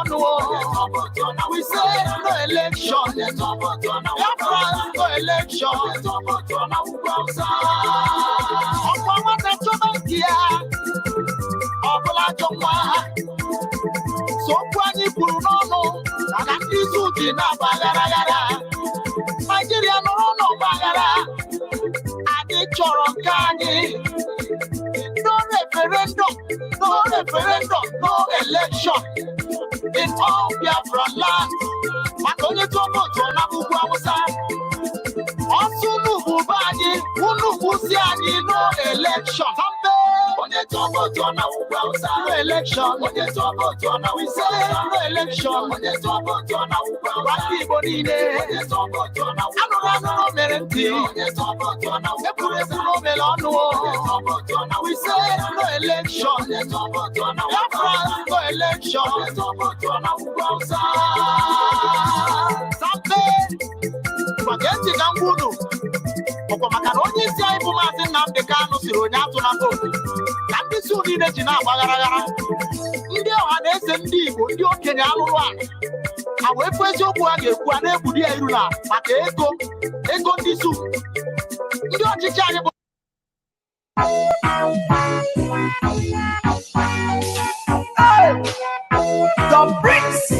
on. We say no election. Biafrans no election. So kwani kwuru n'ọnụ na ndị Zuji na-agbagara Nigeria nọrọ n'ọgbaghara anyị chọrọ nke anyị no referendum no election in all Biafra land maka onye tụọ vootu na ugwu Awụsa ọsụ n'ugwu be anyị unu kwụsị anyị no election onye tụọ vootu na ugwu Awụsa no election onye tụọ vootu na wise no election onye tụọ vootu na ugwu Awụsa Igbo niile onye tụọ vootu na anụrụ mere ntị onye tụọ vootu na ekwuru mere ọnụ wise no election onye tụọ vootu na Biafrans no election onye tụọ vootu na ugwu Awụsa Sampe Spaghetti ka ngwunu ọkwa maka na onye isi anyị bụ Mazi Nnamdi Kanu siri onye atụ na votu ka ndị isi niile ji na-agbaghara ndị ọha na-eze ndị Igbo ndị okenye alụrụ ala ha wee fụ eziokwu ha ga-ekwu a na-egbudi ya iru na maka ego ndị su ndị ọchịchị anyị bụ the bricks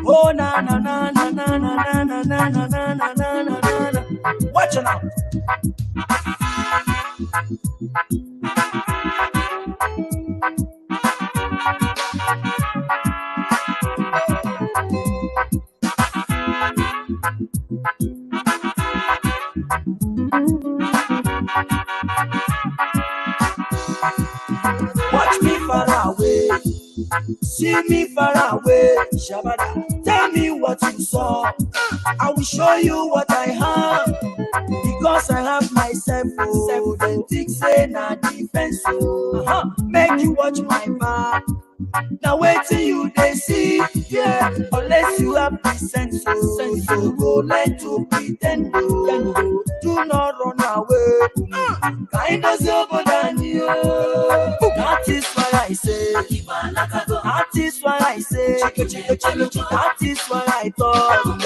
oh na na na na na na na na na na na na na. Watch it now. Watch me far away. See me far away, Shabada. Tell me what you saw. I will show you what I have. Because I have myself. Oh, then think say na defense. Make you watch my back. Now wait till you they see, yeah. Unless you have the sense, so go like to pretend. Do not run away. Kind of over than you. That is why I say. That is why I say. That is why I thought.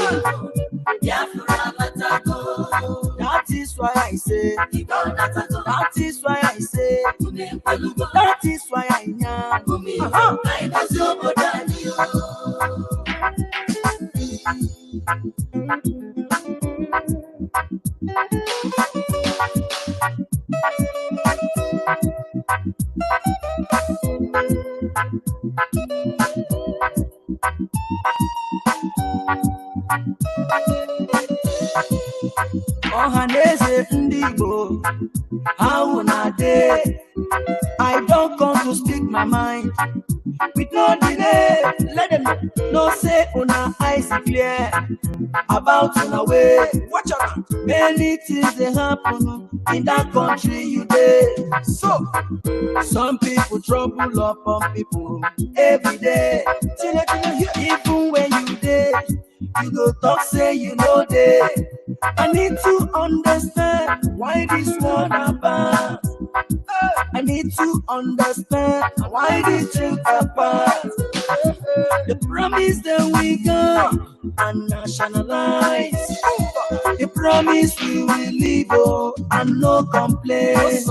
That is why I say. That is why I say. That is why I am. Ohaneze ndị Igbo, how na dey? I don't come to speak my mind with no delay. Let them know say una eyes clear about una way. Watch out, many things they happen in that country you dey. So some people trouble upon people every day. Even when you dey, you go talk say you know dey. I need to understand why this one about. I need to understand why they drink apart. The promise that we got and nationalize. The promise we will live and no complaints.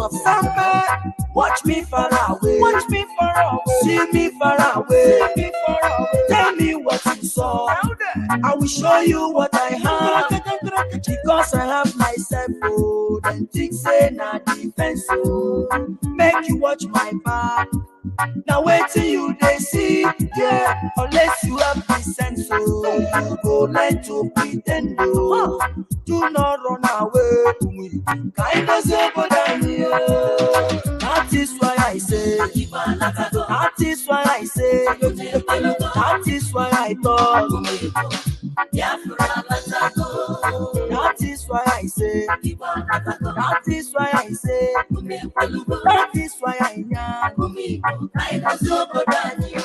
Watch me far away. Watch me far away. See me far away. See me far away. Tell me what you saw. I will show you what I have. Because I have myself. Oh, then think say na defense. Oh, make you watch my back. Now wait till you they see, yeah. Unless you have the sense, so you go like to pretend. Do not run away. Kind of over than you. That is why I say. That is why I say. That is why I thought. That is why I say. That is why I say. That is why I am. I was over than you.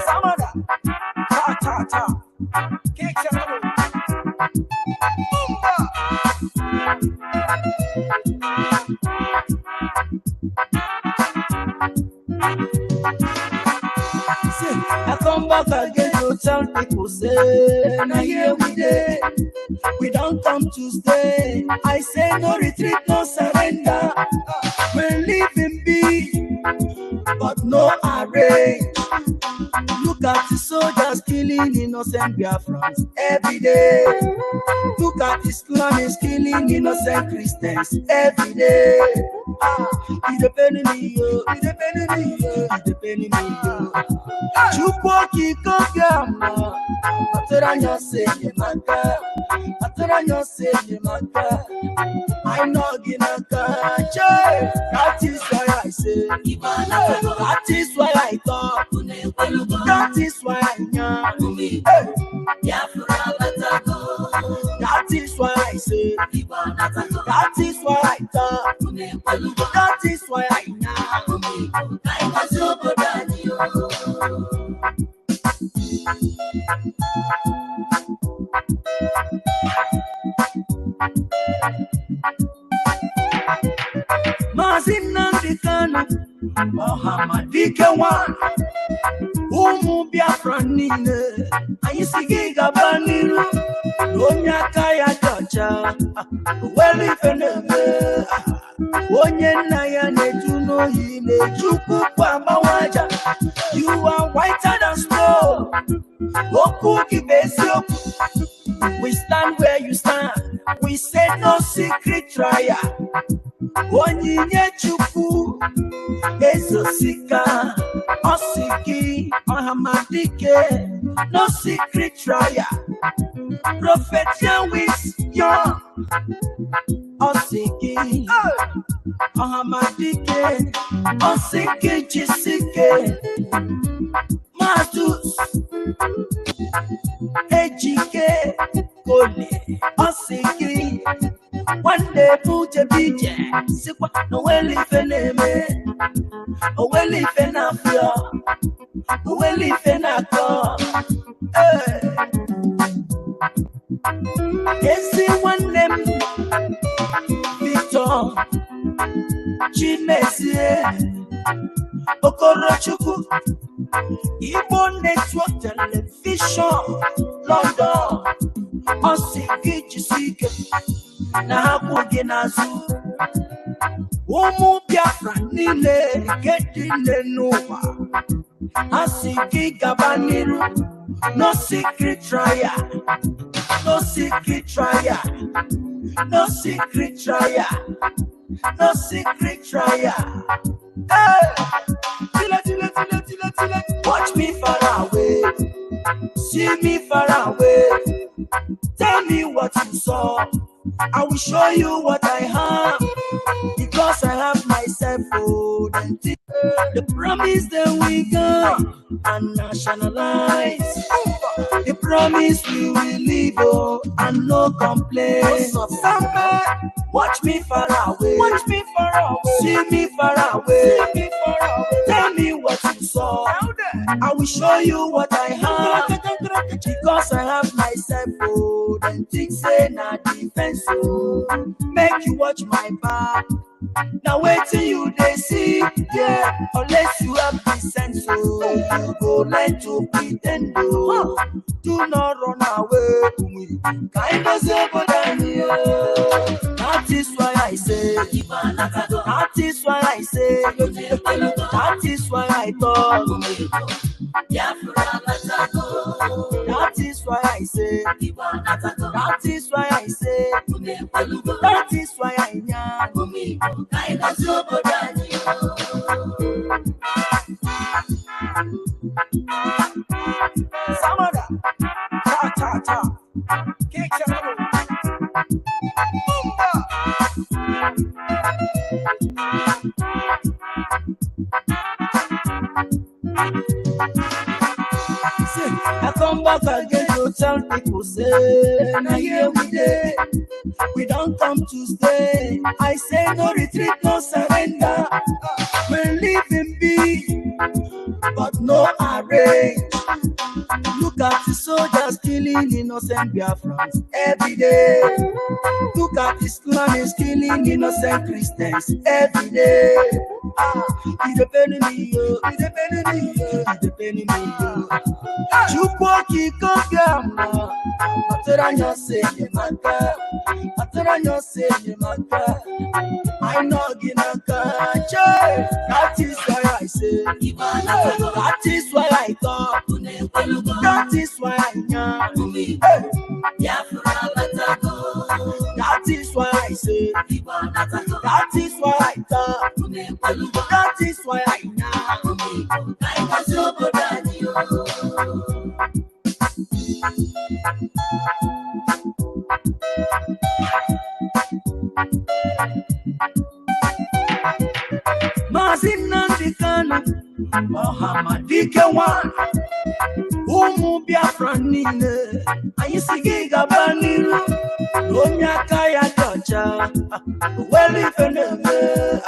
Samada, ta ta ta, cake. I come back again to tell people, say, now here we day. We don't come to stay. I say no retreat, no surrender. We're living big, but no array. Look at the soldiers killing innocent Biafrans every day. Look at Islam is killing innocent Christians every day. It's depending on you, it's depending on you, it's depending on you. Chupoki Kogama, Anya say Yemaka, Anya say Yemaka. I know Ginaka, that is why I say, that is why I thought, that is why I know, that is why I say, that is why I thought, that is why I know. Mazi Nnamdi Kanu, one, Umu Biafra nine, Ayisigi Gabaniru, Onya Kaya Docha, Welifeneme, Onye Naya Netuno Yine, Chuku Pamawaja, you are whiter than snow, Oku Kibesio, we stand where you stand, we say no secret trial. Onyinye Chukwu Ezosika Osiki Ohamadike no secret trial. Prophet Yawis Young Osiki Ohamadike Osiki Chisike Matus Ejike Kole Osiki one day put a BJ, Sikwa, no well if a name, a well if an affair, a well if an actor. Yes, one name, Victor, Chimesie, Okorochuku, Ipob Network Television, London, Osiki Chisike. Na hapo nazu Umu Biafra nile Gedile nuwa Asiki Gabaniru No secret trial No secret trial No secret trial No secret trial. Watch me far away See me far away Tell me what you saw I will show you what I have because I have myself identity. The promise that we got and nationalize. The promise we will live and no complaints. Watch me far away. Watch me far away. See me far away. See me far away. Tell me what you saw. I will show you what I have because I have myself identity. Say na defense. Make you watch my back. Now wait till you they see, yeah. Unless you have the sense, you go learn to pretend. Do not run away. Kind of that is why I say. That is why I say. That is why I talk. That is why I say. That is why I say. That is why I am. Samada, ta ta ta, kick I come back again to tell people, say, now here we day. We don't come to stay. I say no retreat, no surrender. We're living big, but no arrange. Look at the soldiers killing innocent Biafrans every day. Look at the Islamists killing innocent Christians every day. It's a penny me, it's a penny me, it's a penny me. Chukwaki Kofiama, Ataranya say Maka, Ataranya say Maka. I know Ginaka, that is why I say, that is why I thought, that is why I know, that is why I say, that is why I thought, that is why I know. Mazi Nnamdi Kanu, Dike Umu Biafra nile, Ayisigi Gabaniru, Onya Kaya Docha, Weli Feneme,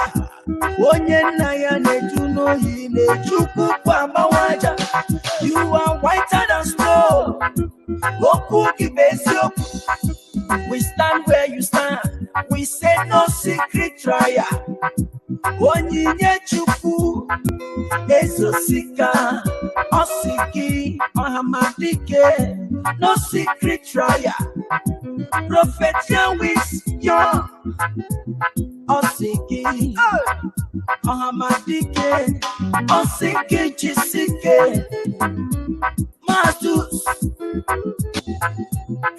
Onye Naya Nejuno Yile, Chuku Pamawaja. You are whiter than snow, Oku Kibesio. We stand where you stand, we say no secret trial. Onyinye Chukwu Ezosika Osiki Ohamadike, no secret trial. Prophet Yahweh's young Osiki Ohamadike Osiki Chisike Matus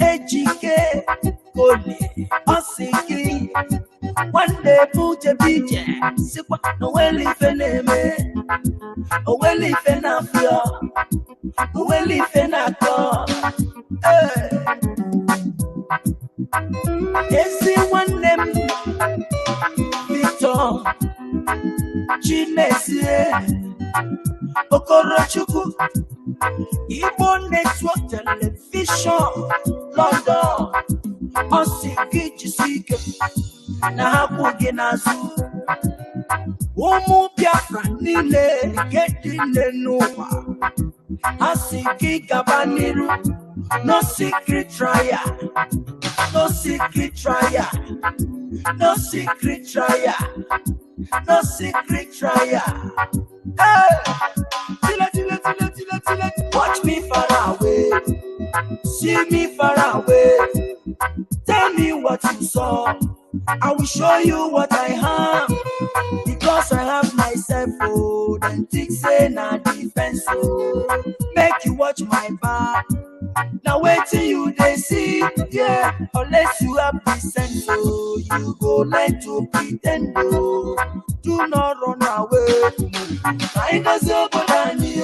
Ejike Koli Osiki. One day put a BJ, Sipa, no welly feneme, a welly fenafia, a welly fenaco. Every one name, Victor, Chinesie, Okorochuku, Ipob Network Television, London, Osiki Chisike. Na hapuge nazu Umu Biafra nile Getine nuwa Asiki Gabaniru. No secret trial, no secret trial, no secret trial, no secret trial. Hey! Watch me far away, see me far away. Tell me what you saw, I will show you what I have. Because I have myself, oh, then think say na defense, oh. Make you watch my back. Now wait till you they see, yeah. Unless you have the sense, oh, you go like to pretend, oh. Do not run away. I know so than you.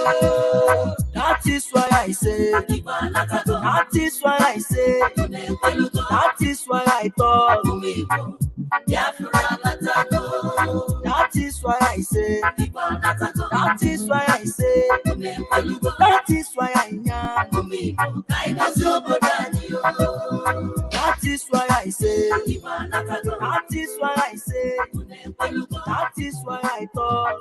That is why I say. That is why I say. That is why I thought. That is why I say. That is why I say. That is why I know. That is why I say. That is why I say. That is why I thought.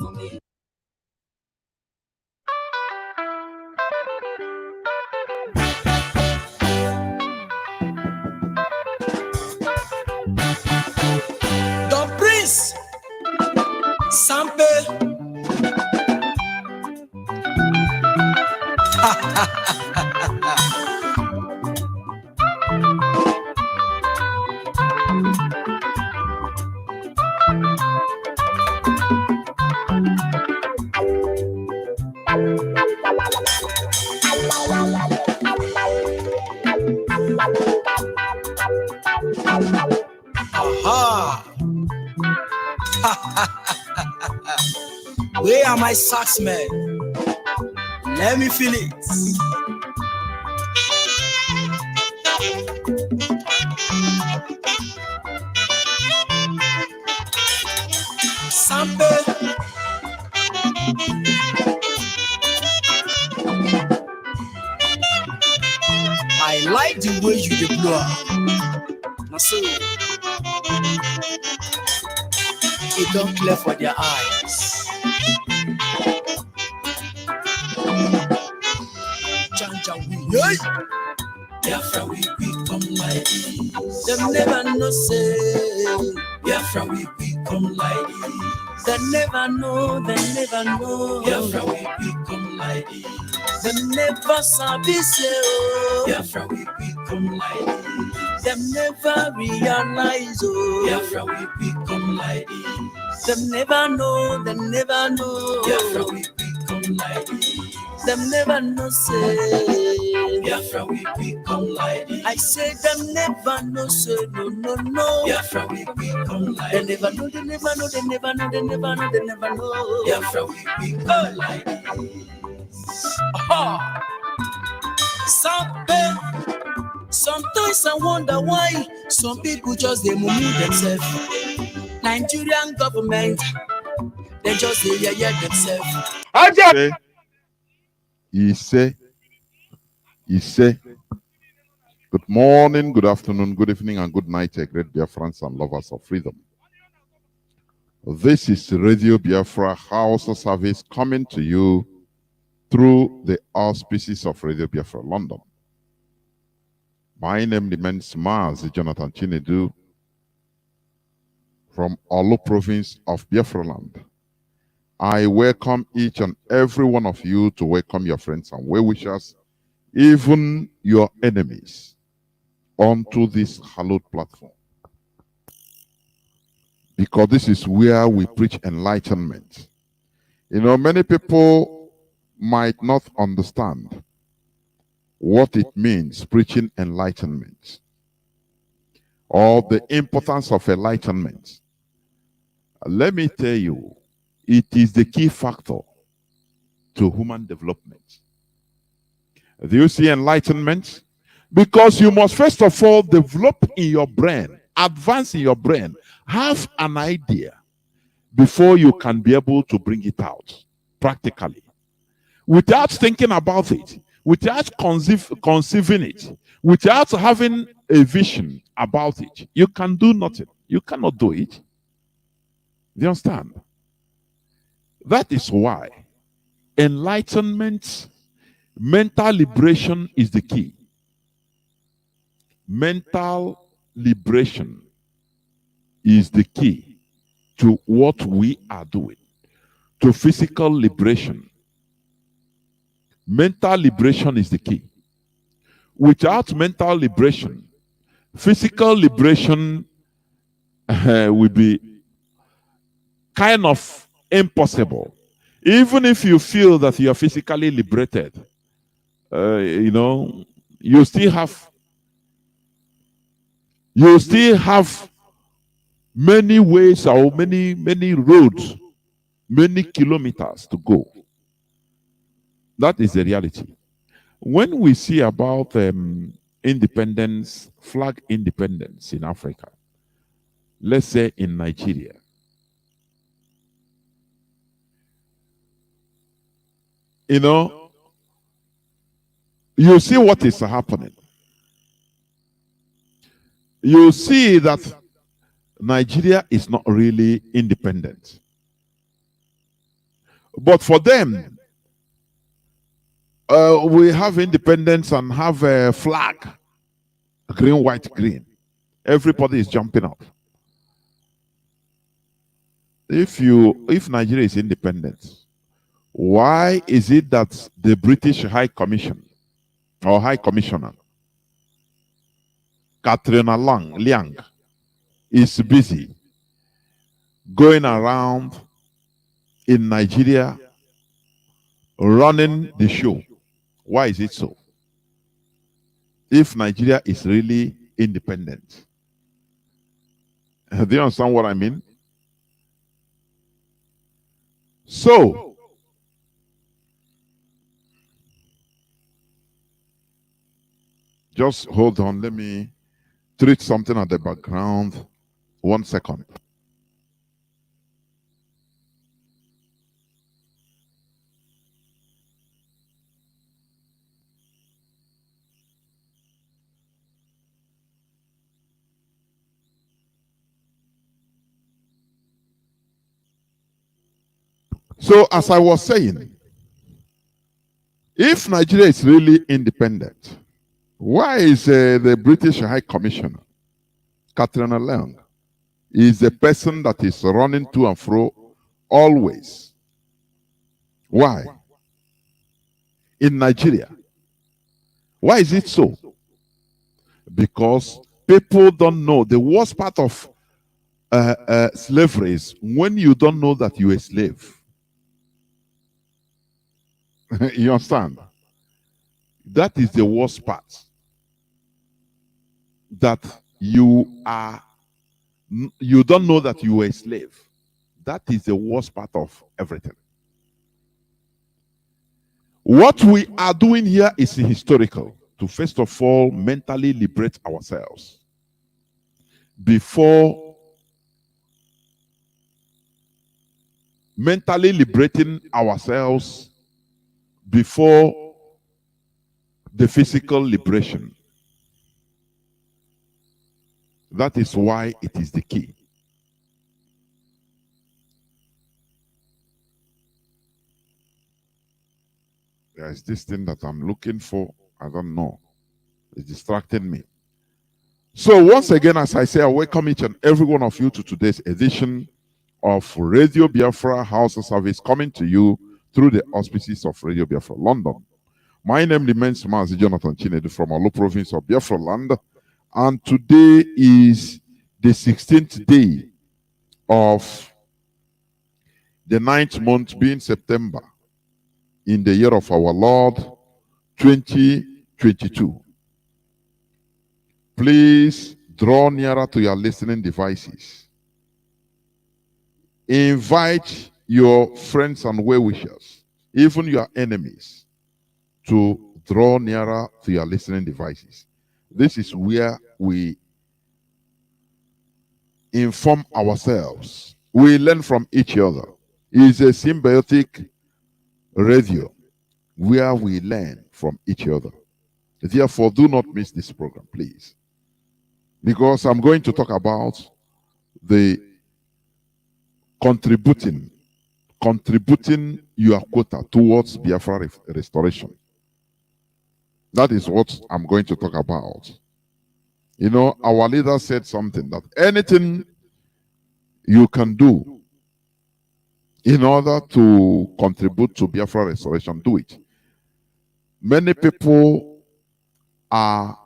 The Prince Sampe. Where are my socks, man? Let me feel it. Sample. I like the way you blow. Now so it don't clear for their eyes. Biafra we come like this. Them never know say. Biafra we come like this. Them never know, they never know. Biafra we come like this. Them never sabi say oh. Biafra we come like this. Them never realize oh. Biafra we come like this. Them never know, they never know. Biafra we come like this. Them never know say Biafra we come like this. I say them never know say no. Biafra we come like this. They never know, they never know, they never know, they never know, they never know. Biafra we come like this. Sometimes I wonder why some people just they move themselves. Nigerian government, they just they themselves. He say, good morning, good afternoon, good evening, and good night, great Biafrans and lovers of freedom. This is Radio Biafra Hausa-Service coming to you through the auspices of Radio Biafra London. My name remains Mazi Jonathan Chinedu from Olu province of Biafra land. I welcome each and every one of you to welcome your friends and well-wishers, even your enemies, onto this hallowed platform. Because this is where we preach enlightenment. You know, many people might not understand what it means preaching enlightenment or the importance of enlightenment. Let me tell you, it is the key factor to human development. Do you see enlightenment? Because you must first of all develop in your brain, advance in your brain, have an idea before you can be able to bring it out practically. Without thinking about it, without conceiving it, without having a vision about it, you can do nothing. You cannot do it. Do you understand? That is why enlightenment, mental liberation is the key. Mental liberation is the key to what we are doing, to physical liberation. Mental liberation is the key. Without mental liberation, physical liberation will be kind of impossible. Even if you feel that you are physically liberated, you know, you still have many ways or many roads, many kilometers to go. That is the reality. When we see about independence, flag independence in Africa, let's say in Nigeria, you know, you see what is happening. You see that Nigeria is not really independent. But for them, we have independence and have a flag, green, white, green. Everybody is jumping up. If Nigeria is independent, why is it that the British High Commission or High Commissioner, Katrina Liang, is busy going around in Nigeria running the show? Why is it so? If Nigeria is really independent. Do you understand what I mean? So, just hold on. Let me treat something at the background. 1 second. So, as I was saying, if Nigeria is really independent, Why is the British High Commissioner, Catherine Leong, is the person that is running to and fro always? Why? In Nigeria. Why is it so? Because people don't know. The worst part of slavery is when you don't know that you're a slave. You understand? That is the worst part. That you don't know that you are a slave. That is the worst part of everything. What we are doing here is historical, to first of all mentally liberate ourselves before mentally liberating ourselves before the physical liberation. That is why it is the key. There is this thing that I'm looking for. I don't know. It's distracting me. So once again, as I say, I welcome each and every one of you to today's edition of Radio Biafra Hausa-Service, coming to you through the auspices of Radio Biafra London. My name remains Mazi Jonathan Chinedu from Olu province of Biafra land. And today is the 16th day of the 9th month, being September, in the year of our Lord 2022. Please draw nearer to your listening devices. Invite your friends and well-wishers, even your enemies, to draw nearer to your listening devices. This is where we inform ourselves. We learn from each other. It's a symbiotic radio where we learn from each other. Therefore, do not miss this program, please. Because I'm going to talk about the contributing your quota towards Biafra restoration. That is what I'm going to talk about. You know, our leader said something, that anything you can do in order to contribute to Biafra restoration, do it. Many people are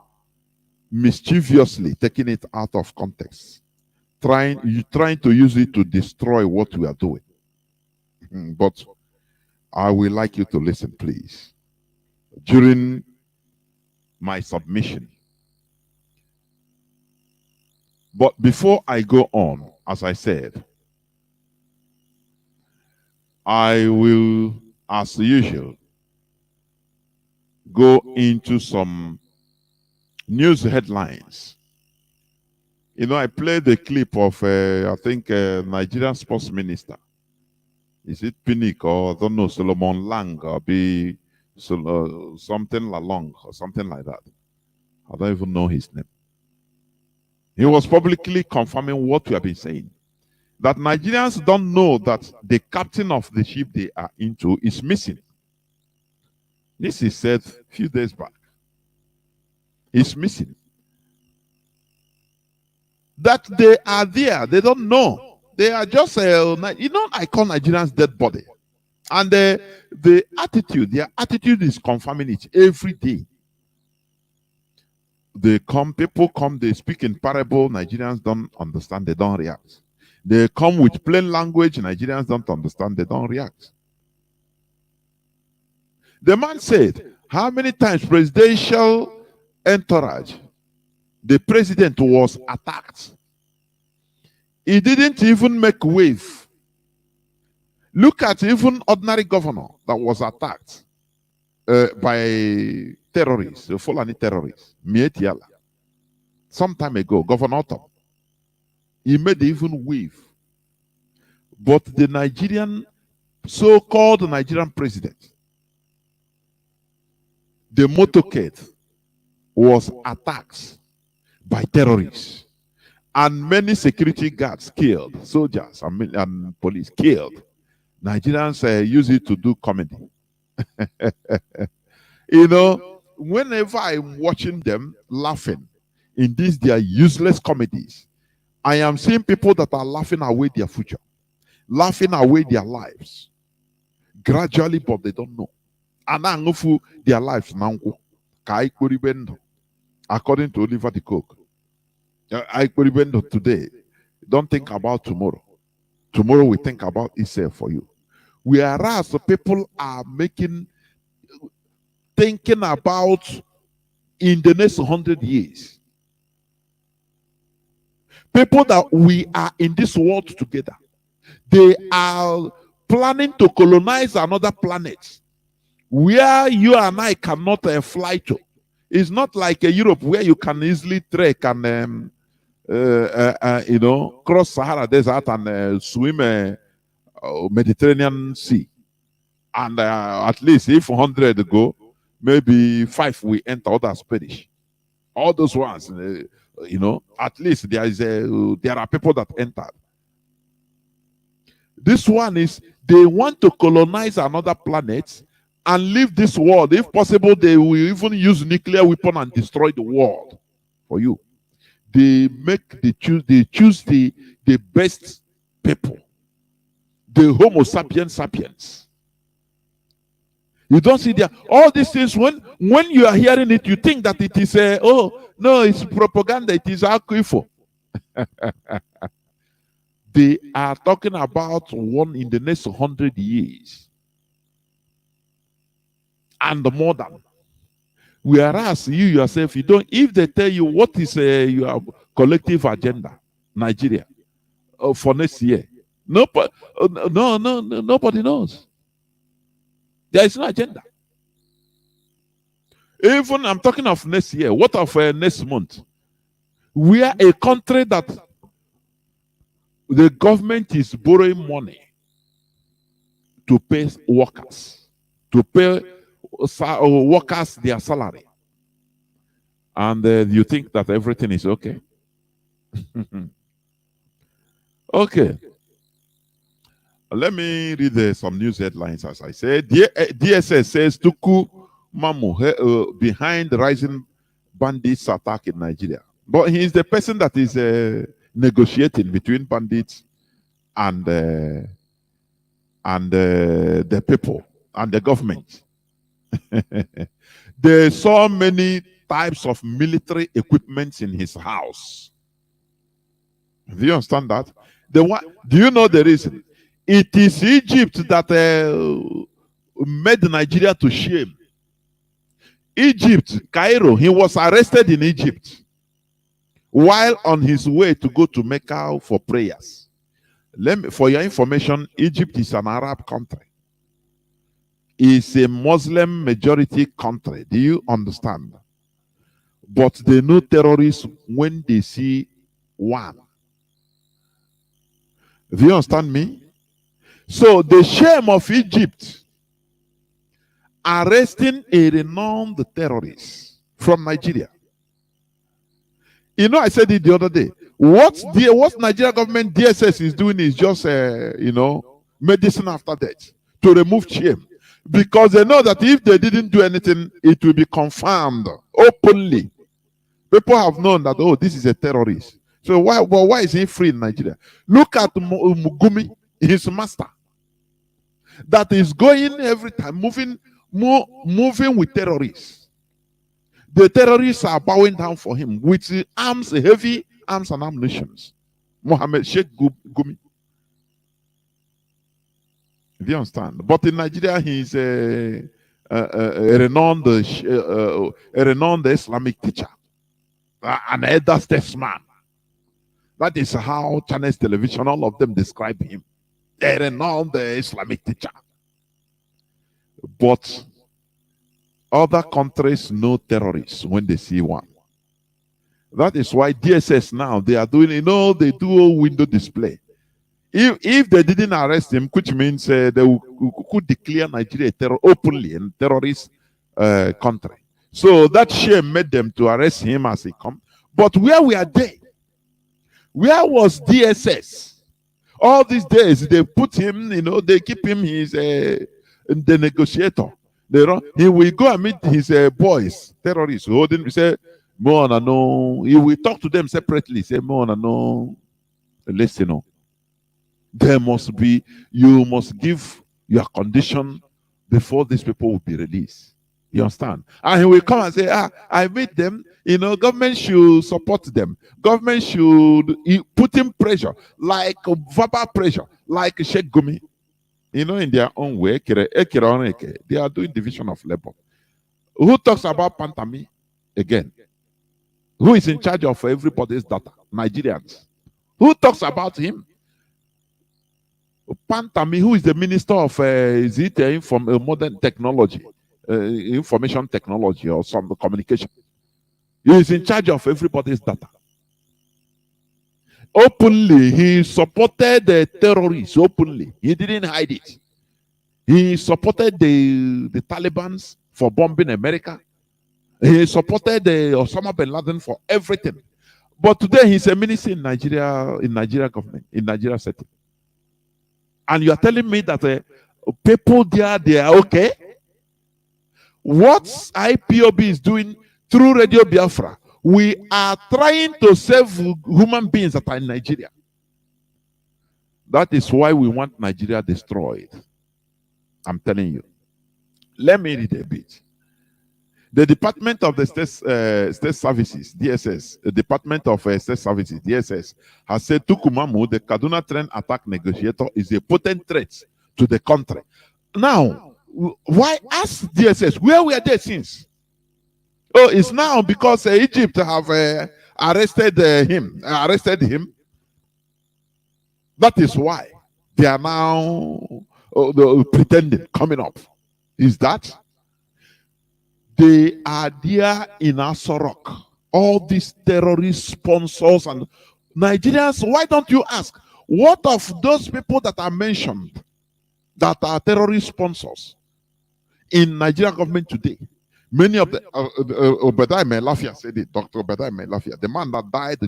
mischievously taking it out of context, trying to use it to destroy what we are doing. But I would like you to listen, please. During my submission. But before I go on, as I said, I will, as usual, go into some news headlines. You know, I played the clip of, I think, Nigerian sports minister. Is it Pinnick or I don't know, Solomon Lang or be something Lalong or something like that. I don't even know his name. He was publicly confirming what we have been saying. That Nigerians don't know that the captain of the ship they are into is missing. This is said a few days back. He's missing. That they are there, they don't know. They are just, you know, I call Nigerians dead body. And the attitude, their attitude is confirming it every day. People come, they speak in parable, Nigerians don't understand, they don't react. They come with plain language, Nigerians don't understand, they don't react. The man said, how many times presidential entourage, the president was attacked. He didn't even make wave. Look at even ordinary governor that was attacked by terrorists, Fulani terrorists, Mietiala. Some time ago, Governor Otto, he made even wave. But the Nigerian, so-called Nigerian president, the motorcade was attacked by terrorists. And many security guards killed, soldiers and police killed. Nigerians use it to do comedy. You know, whenever I'm watching them laughing in these their useless comedies, I am seeing people that are laughing away their future, laughing away their lives gradually, but they don't know. And I know their lives now. According to Oliver the Cook, today, don't think about tomorrow. Tomorrow we think about itself for you. Whereas the people are thinking about in the next 100 years. People that we are in this world together, they are planning to colonize another planet where you and I cannot fly to. It's not like Europe where you can easily trek and cross Sahara Desert and swim Mediterranean Sea. And at least if 100 go, maybe 5 we enter, others perish. All those ones, at least there are people that enter. This one is they want to colonize another planet and leave this world. If possible, they will even use nuclear weapon and destroy the world for you. They choose the best people, the Homo sapiens. You don't see there all these things. When you are hearing it, you think that it is no, it's propaganda. It is Akifo. They are talking about one in the next 100 years and more than. Whereas you yourself, you don't. If they tell you what is your collective agenda, Nigeria, for next year, nobody knows. There is no agenda. Even I'm talking of next year. What of next month? We are a country that the government is borrowing money to pay workers, to pay workers their salary. And you think that everything is okay? Okay. Let me read some news headlines. As I said, DSS says Tuku Mamu behind the rising bandits attack in Nigeria. But he is the person that is negotiating between bandits and the people and the government. There are so many types of military equipment in his house. Do you understand that? Do you know the reason? It is Egypt that made Nigeria to shame. Egypt, Cairo, he was arrested in Egypt while on his way to go to Mecca for prayers. For your information, Egypt is an Arab country. It's a Muslim majority country. Do you understand? But they know terrorists when they see one. Do you understand me? So the shame of Egypt arresting a renowned terrorist from Nigeria. You know, I said it the other day. What Nigeria government DSS is doing is just, medicine after death to remove shame. Because they know that if they didn't do anything, it will be confirmed openly. People have known that, oh, this is a terrorist. So why is he free in Nigeria? Look at Mugumi, his master. That is going every time, moving with terrorists. The terrorists are bowing down for him with arms, heavy arms and ammunitions. Mohammed Sheikh Gumi. Do you understand? But in Nigeria, he's a renowned Islamic teacher, an elder statesman. That is how Chinese television, all of them describe him. A renowned Islamic teacher. But other countries know terrorists when they see one. That is why DSS now, they are doing, they do window display. If they didn't arrest him, which means they could declare Nigeria openly a terrorist country. So that shame made them to arrest him as he come. But where we are there? Where was DSS? All these days, they put him, they keep him, he's the negotiator. They run. He will go and meet his boys, terrorists, holding. Say, "More no." He will talk to them separately. Say, "More no." Listen, no. There must be. You must give your condition before these people will be released. You understand? And he will come and say, I meet them. Government should support them. Government should put in pressure, like verbal pressure, like Sheikh Gumi. In their own way, they are doing division of labor. Who talks about Pantami again? Who is in charge of everybody's data? Nigerians. Who talks about him? Pantami, who is the minister of modern technology, information technology, or some communication. He is in charge of everybody's data. Openly, he supported the terrorists. Openly, he didn't hide it. He supported the Taliban for bombing America. He supported the Osama bin Laden for everything. But today he's a minister in Nigeria government, in Nigeria setting. And you are telling me that people there, they are okay? What IPOB is doing through Radio Biafra, we are trying to save human beings that are in Nigeria. That is why we want Nigeria destroyed. I'm telling you. Let me read a bit. The Department of the State Services, DSS, the Department of State Services, DSS, has said Tukumamu, the Kaduna train attack negotiator, is a potent threat to the country. Now, why ask DSS? Where were they since? Oh, it's now because Egypt have arrested him. That is why they are now pretending, coming up. Is that? They are there in Asorok. All these terrorist sponsors and Nigerians, why don't you ask? What of those people that are mentioned that are terrorist sponsors in Nigerian government today? Many of the Obadiah Melafia said it, Dr. Obadiah Melafia, the man that died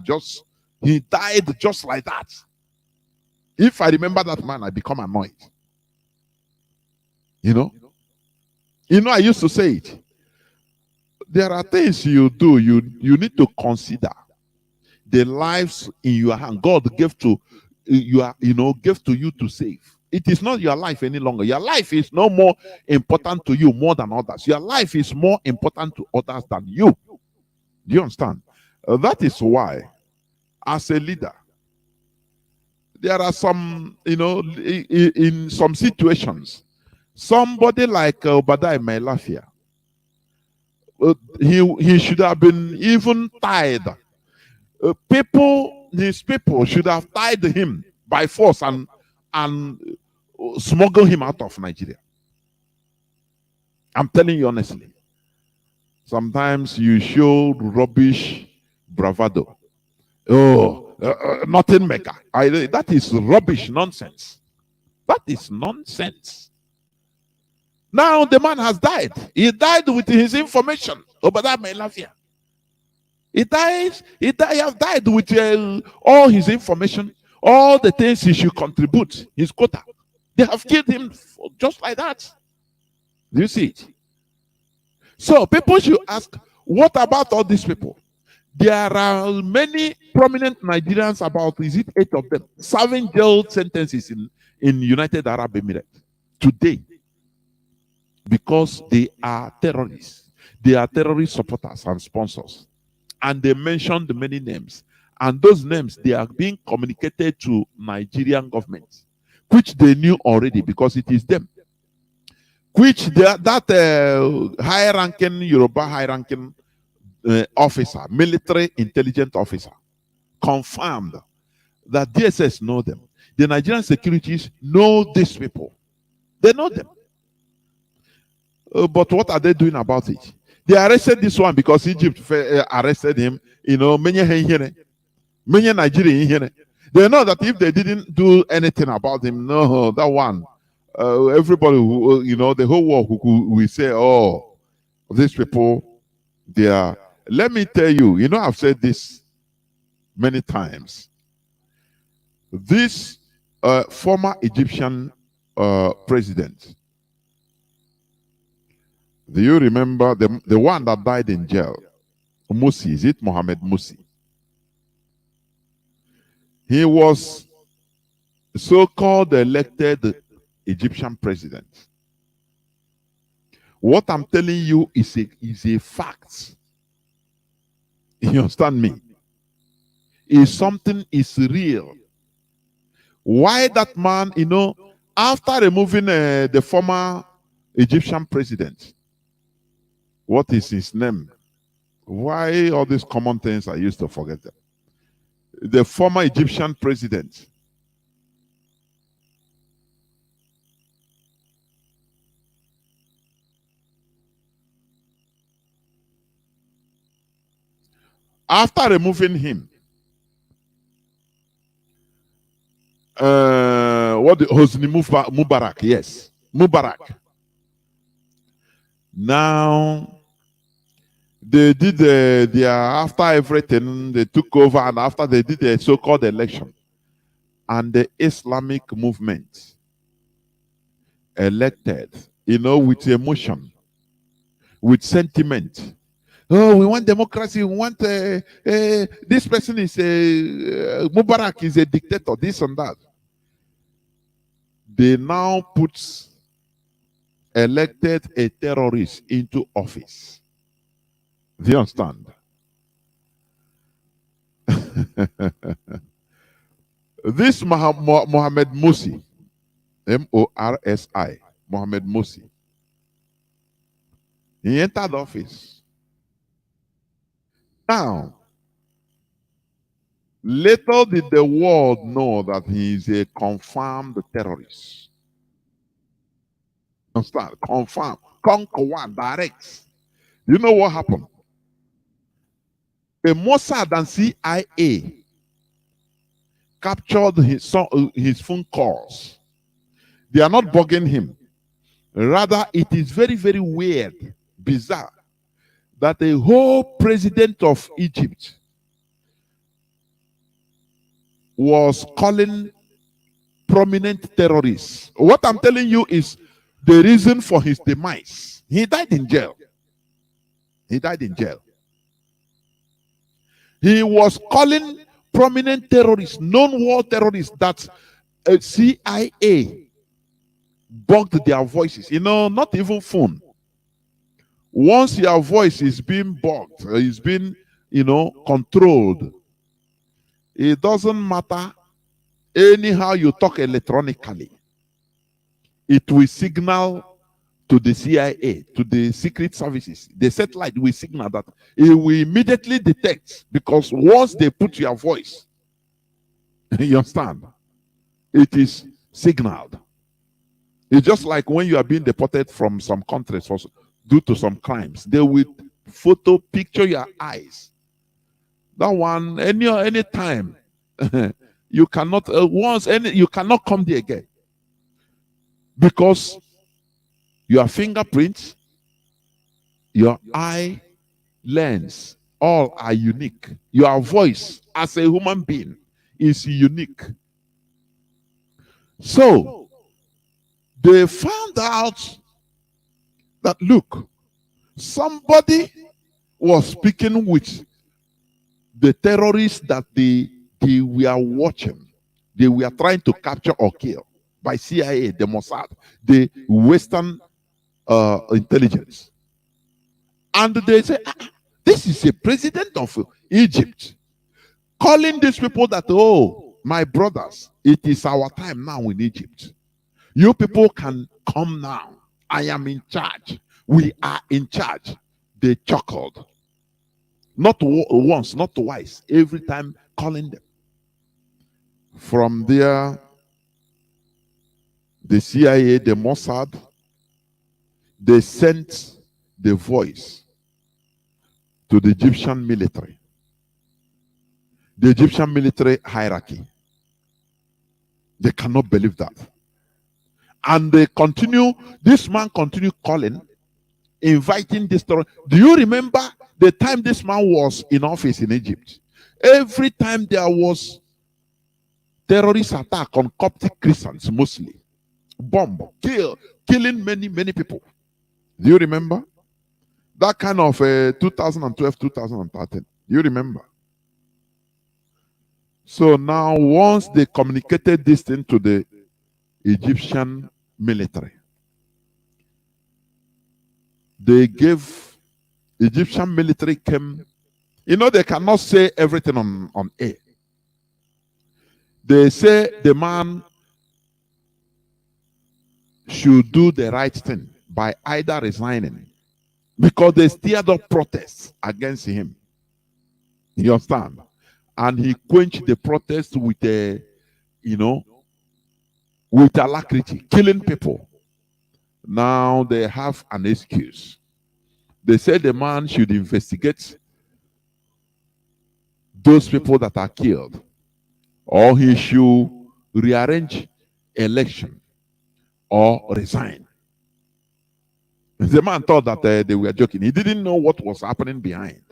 he died just like that. If I remember that man, I become annoyed. I used to say it. There are things you do, you need to consider the lives in your hand. God gave to you to save. It is not your life any longer. Your life is no more important to you more than others. Your life is more important to others than you. Do you understand? That is why, as a leader, there are some, in some situations, somebody like Obadiah Melafia, he should have been even tied. His people should have tied him by force and smuggle him out of Nigeria. I'm telling you honestly. Sometimes you show rubbish bravado. Nothing maker. That is rubbish nonsense. That is nonsense. Now the man has died. He died with his information. Obadiah Melafia. He has died with all his information, all the things he should contribute, his quota. They have killed him just like that. Do you see it? So people should ask, what about all these people? There are many prominent Nigerians, about, is it 8 of them, serving jail sentences in United Arab Emirates today because they are terrorists. They are terrorist supporters and sponsors. And they mentioned many names. And those names, they are being communicated to Nigerian government, which they knew already because it is them. Which that high-ranking, Yoruba high-ranking officer, military intelligence officer, confirmed that DSS know them. The Nigerian securities know these people. They know them. But what are they doing about it? They arrested this one because Egypt arrested him. Many Nigerians here. They know that if they didn't do anything about him, no, that one, everybody, the whole world will say, oh, these people, they are. Let me tell you, I've said this many times. This former Egyptian president, Do you remember the one that died in jail? Musi, is it Mohammed Musi? He was so-called elected Egyptian president. What I'm telling you is a fact. You understand me? Is something is real. Why that man, after removing the former Egyptian president, what is his name? Why all these common things I used to forget them? The former Egyptian president. After removing him, Hosni Mubarak, yes, Mubarak. Now they did their after everything they took over, and after they did the so-called election, and the Islamic movement elected, with emotion, with sentiment. Oh, we want democracy. We want this person is Mubarak is a dictator. This and that. They now put elected a terrorist into office. Do you understand? This Mohammed Morsi, Morsi, Mohammed Morsi, he entered office. Now, little did the world know that he is a confirmed terrorist. Understand? Confirmed. Conquer one, direct. You know what happened? The Mossad and CIA captured his phone calls. They are not bugging him. Rather, it is very, very weird, bizarre, that a whole president of Egypt was calling prominent terrorists. What I'm telling you is the reason for his demise. He died in jail. He died in jail. He was calling prominent terrorists, known war terrorists, that CIA bugged their voices. Not even phone. Once your voice is being bugged, is being, controlled, it doesn't matter anyhow you talk electronically. It will signal to the CIA, to the secret services. The satellite will signal that it will immediately detect, because once they put your voice, you understand, it is signaled. It's just like when you are being deported from some countries due to some crimes. They will photo picture your eyes. That one, any time, you cannot you cannot come there again, because your fingerprints, your eye lens, all are unique. Your voice as a human being is unique. So they found out that, look, somebody was speaking with the terrorists that they were watching. They were trying to capture or kill by CIA, the Mossad, the Western intelligence. And they say, this is a president of Egypt calling these people that, oh, my brothers, it is our time now in Egypt. You people can come now. I am in charge. We are in charge. They chuckled. Not once, not twice, every time calling them. From there, the CIA, the Mossad, they sent the voice to the Egyptian military. The Egyptian military hierarchy. They cannot believe that. And they continue, this man continued calling, inviting this terror. Do you remember the time this man was in office in Egypt? Every time there was terrorist attack on Coptic Christians, mostly, bomb, killing many, many people. Do you remember? That kind of 2012, 2013. You remember? So now, once they communicated this thing to the Egyptian military, they gave Egyptian military came. You know, they cannot say everything on air. They say the man should do the right thing by either resigning, because they stirred up protests against him. You understand? And he quenched the protest with a, with alacrity, killing people. Now they have an excuse. They said the man should investigate those people that are killed, or he should rearrange election or resign. The man thought that they were joking. He didn't know what was happening behind.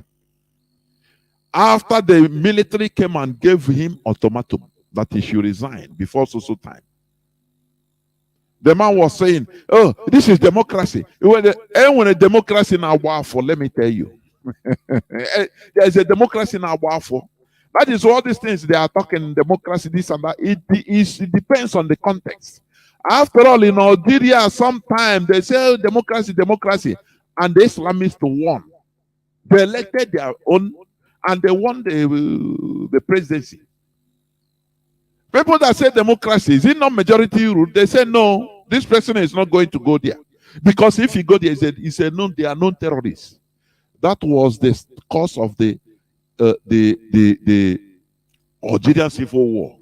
After the military came and gave him ultimatum that he should resign before so time, the man was saying, "Oh, this is democracy." When a democracy now, let me tell you, there's a democracy now. That is all these things they are talking democracy, this and that. It depends on the context. After all, in Algeria, sometimes they say democracy, and the Islamists won. They elected their own, and they won the presidency. People that say democracy, is it not majority rule? They say no, this person is not going to go there. Because if he go there, he said no, they are known terrorists. That was the cause of the Algerian civil war.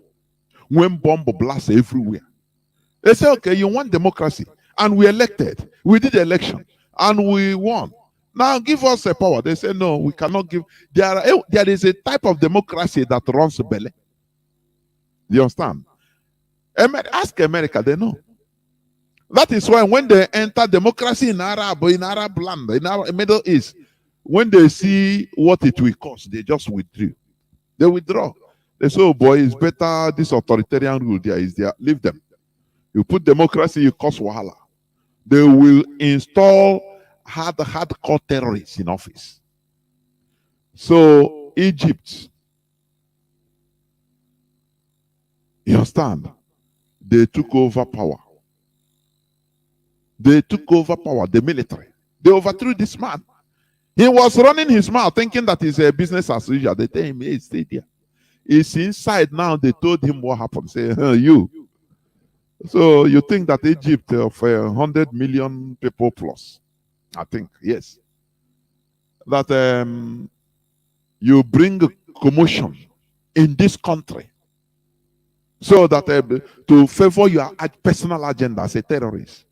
When bomb blasts everywhere. They say, okay, you want democracy. And we elected. We did the election. And we won. Now give us a power. They say, no, we cannot give. There is a type of democracy that runs belly. You understand? Ask America, they know. That is why when they enter democracy in Arab land, in our Middle East, when they see what it will cost, they just withdraw. They withdraw. They say, oh boy, it's better this authoritarian rule there is there. Leave them. You put democracy, you cost wahala. They will install hardcore terrorists in office. So Egypt, you understand? They took over power. They took over power, the military. They overthrew this man. He was running his mouth thinking that it's a business as usual. They tell him, hey, stay there. He's inside now. They told him what happened. Say, you. So you think that Egypt of 100 million people plus, I think, yes. That you bring a commotion in this country so that to favor your personal agenda as a terrorist.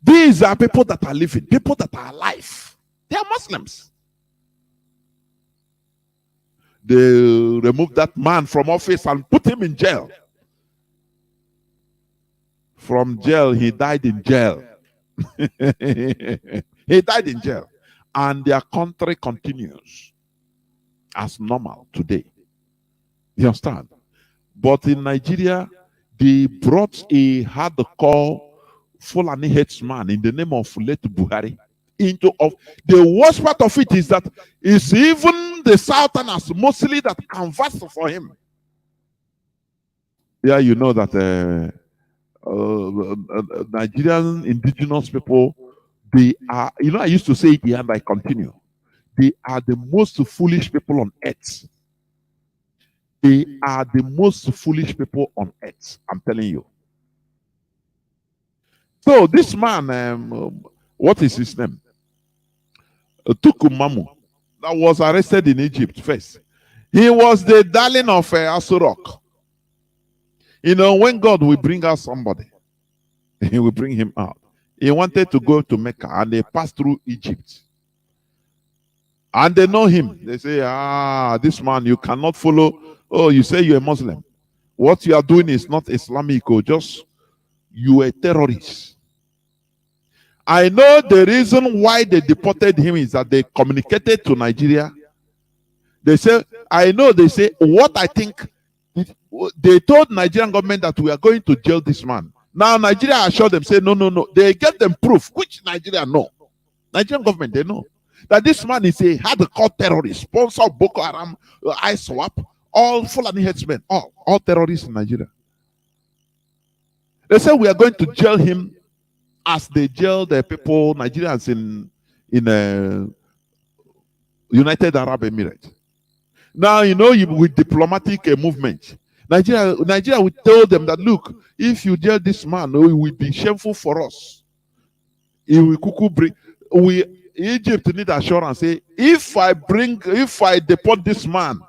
These are people that are living, people that are alive. They are Muslims. They removed that man from office and put him in jail. From jail, he died in jail. He died in jail. And their country continues as normal today. You understand? But in Nigeria, they brought a hardcore Fulani headsman in the name of late Buhari into of the worst part of it is that it's even the Southerners mostly that canvass for him. Yeah, you know that Nigerian indigenous people, they are, I used to say it here and I continue. They are the most foolish people on earth. They are the most foolish people on earth. I'm telling you. So this man, what is his name? Tukumamu, that was arrested in Egypt first. He was the darling of Asurok. When God will bring out somebody, he will bring him out. He wanted to go to Mecca and they passed through Egypt. And they know him. They say, this man, you cannot follow. Oh, you say you're a Muslim. What you are doing is not Islamic, or just you are a terrorist. I know the reason why they deported him is that they communicated to Nigeria. They say, what I think, they told Nigerian government that we are going to jail this man. Now Nigeria assured them, say, no. They get them proof, which Nigeria know. Nigerian government, they know that this man is a hardcore terrorist, sponsor of Boko Haram, ISWAP, all Fulani headsmen, all terrorists in Nigeria. They said we are going to jail him as they jail the people, Nigerians in United Arab Emirates. Now, with diplomatic movement, Nigeria will tell them that, look, if you jail this man, it will be shameful for us. It will cuckoo bring. Egypt need assurance. Say, if I deport this man,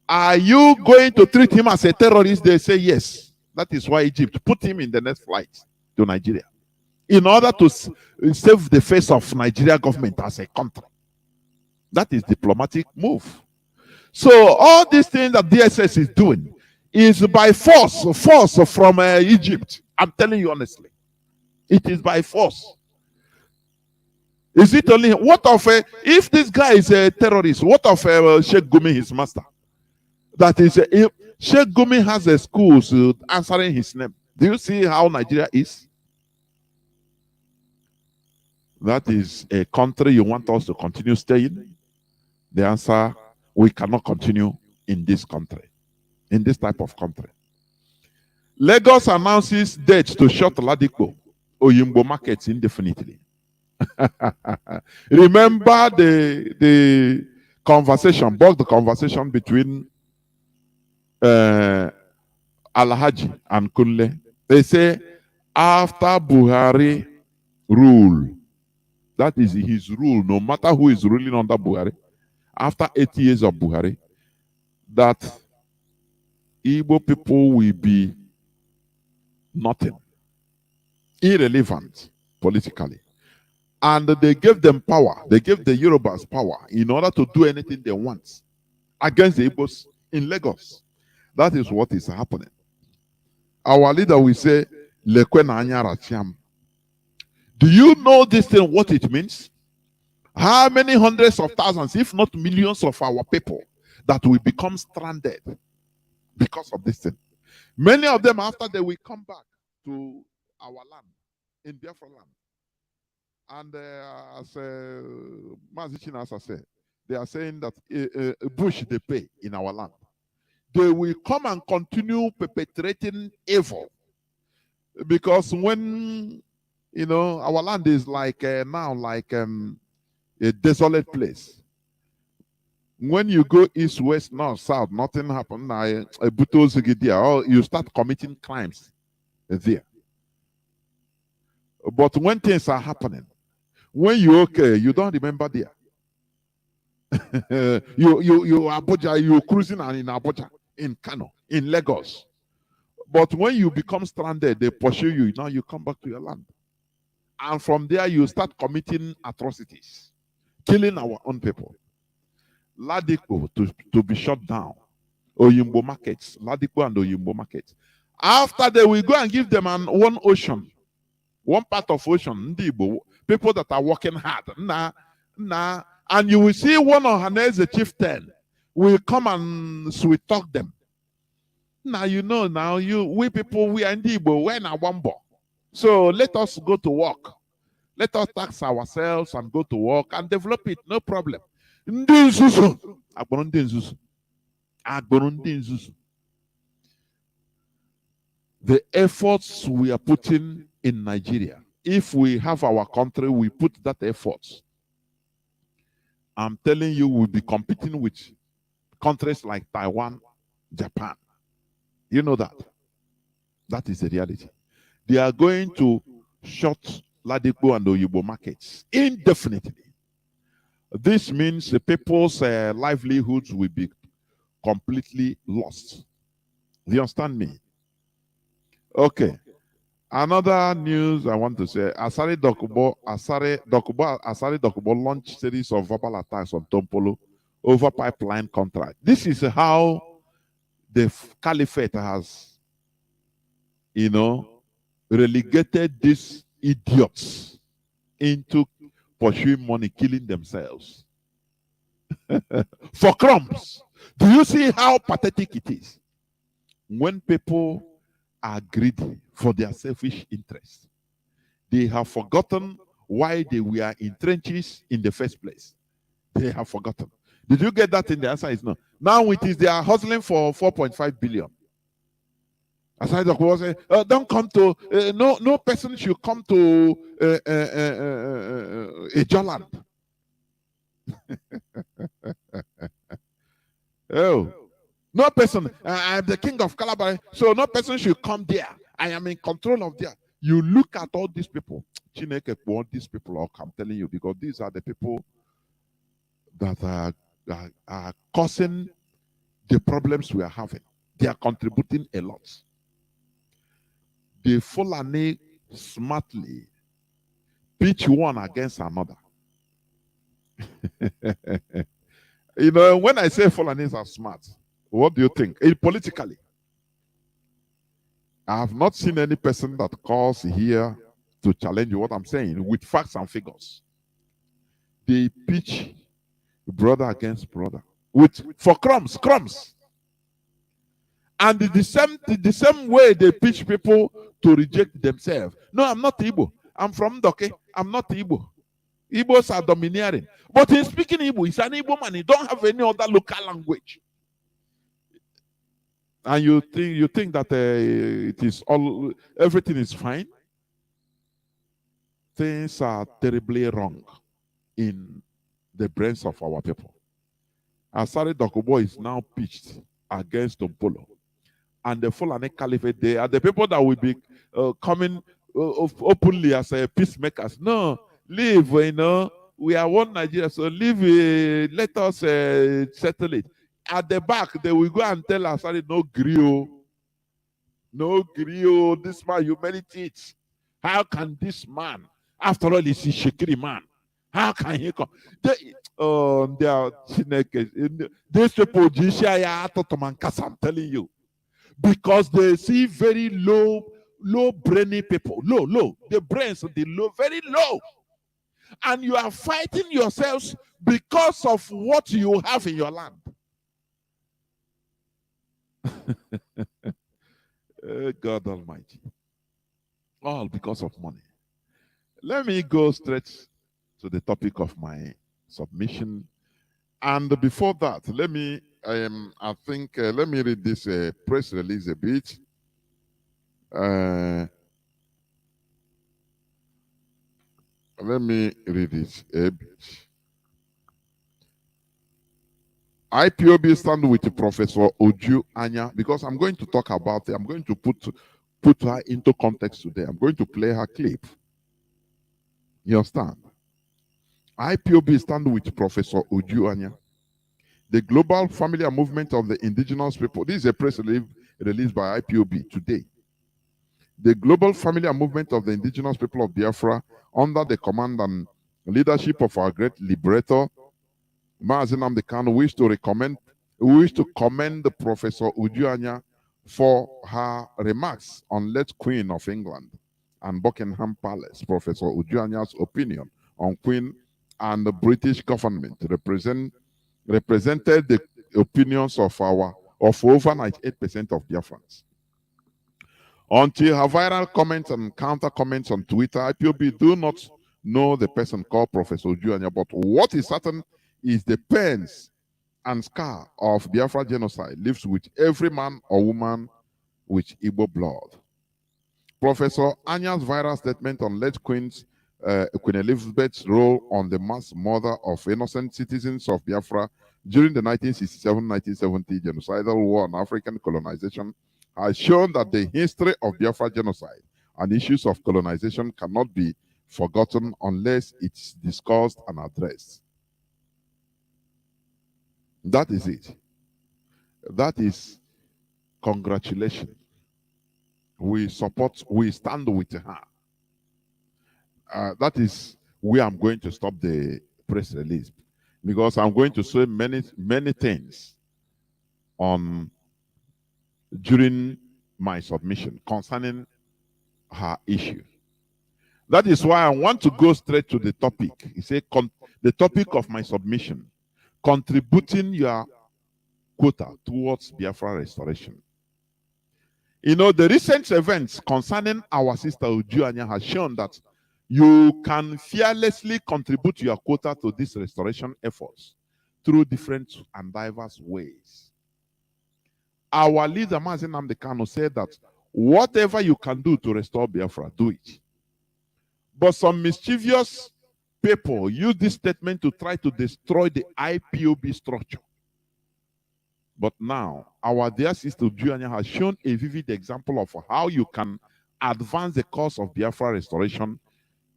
are you going to treat him as a terrorist? They say yes. That is why Egypt put him in the next flight to Nigeria, in order to save the face of Nigeria government as a country. That is diplomatic move. So all these things that DSS is doing is by force from Egypt. I'm telling you honestly, it is by force. Is it only what of if this guy is a terrorist? What of Sheikh Gumi, his master? That is, Sheikh Gumi has a school answering his name. Do you see how Nigeria is? That is a country you want us to continue staying? The answer: we cannot continue in this country, in this type of country. Lagos announces date to shut Ladipo Oyimbo markets indefinitely. Remember the conversation, the conversation between Alhaji and Kunle. They say after Buhari rule, that is his rule, no matter who is ruling under Buhari, after 8 years of Buhari, that Igbo people will be nothing, irrelevant politically. And they gave them power. They gave the Yorubas power in order to do anything they want against the Igbos in Lagos. That is what is happening. Our leader will say, Lekwe na anya rachiam. Do you know this thing, what it means? How many hundreds of thousands, if not millions of our people that will become stranded because of this thing? Many of them, after they will come back to our land, in Biafra land. And as Mazi Chinasa said, they are saying that bush they pay in our land. They will come and continue perpetrating evil. Because when, our land is like now like a desolate place. When you go east, west, north, south, nothing happens. You start committing crimes there. But when things are happening, when you're okay, you don't remember there. you Abuja, you're cruising in Abuja, in Kanu, in Lagos. But when you become stranded, they pursue you. Now you come back to your land. And from there, you start committing atrocities, killing our own people. Ladipo to be shut down. Oyimbo markets, Ladipo and Oyimbo markets. After they will go and give them one ocean, one part of ocean, Ndibo, people that are working hard. And you will see one of Haneze chieftain will come and sweet talk them. Now we people, we are Ndibo, we're in a wambo. So let us go to work. Let us tax ourselves and go to work and develop it, no problem. The efforts we are putting in Nigeria, if we have our country, we put that effort. I'm telling you, we'll be competing with countries like Taiwan, Japan. You know that. That is the reality. They are going to shut Ladipo and Oyibo markets indefinitely. This means the people's livelihoods will be completely lost. Do you understand me? Okay. Another news I want to say, Asari Dokubo launched series of verbal attacks on Tompolo over pipeline contract. This is how the caliphate has, relegated these idiots into pursuing money, killing themselves for crumbs. Do you see how pathetic it is? When people are greedy for their selfish interests, they have forgotten why they were in trenches in the first place. They have forgotten. Did you get that? In the answer is no. Now it is they are hustling for 4.5 billion. Aside of was don't come to no person should come to a Joland. Oh, no person. I'm the king of Calabar, so no person should come there. I am in control of there. You look at all these people. Chineke, all these people, I'm telling you, because these are the people that are causing the problems we are having. They are contributing a lot. The Fulani smartly pitch one against another. You know, when I say Fulanis are smart, what do you think? Politically, I have not seen any person that calls here to challenge what I'm saying with facts and figures. They pitch brother against brother for crumbs. And the same way they pitch people to reject themselves. No, I'm not Igbo. I'm from Doke. I'm not Igbo. Igbos are domineering. But in speaking Igbo, he's an Igbo man. He don't have any other local language. And you think that it is all, everything is fine? Things are terribly wrong in the brains of our people. Asari Dokubo is now pitched against Ompolo. And the Fulani Caliphate, they are the people that will be coming openly as peacemakers. No, leave, you know, we are one Nigeria, so leave, let us settle it. At the back, they will go and tell us, sorry, no griot. No griot, this man, humanity. How can this man, after all, he's a Shekiri man, how can he come? They are these people, I'm telling you. Because they see very low brainy people. Low. The brains, very low. And you are fighting yourselves because of what you have in your land. God Almighty. All because of money. Let me go straight to the topic of my submission. And before that, let me read this press release a bit. Let me read it a bit. IPOB stand with Professor Anya, because I'm going to talk about it. I'm going to put her into context today. I'm going to play her clip. You understand? IPOB stand with Professor Anya. The global family and movement of the indigenous people. This is a press release by IPOB today. The global family and movement of the indigenous people of Biafra, under the command and leadership of our great liberator, Mazi Nnamdi Kanu, wish to commend the Professor Anya for her remarks on late Queen of England and Buckingham Palace. Professor Anya's opinion on Queen and the British government represented the opinions of over 98% of Biafrans. Until her viral comments and counter comments on Twitter, IPOB do not know the person called Professor Anya, but what is certain is the pains and scar of Biafra genocide lives with every man or woman with Igbo blood. Professor Anya's viral statement on late Queen Elizabeth's role on the mass murder of innocent citizens of Biafra during the 1967-1970 genocidal war on African colonization has shown that the history of Biafra genocide and issues of colonization cannot be forgotten unless it's discussed and addressed. That is it. That is congratulations. We stand with her. That is where I'm going to stop the press release, because I'm going to say many things during my submission concerning her issue. That is why I want to go straight to the topic. You say the topic of my submission: contributing your quota towards Biafra restoration. You know, the recent events concerning our sister Anya has shown that You can fearlessly contribute your quota to this restoration efforts through different and diverse ways. Our leader, Mazi Nnamdi Kanu, said that whatever you can do to restore Biafra, do it. But some mischievous people use this statement to try to destroy the IPOB structure. But now, our dear sister Anya has shown a vivid example of how you can advance the cause of Biafra restoration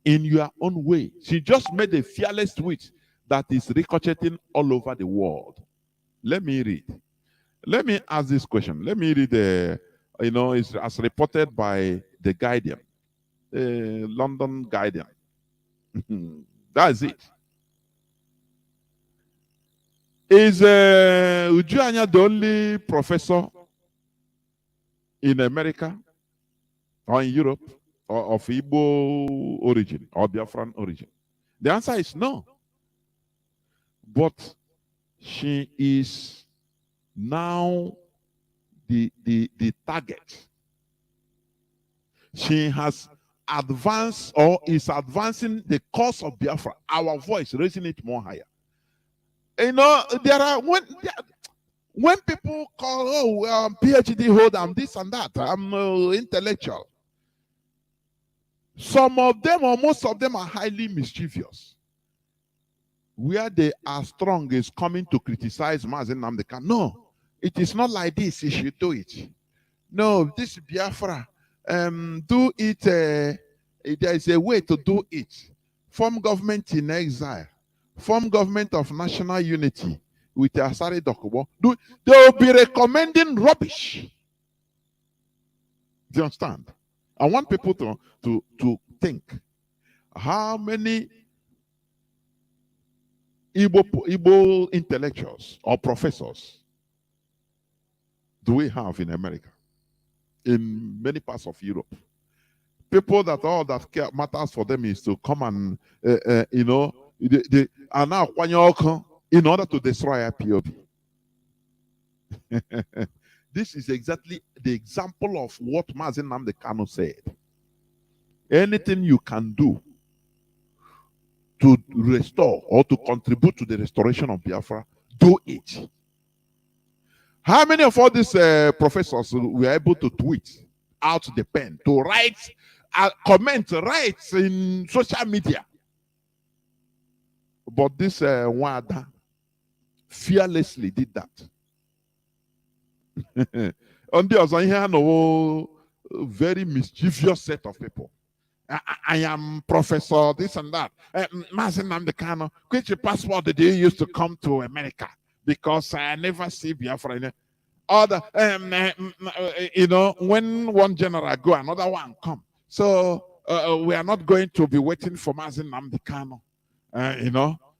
in your own way. She just made a fearless tweet that is ricocheting all over the world. Let me read. Let me ask this question. Let me read it's as reported by the Guardian, London Guardian. That's it. Is Anya the only professor in America or in Europe or of Igbo origin or Biafran origin? The answer is no. But she is now the target. She has advanced or is advancing the cause of Biafra, our voice, raising it more higher. You know, there are when people call, PhD holder, I'm this and that, I'm intellectual. Some of them or most of them are highly mischievous. Where they are strong is coming to criticize Mazi Nnamdi Kanu. No, it is not like this. You should do it. No, this Biafra, do it. There is a way to do it. Form government in exile. Form government of national unity with Asari Dokubo. They will be recommending rubbish. Do you understand? I want people to think how many Igbo intellectuals or professors do we have in America, in many parts of Europe? People that all that matters for them is to come and they are now in order to destroy IPOB. This is exactly the example of what Mazi Nnamdi Kanu said. Anything you can do to restore or to contribute to the restoration of Biafra, do it. How many of all these professors were able to tweet out the pen, to write, comment, write in social media? But this Wada fearlessly did that. On the other hand, a very mischievous set of people. I am professor, this and that. Mazi Nnamdi Kanu, which passport did you use to come to America? Because I never see Biafra. Other, when one general go, another one come. So we are not going to be waiting for Mazi Nnamdi Kanu.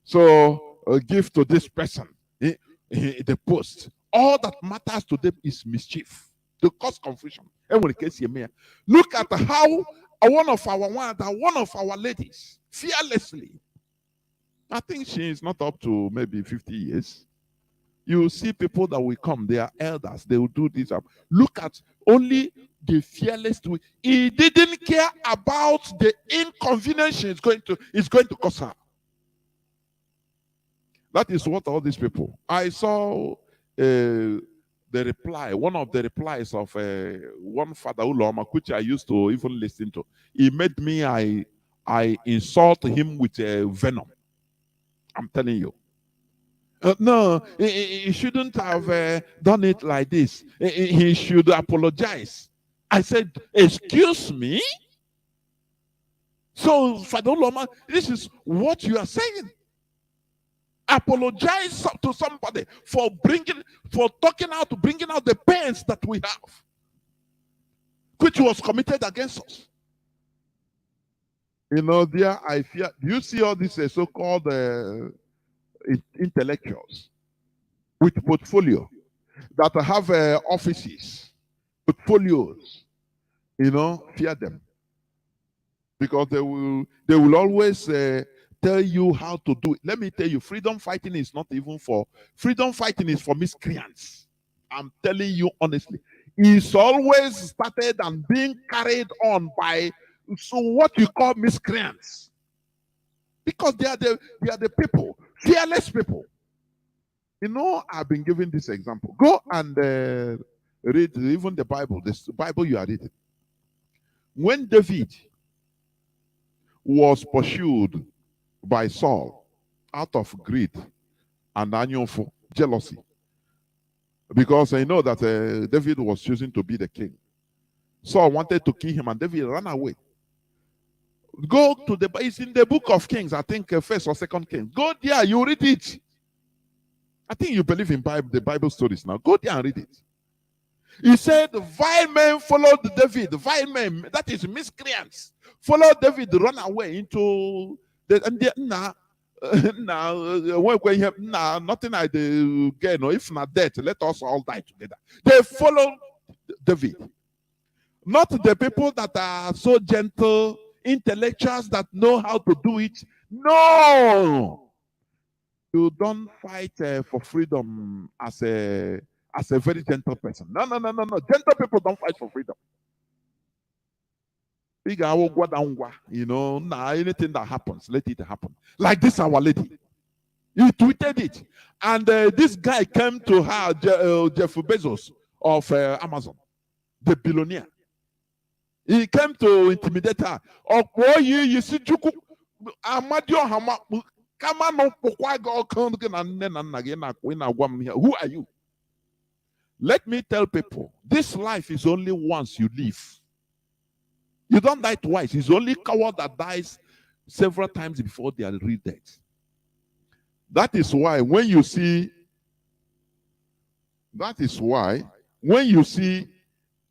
So give to this person the post. All that matters to them is mischief, to cause confusion. Look at how one of our ladies fearlessly, I think she is not up to maybe 50 years. You see people that will come, they are elders, they will do this. Look at only the fearless way. He didn't care about the inconvenience it's going to cause her. That is what all these people. I saw the reply, one of the replies of one Father Uloma, which I used to even listen to. He made me, I insult him with venom. I'm telling you. No, he shouldn't have done it like this. He should apologize. I said, excuse me? So, Father Uloma, this is what you are saying. Apologize to somebody for bringing out the pains that we have, which was committed against us. There I fear. Do you see all these so-called intellectuals with portfolio that have offices, portfolios? Fear them, because they will always tell you how to do it. Let me tell you, freedom fighting is not even for freedom fighting is for miscreants. I'm telling you honestly, it's always started and being carried on by So what you call miscreants, because they are the people, fearless people. You know, I've been giving this example. Go and read even the Bible, this Bible you are reading. When David was pursued by Saul out of greed and anyofo, jealousy, because I know that David was choosing to be the king. Saul wanted to kill him, and David ran away. Go to it's in the book of Kings, I think first or second Kings. Go there, you read it. I think you believe in the Bible stories now. Go there and read it. He said, vile men followed David. Vile men, that is miscreants, followed David, run away into the nothing I do gain, or if not death, let us all die together. They followed David. Not the people that are so gentle, intellectuals that know how to do it. No! You don't fight for freedom as a very gentle person. No. Gentle people don't fight for freedom. You know, anything that happens, let it happen. Like this, our lady. He tweeted it. And this guy came to her, Jeff Bezos of Amazon, the billionaire. He came to intimidate her. Who are you? Let me tell people, this life is only once you live. You don't die twice. It's only coward that dies several times before they are real dead. That is why when you see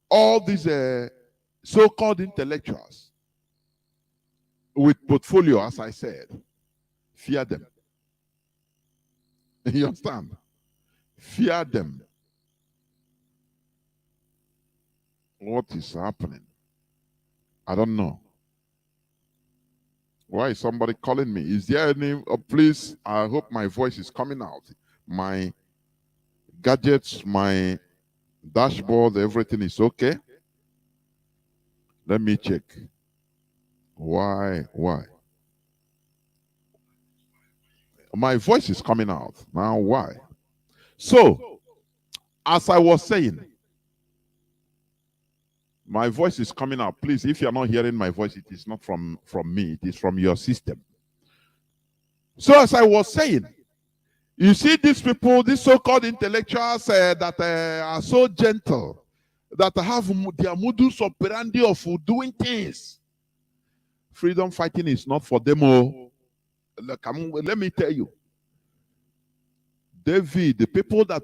all these so-called intellectuals with portfolio, as I said, fear them. You understand? Fear them. What is happening? I don't know. Why is somebody calling me? Is there any? Please, I hope my voice is coming out. My gadgets, my dashboard, everything is okay. Let me check. Why? My voice is coming out. Now, why? So, as I was saying, my voice is coming out. Please, if you're not hearing my voice, it is not from me. It is from your system. So, as I was saying, you see these people, these so-called intellectuals that are so gentle, that have their modus operandi of doing things. Freedom fighting is not for them. Let me tell you. David, the people that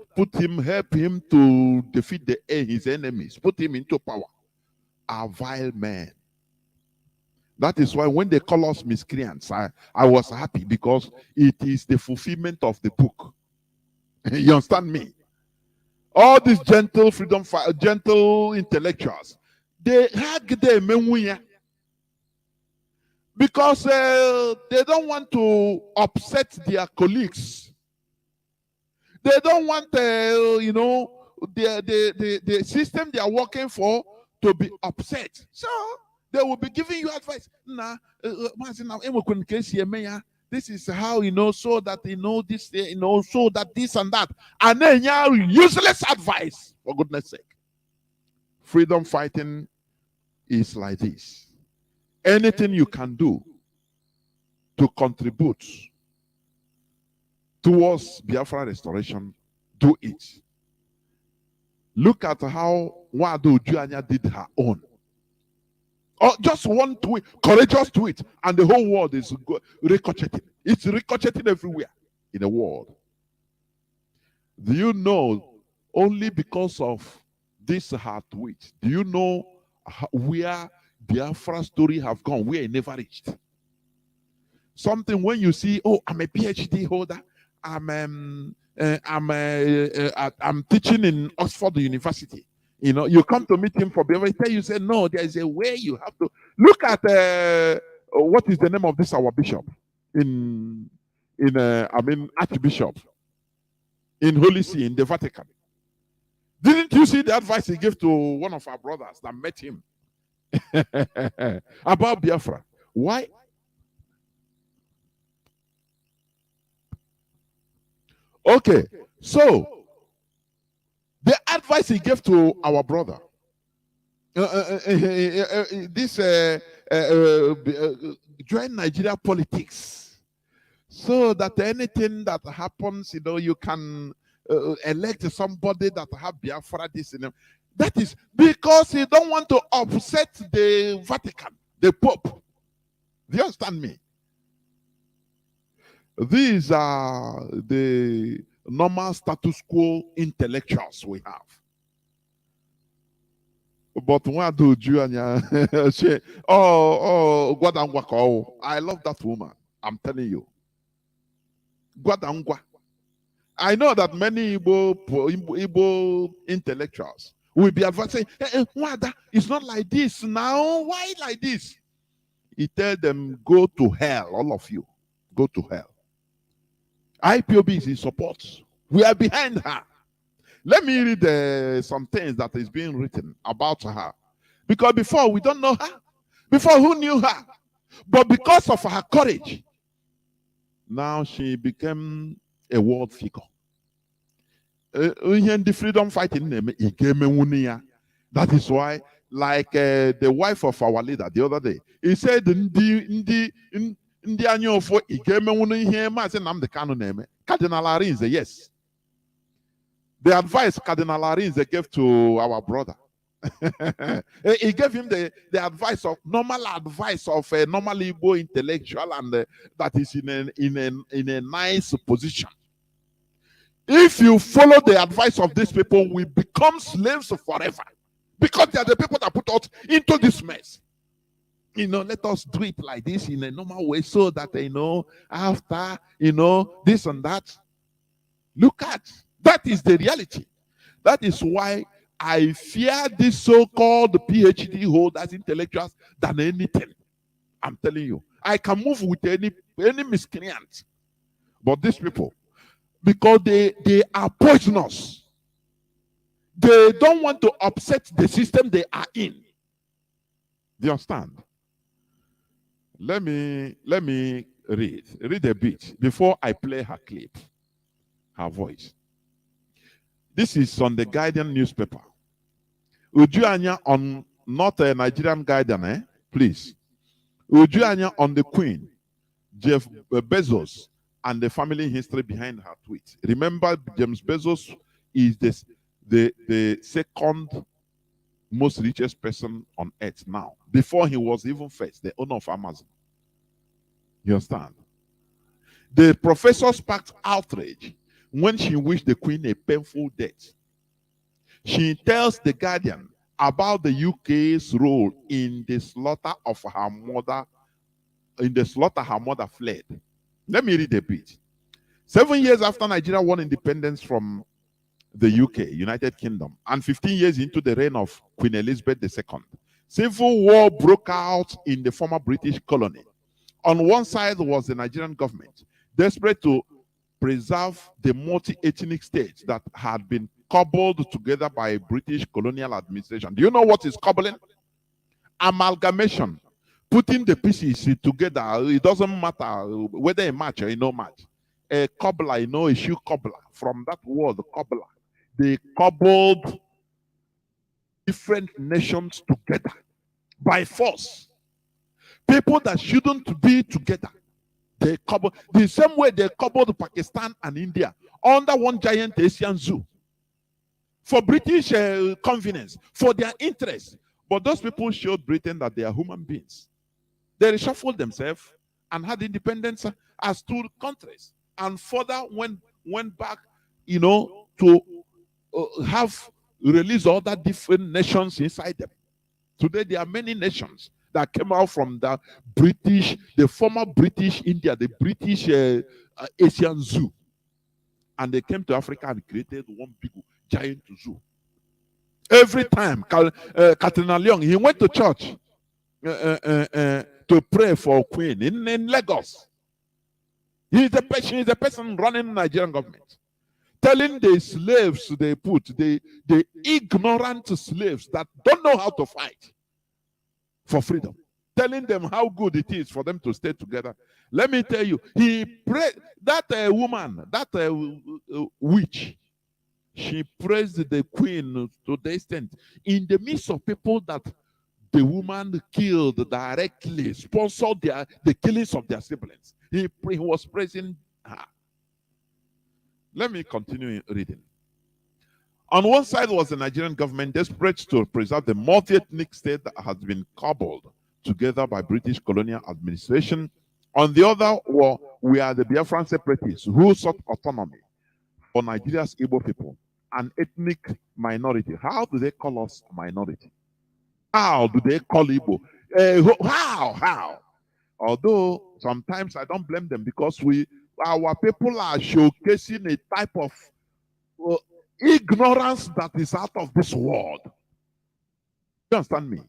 help him to defeat his enemies, put him into power, are vile men. That is why when they call us miscreants, I was happy, because it is the fulfillment of the book. You understand me? All these gentle intellectuals, they hug them because they don't want to upset their colleagues. They don't want, the system they are working for to be upset. So they will be giving you advice. This is how, so that, this, so that this and that. And then useless advice, for goodness sake. Freedom fighting is like this. Anything you can do to contribute towards Biafra restoration, do it. Look at how Wadu Anya did her own. Or just one tweet, courageous tweet, and the whole world is ricocheting. It's ricocheting everywhere in the world. Do you know, only because of this her tweet, do you know where Biafra story have gone, where it never reached? Something when you see, oh, I'm a PhD holder, I'm teaching in Oxford University. You come to meet him for Biafra, you say, no, there is a way you have to. Look at, what is the name of this, our bishop? Archbishop in Holy See, in the Vatican. Didn't you see the advice he gave to one of our brothers that met him? about Biafra. Why? Okay, so the advice he gave to our brother, join Nigeria politics, so that anything that happens, you can elect somebody that have Biafra this in them. That is because he don't want to upset the Vatican, the Pope. Do you understand me? These are the normal status quo intellectuals we have. But what do you and say? Oh, Guadangwa. I love that woman. I'm telling you. Guadangwa. I know that many Igbo intellectuals will be advising, Wada, it's not like this now. Why like this? He tell them, go to hell, all of you. Go to hell. IPOB is in support. We are behind her. Let me read some things that is being written about her. Because before, we don't know her. Before, who knew her? But because of her courage, now she became a world figure. The freedom fighting, that is why, like the wife of our leader the other day, he said, Ndi anyo for Nnamdi Kanu name. Cardinal Arinze, yes. The advice Cardinal Arinze gave to our brother. He gave him the advice of normal advice of a normal Igbo intellectual, and that is in a nice position. If you follow the advice of these people, we become slaves forever, because they are the people that put us into this mess. Let us do it like this in a normal way, so that after this and that. Look at that is the reality. That is why I fear these so-called PhD holders, intellectuals, than anything. I'm telling you, I can move with any miscreant, but these people, because they are poisonous. They don't want to upset the system they are in. Do you understand? Let me read a bit before I play her clip, her voice. This is on the Guardian newspaper. Uju Anya on, not a Nigerian Guardian, please. Uju Anya on the Queen, Jeff Bezos, and the family history behind her tweet. Remember, James Bezos is the second most richest person on earth now. Before he was even first, the owner of Amazon. You understand? The professor sparked outrage when she wished the Queen a painful death. She tells the Guardian about the UK's role in the slaughter of her mother, her mother fled. Let me read a bit. 7 years after Nigeria won independence from the UK, United Kingdom, and 15 years into the reign of Queen Elizabeth II, civil war broke out in the former British colony. On one side was the Nigerian government, desperate to preserve the multi-ethnic state that had been cobbled together by British colonial administration. Do you know what is cobbling? Amalgamation. Putting the pieces together. It doesn't matter whether a match or no match. A cobbler, a shoe cobbler. From that word, cobbler. They cobbled different nations together by force. People that shouldn't be together. They cobbled the same way they cobbled Pakistan and India under one giant Asian zoo for British convenience, for their interests. But those people showed Britain that they are human beings. They reshuffled themselves and had independence as two countries, and further went back, to have release other different nations inside them. Today there are many nations that came out from the British, the former British India, the British Asian zoo, and they came to Africa and created one big giant zoo. Every time Katrina Leong, he went to church to pray for Queen in Lagos. He's the person running the Nigerian government, telling the slaves the ignorant slaves that don't know how to fight. for freedom, telling them how good it is for them to stay together. Let me tell you, he prayed that woman, that witch, she praised the queen to the extent in the midst of people that the woman killed directly, sponsored the killings of their siblings. He was praising her. Let me continue reading. On one side was the Nigerian government desperate to preserve the multi-ethnic state that has been cobbled together by British colonial administration. On the other we are the Biafran separatists who sought autonomy for Nigeria's Igbo people, an ethnic minority. How do they call us minority? How do they call Igbo? How? Although sometimes I don't blame them because our people are showcasing a type of ignorance that is out of this world. You understand me?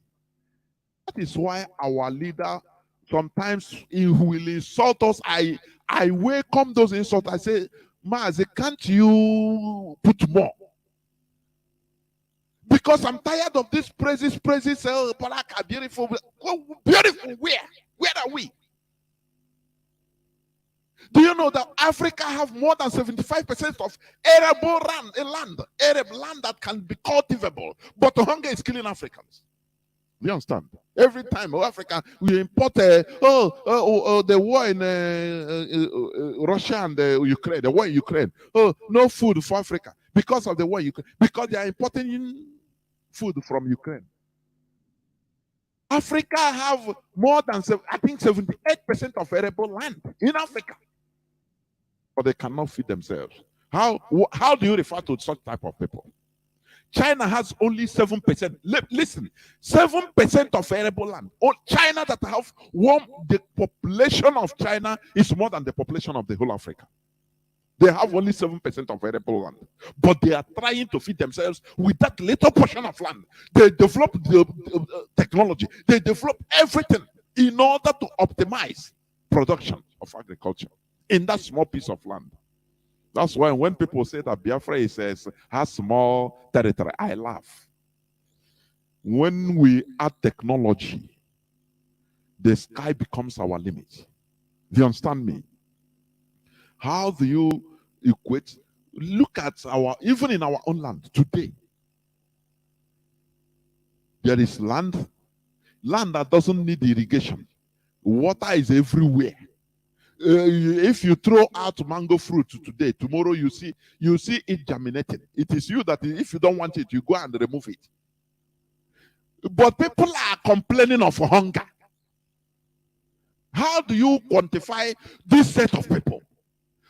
That is why our leader sometimes he will insult us. I welcome those insults. I say, Mazi, can't you put more? Because I'm tired of these praises. Oh, Balaka, beautiful. Oh, beautiful. Where? Where are we? Do you know that Africa have more than 75% of arable land that can be cultivable, but hunger is killing Africans? You understand? Every time Africa we import the war in Russia and Ukraine, the war in Ukraine. Oh, no food for Africa because of the war in Ukraine, because they are importing food from Ukraine. Africa have more than, I think, 78% of arable land in Africa, but they cannot feed themselves. How do you refer to such type of people? China has only 7%. Listen, 7% of arable land. China that have the population of China is more than the population of the whole Africa. They have only 7% of arable land, but they are trying to feed themselves with that little portion of land. They develop the technology. They develop everything in order to optimize production of agriculture in that small piece of land. That's why when people say that Biafra has small territory, I laugh. When we add technology, the sky becomes our limit. Do you understand me? How do you equate? Look at even in our own land today. There is land that doesn't need irrigation. Water is everywhere. If you throw out mango fruit today, tomorrow you see it germinating. It is you that if you don't want it, you go and remove it. But people are complaining of hunger. How do you quantify this set of people?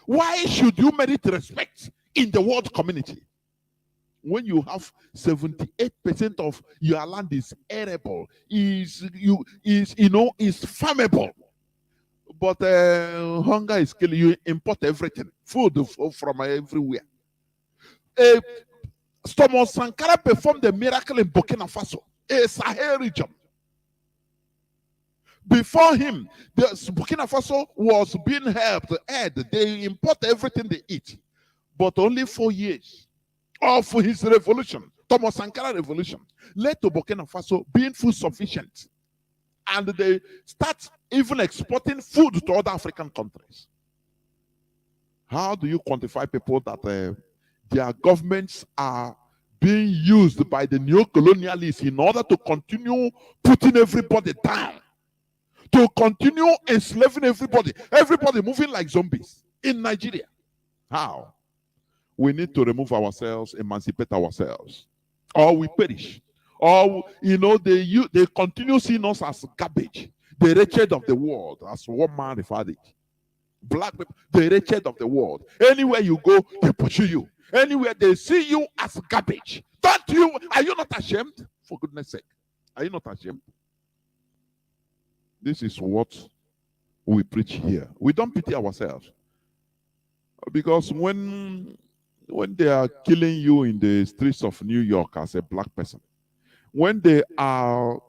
Why should you merit respect in the world community when you have 78% of your land is arable, is farmable? But hunger is killing you. Import everything, food from everywhere. Thomas Sankara performed a miracle in Burkina Faso, a Sahel region. Before him, the Burkina Faso was being helped. They import everything they eat. But only 4 years of his revolution, Thomas Sankara revolution, led to Burkina Faso being food sufficient. And they start even exporting food to other African countries. How do you quantify people that their governments are being used by the neo-colonialists in order to continue putting everybody down? To continue enslaving everybody moving like zombies in Nigeria. How? We need to remove ourselves, emancipate ourselves, or we perish. Or, they continue seeing us as garbage, the wretched of the world, as one man referred it. Black people, the wretched of the world. Anywhere you go, they pursue you. Anywhere they see you as garbage. Are you not ashamed? For goodness sake, are you not ashamed? This is what we preach here. We don't pity ourselves. Because when they are killing you in the streets of New York as a black person, when they are,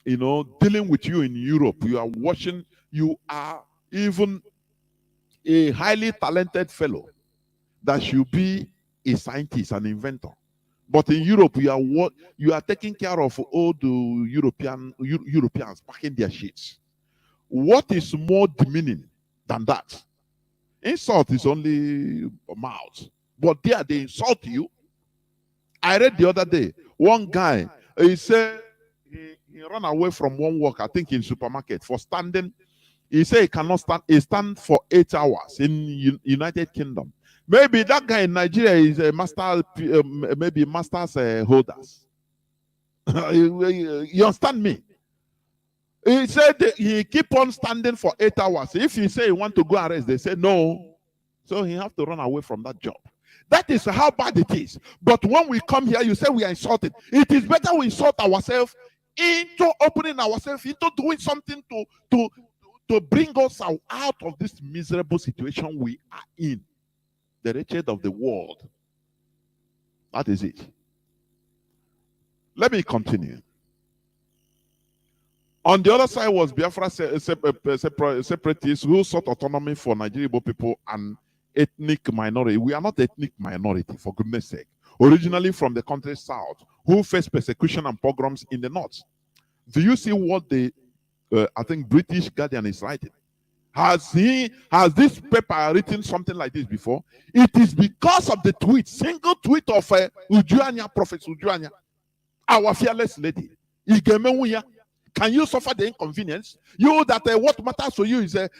dealing with you in Europe, you are even a highly talented fellow that should be a scientist, an inventor. But in Europe, you are taking care of all the Europeans packing their shits. What is more demeaning than that? Insult is only mouth, but there they insult you. I read the other day, one guy, he said he ran away from one work, I think in supermarket, for standing. He said he cannot stand. He stand for 8 hours in United Kingdom. Maybe that guy in Nigeria is a master, maybe masters holders. You understand me? He said he keep on standing for 8 hours. If he say he want to go arrest, they say no. So he have to run away from that job. That is how bad it is. But when we come here, you say we are insulted. It is better we insult ourselves into opening ourselves, into doing something to bring us out of this miserable situation we are in. The wretched of the world. That is it. Let me continue. On the other side was Biafra separatists who sought autonomy for Nigerian people and ethnic minority. We are not ethnic minority, for goodness sake. Originally from the country's south, who faced persecution and pogroms in the north. Do you see what the I think British Guardian is writing? Has this paper written something like this before? It is because of the tweet, single tweet of Ujuanya, Professor Ujuanya, our fearless lady. Can you suffer the inconvenience? You that what matters to you is let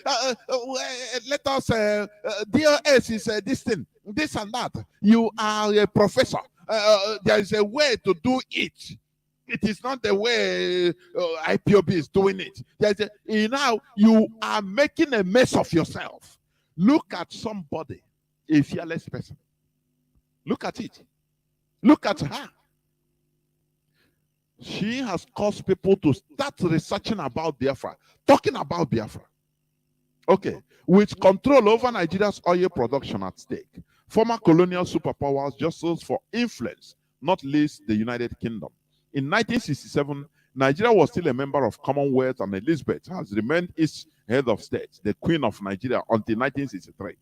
us DLS is this thing, this and that. You are a professor. There is a way to do it. It is not the way Ipob is doing it. Now you are making a mess of yourself. Look at somebody, a fearless person. Look at it. Look at her. She has caused people to start researching about Biafra, talking about Biafra. Okay, with control over Nigeria's oil production at stake, former colonial superpowers jostled for influence, not least the United Kingdom. In 1967, Nigeria was still a member of Commonwealth, and Elizabeth has remained its head of state, the Queen of Nigeria, until 1963.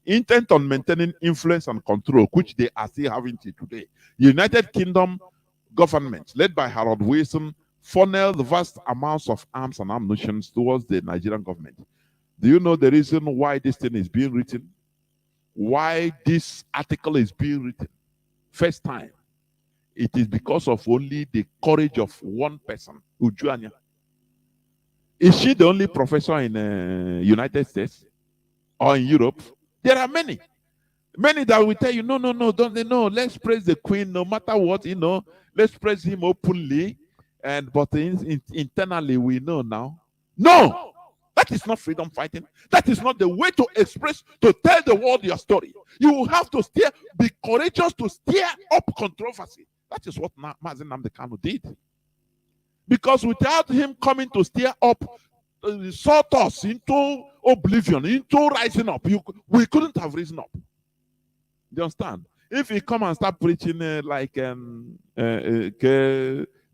Intent on maintaining influence and control, which they are still having till today. The United Kingdom government, led by Harold Wilson, funneled vast amounts of arms and ammunition towards the Nigerian government. Do you know the reason why this thing is being written? Why this article is being written? First time. It is because of only the courage of one person, Ujuanya. Is she the only professor in the United States or in Europe? There are many. Many that will tell you, no, don't they know? Let's praise the Queen no matter what, let's praise him openly. But internally, we know now. No! That is not freedom fighting. That is not the way to express, to tell the world your story. You have to be courageous to stir up controversy. That is what Mazi Nnamdi Kanu did. Because without him coming to stir up, sort us into oblivion, into rising up, we couldn't have risen up. Do you understand? If he come and start preaching like the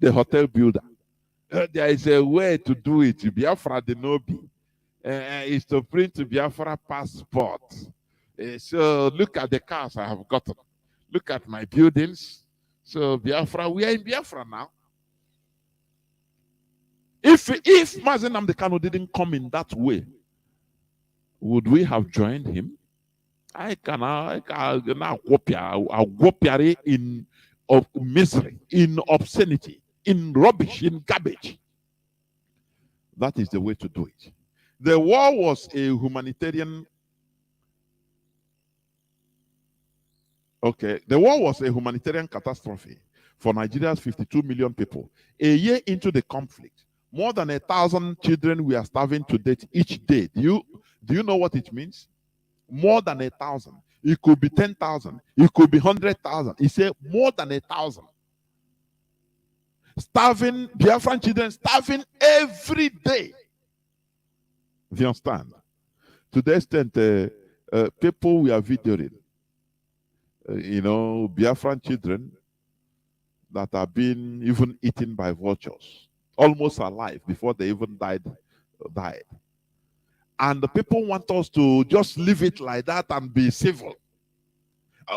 hotel builder, there is a way to do it. Biafra the Nobi is to print Biafra passport. So look at the cars I have gotten. Look at my buildings. So Biafra, we are in Biafra now. If Mazi Nnamdi Kanu didn't come in that way, would we have joined him? I can now whoop in misery, in obscenity, in rubbish, in garbage. That is the way to do it. The war was a humanitarian. Okay, the war was a humanitarian catastrophe for Nigeria's 52 million people. A year into the conflict, more than 1,000 children were starving to death each day. Do you know what it means? More than 1,000. It could be 10,000. It could be 100,000. He said more than 1,000. Starving, Biafran children starving every day. Do you understand? To the extent people were videoing, Biafran children that are being even eaten by vultures, almost alive before they even died. And the people want us to just leave it like that and be civil.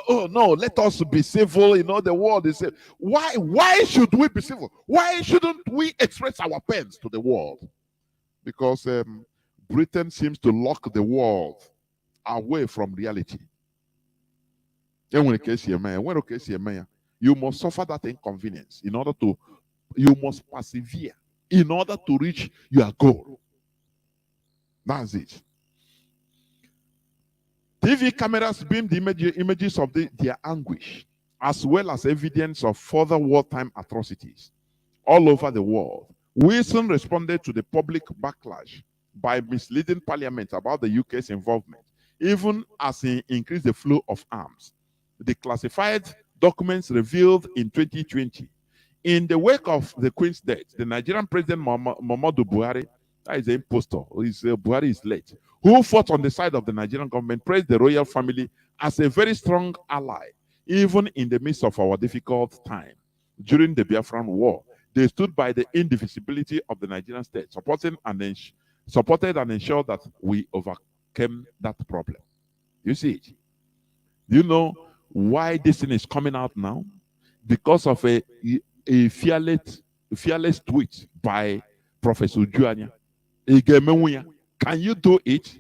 Oh no, let us be civil. The world is why should we be civil? Why shouldn't we express our pains to the world? Because Britain seems to lock the world away from reality. And when you must suffer that inconvenience you must persevere in order to reach your goal. That's it. TV cameras beamed images of their anguish, as well as evidence of further wartime atrocities all over the world. Wilson responded to the public backlash by misleading Parliament about the UK's involvement, even as he increased the flow of arms. The classified documents revealed in 2020. In the wake of the Queen's death, the Nigerian President Muhammadu Buhari, that is the impostor, Buhari is late, who fought on the side of the Nigerian government, praised the royal family as a very strong ally, even in the midst of our difficult time. During the Biafran War, they stood by the indivisibility of the Nigerian state, supported and ensured that we overcame that problem. You see it? Do you know why this thing is coming out now? Because of a fearless tweet by Professor Anya. Can you do it?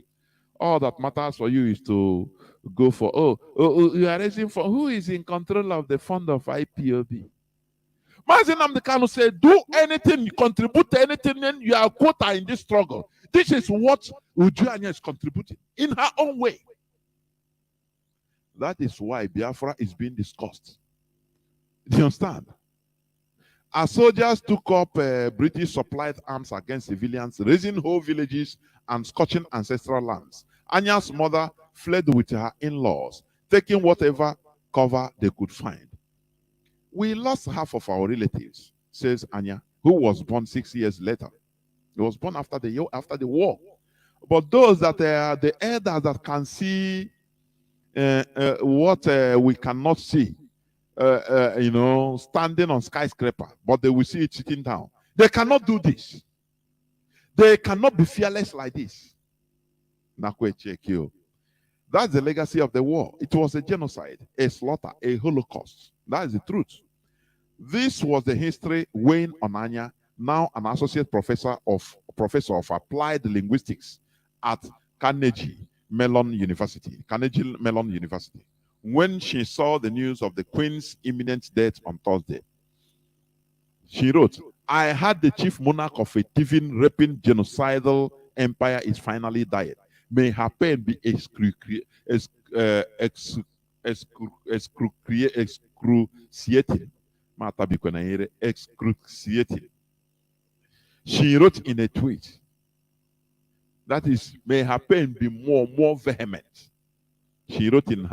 All that matters for you is to go for, you are raising for who is in control of the fund of IPOB? Mazi Nnamdi Kanu said, do anything, contribute to anything, and you are quota in this struggle. This is what Anya is contributing in her own way. That is why Biafra is being discussed. Do you understand? As soldiers took up British supplied arms against civilians, raising whole villages and scorching ancestral lands, Anya's mother fled with her in-laws, taking whatever cover they could find. We lost half of our relatives, says Anya, who was born 6 years later. He was born after the war. But those that are the elders that can see what we cannot see, standing on skyscraper, but they will see it sitting down. They cannot do this. They cannot be fearless like this. That's the legacy of the war. It was a genocide, a slaughter, a holocaust. That is the truth. This was the history weighing on Anya, now an associate professor of applied linguistics at Carnegie Mellon University. When she saw the news of the Queen's imminent death on Thursday, she wrote, I heard the chief monarch of a thieving, raping, genocidal empire is finally died. May her pain be excruciating. Excruciating. She wrote in a tweet, that is, may her pain be more vehement. She wrote in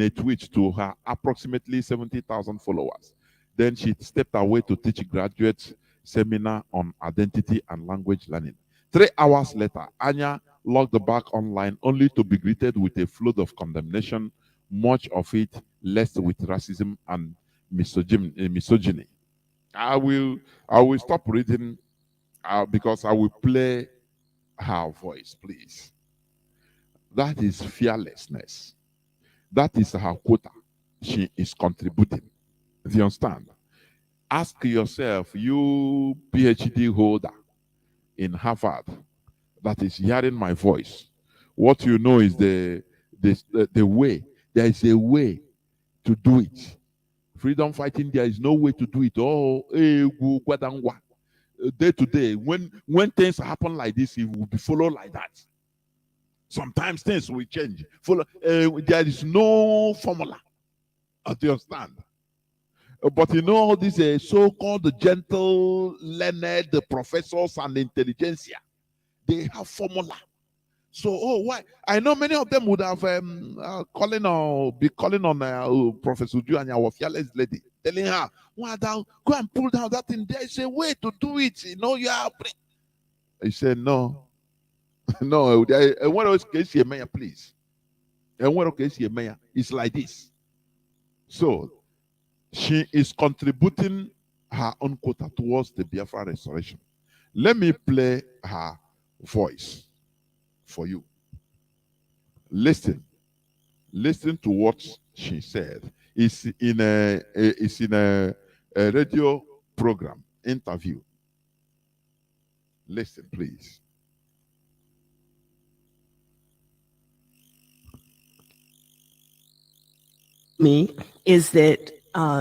a tweet to her approximately 70,000 followers. Then she stepped away to teach a graduate seminar on identity and language learning. 3 hours later, Anya logged back online only to be greeted with a flood of condemnation, much of it laced with racism and misogyny. I will stop reading because I will play her voice, please. That is fearlessness. That is her quota. She is contributing. Do you understand? Ask yourself, you PhD holder in Harvard that is hearing my voice, what you know is the way. There is a way to do it. Freedom fighting, there is no way to do it. Day to day, when things happen like this, it will be followed like that. Sometimes things will change. There is no formula. Do you understand? But all these so-called gentle, learned professors and intelligentsia, they have formula. So, why? I know many of them would have be calling on Professor Anya, our fearless lady, telling her, go and pull down that thing. There is a way to do it. You are. He said, no. No, what else can you say, please? And what else can you say, it's like this. So, she is contributing her own quota towards the Biafra restoration. Let me play her voice for you. Listen to what she said. It's in a radio program interview. Listen, please. Me is that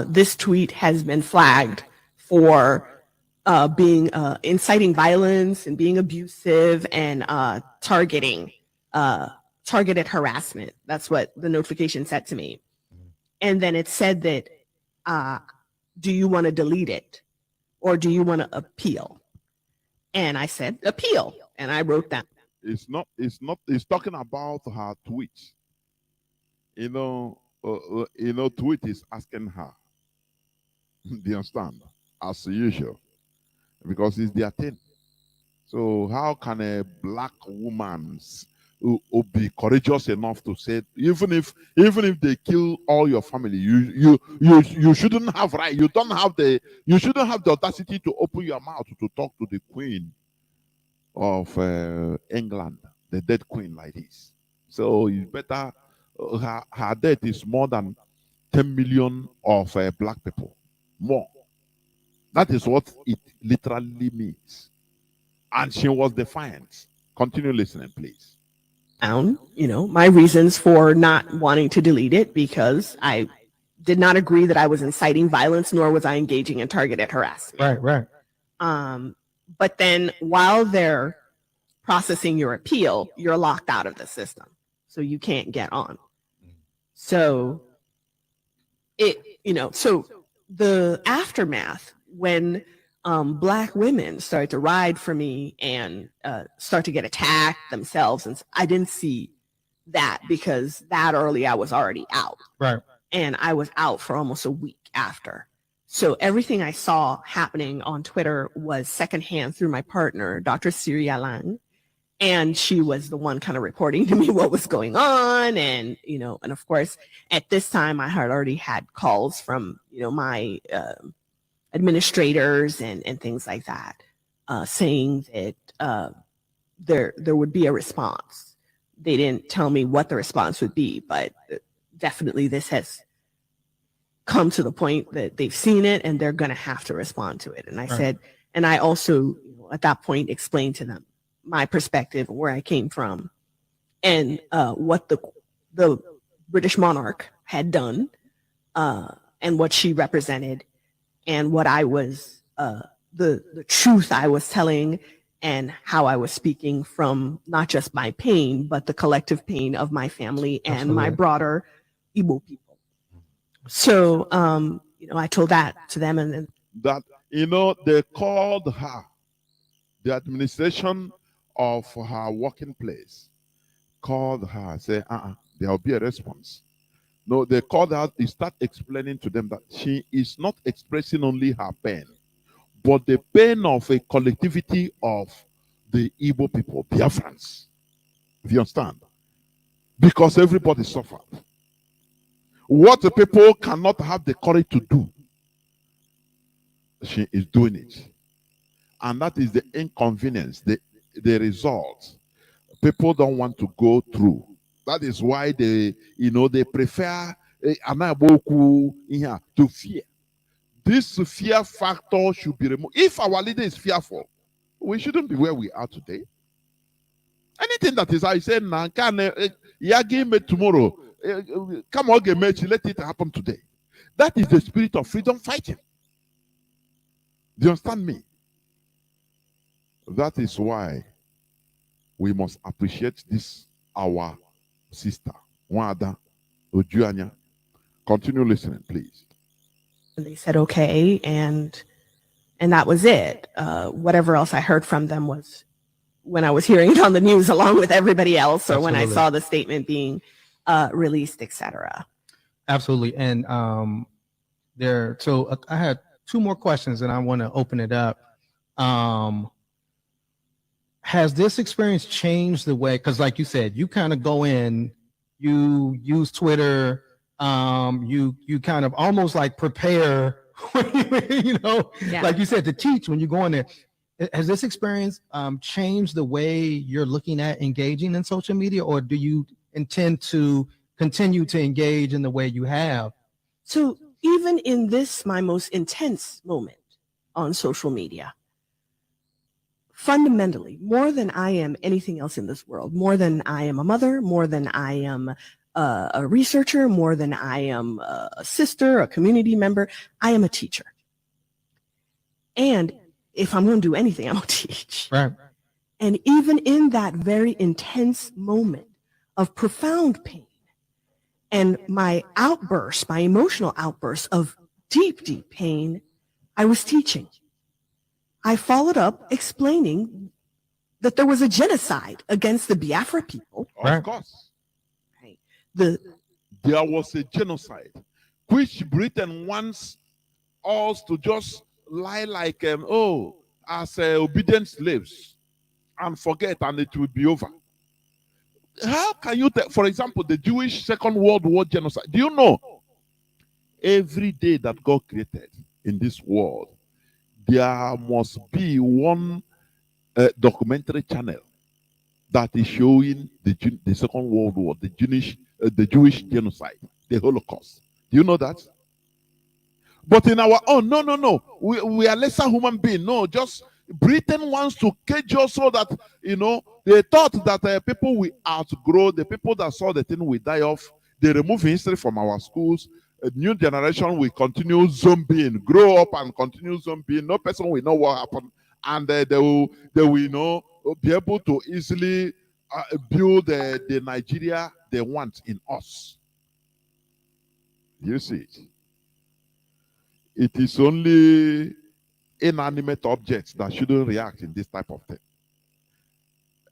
this tweet has been flagged for being inciting violence and being abusive and targeted harassment. That's what the notification said to me. And then it said that, do you want to delete it or do you want to appeal? And I said, appeal. And I wrote that. It's talking about her tweet. Tweet is asking her. Do you understand? As usual. Because it's their thing. So how can a black woman who be courageous enough to say, even if they kill all your family, you shouldn't have right. You shouldn't have the audacity to open your mouth to talk to the Queen of England, the dead queen like this. So you better her death is more than 10 million of black people. More. That is what it literally means. And she was defiant. Continue listening, please. My reasons for not wanting to delete it, because I did not agree that I was inciting violence, nor was I engaging in targeted harassment. Right. But then while they're processing your appeal, you're locked out of the system. So you can't get on. So so the aftermath, when black women started to ride for me and start to get attacked themselves, and I didn't see that because that early I was already out. Right. And I was out for almost a week after. So everything I saw happening on Twitter was secondhand through my partner, Dr. Syria Lang. And she was the one kind of reporting to me what was going on. And, and of course, at this time, I had already had calls from, my administrators and things like that, saying that there would be a response. They didn't tell me what the response would be, but definitely this has come to the point that they've seen it and they're going to have to respond to it. And I said, and I also at that point explained to them my perspective, where I came from, and what the British monarch had done, and what she represented, and what I was, the truth I was telling, and how I was speaking from not just my pain, but the collective pain of my family and Absolutely. my broader Igbo people. So, I told that to them, and then that, they called her, the administration of her working place called her, say, there will be a response. No, they called her, they start explaining to them that she is not expressing only her pain, but the pain of a collectivity of the Igbo people, Biafrans. Do you understand? Because everybody suffered. What the people cannot have the courage to do, she is doing it. And that is the inconvenience, the result. People don't want to go through. That is why they prefer to fear. This fear factor should be removed. If our leader is fearful, we shouldn't be where we are today. Anything that is, I say, tomorrow, come on, let it happen today. That is the spirit of freedom fighting. Do you understand me? That is why we must appreciate this, our sister, Wada Ojuanya. Continue listening, please. And they said, okay. And that was it. Whatever else I heard from them was when I was hearing it on the news along with everybody else, or Absolutely. when I saw the statement being released, etc. Absolutely. And so I had two more questions and I want to open it up. Has this experience changed the way, because like you said, you kind of go in, you use Twitter, you kind of almost like prepare, like you said, to teach when you go in there. Has this experience changed the way you're looking at engaging in social media, or do you intend to continue to engage in the way you have. So even in this, my most intense moment on social media, fundamentally, more than I am anything else in this world, more than I am a mother, more than I am a researcher, more than I am a sister, a community member, I am a teacher. And if I'm going to do anything, I'm going to teach. Right. And even in that very intense moment of profound pain and my outburst, my emotional outburst of deep, deep pain, I was teaching. I followed up explaining that there was a genocide against the Biafra people. Of course. Right? There was a genocide, which Britain wants us to just lie like, as obedient slaves and forget, and it will be over. How can you for example, the Jewish Second World War genocide? Do you know every day that God created in this world, there must be one documentary channel that is showing the Second World War, the Jewish genocide, the Holocaust. Do you know that? But in our own, no. We are lesser human beings. No, just Britain wants to cage us so that, they thought that people will outgrow, the people that saw the thing will die off. They remove history from our schools. A new generation will continue zombieing, grow up and continue zombieing. No person will know what happened. And they will be able to easily build the Nigeria they want in us. You see it? It is only inanimate objects that shouldn't react in this type of thing.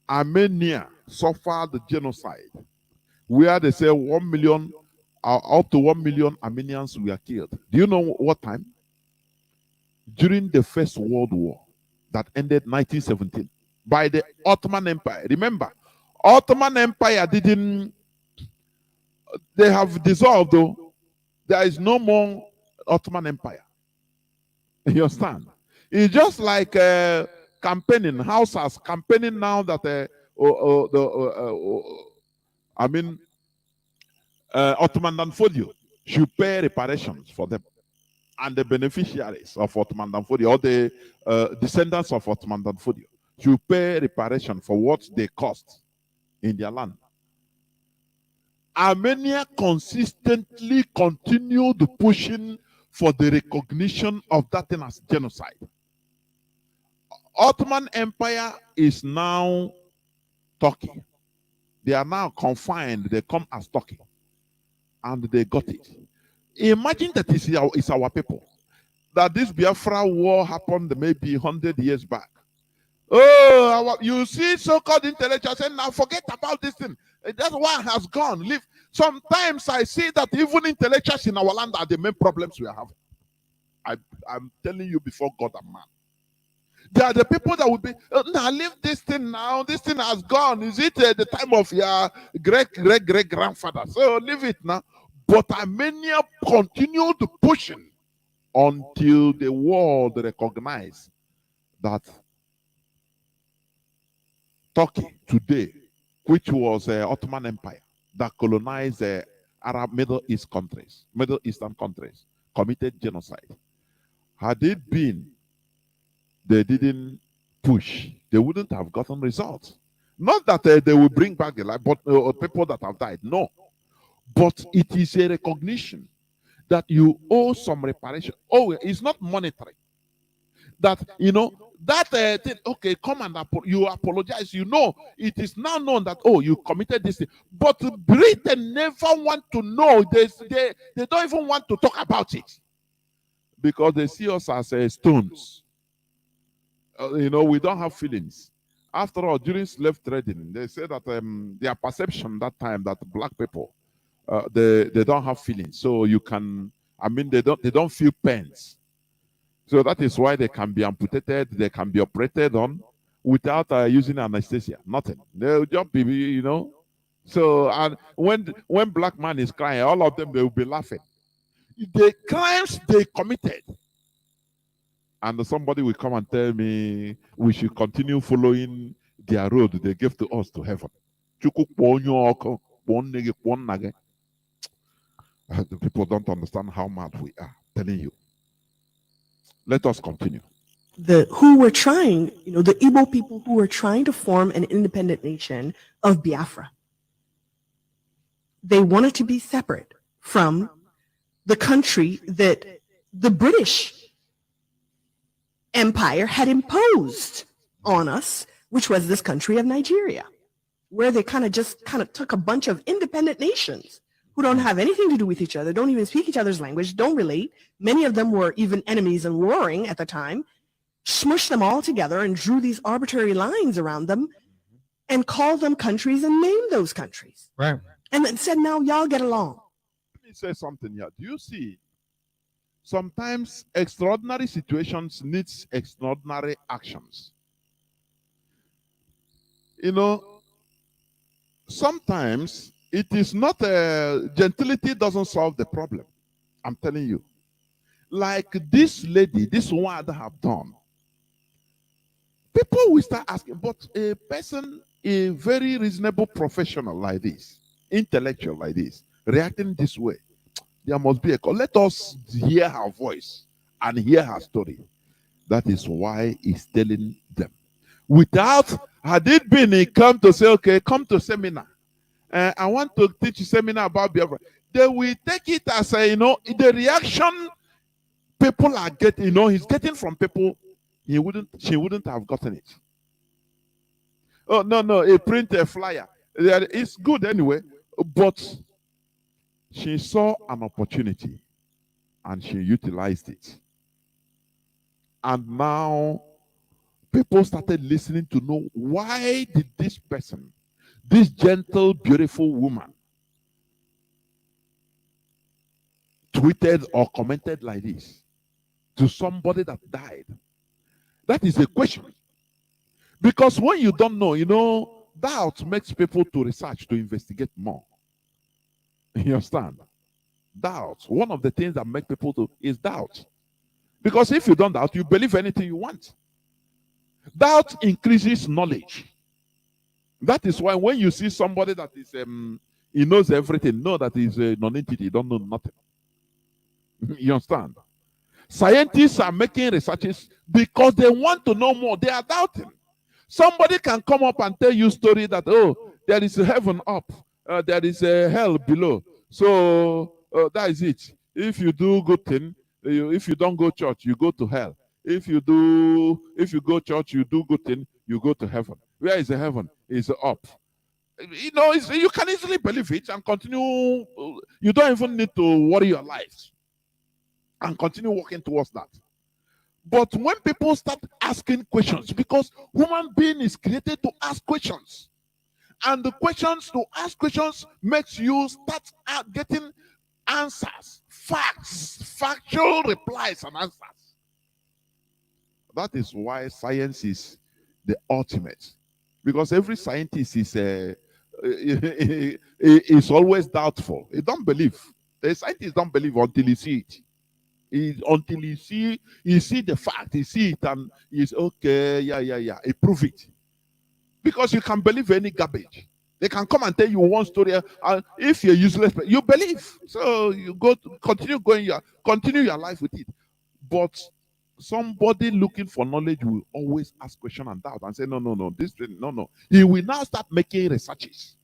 Armenia suffered the genocide, where they say 1 million, up to 1 million Armenians were killed. Do you know what time? During the First World War that ended 1917 by the Ottoman Empire. Remember, Ottoman Empire they have dissolved though. There is no more Ottoman Empire. You understand? It's just like campaigning, houses campaigning now that Ottoman Danfodio should pay reparations for them. And the beneficiaries of Ottoman Danfodio, or the descendants of Ottoman Danfodio, should pay reparation for what they cost in their land. Armenia consistently continued pushing for the recognition of that thing as genocide. Ottoman Empire is now Turkey. They are now confined. They come as Turkey. And they got it. Imagine that it's our people. That this Biafra war happened maybe 100 years back. Oh, you see so-called intellectuals saying, now forget about this thing. That one has gone. Leave. Sometimes I see that even intellectuals in our land are the main problems we are having. I'm telling you before God and man. They are the people that will be, now leave this thing now. This thing has gone. Is it the time of your great-great-great-grandfather? So leave it now. But Armenia continued pushing until the world recognized that Turkey today, which was Ottoman Empire, that colonized Arab Middle Eastern countries, committed genocide. Had it been they didn't push, they wouldn't have gotten results. Not that they will bring back the life, but people that have died. No. But it is a recognition that you owe some reparation. Oh, it's not monetary. That, that thing, okay, come and you apologize. It is now known that, oh, you committed this thing. But Britain never want to know. They don't even want to talk about it. Because they see us as stones. We don't have feelings. After all, during slave trading, they say that their perception that time that black people, they don't have feelings. So you can, they don't feel pains. So that is why they can be amputated, they can be operated on without using anesthesia. Nothing. They'll just be, So, and when black man is crying, all of them, they will be laughing. The crimes they committed. And somebody will come and tell me we should continue following their road they gave to us to heaven. The people don't understand how mad we are. Telling you. Let us continue. Who were trying, the Igbo people who were trying to form an independent nation of Biafra. They wanted to be separate from the country that the British Empire had imposed on us, which was this country of Nigeria, where they kind of took a bunch of independent nations who don't have anything to do with each other, don't even speak each other's language, don't relate. Many of them were even enemies and warring at the time, smushed them all together and drew these arbitrary lines around them and called them countries and named those countries. Right. And then said, now y'all get along. Let me say something here. Do you see? Sometimes extraordinary situations needs extraordinary actions. Sometimes it is not gentility doesn't solve the problem. I'm telling you. Like this lady, this one that have done. People will start asking, but a person, a very reasonable professional like this, intellectual like this, reacting this way, there must be a call. Let us hear her voice and hear her story. That is why he's telling them. Without, had it been he come to say, okay, come to seminar. I want to teach a seminar about Biafra. They will take it as the reaction people are getting, he's getting from people, she wouldn't have gotten it. Oh, no, he print a flyer. It's good anyway, but she saw an opportunity and she utilized it. And now people started listening to know, why did this person, this gentle, beautiful woman, tweeted or commented like this to somebody that died? That is a question. Because when you don't know, doubt makes people to research, to investigate more. You understand? Doubt. One of the things that make people to is doubt. Because if you don't doubt, you believe anything you want. Doubt increases knowledge. That is why when you see somebody that is he knows everything, know that he's a non-entity, don't know nothing. You understand? Scientists are making researches because they want to know more. They are doubting. Somebody can come up and tell you a story that, there is a heaven up, there is a hell below. So that is it. If you do good thing, if you don't go church, you go to hell. If you go church, you do good thing, you go to heaven. Where is the heaven? It's up. You can easily believe it and continue. You don't even need to worry your life and continue working towards that. But when people start asking questions, because human being is created to ask questions, and the questions to ask questions makes you start getting answers, facts, factual replies and answers. That is why science is the ultimate, because every scientist is always doubtful. He don't believe. The scientist don't believe until he see it. Until you see the fact, you see it, and he's okay, yeah, he prove it. Because you can believe any garbage. They can come and tell you one story, and if you're useless, you believe. So you continue your life with it. But somebody looking for knowledge will always ask question and doubt and say, no, no. He will now start making researches.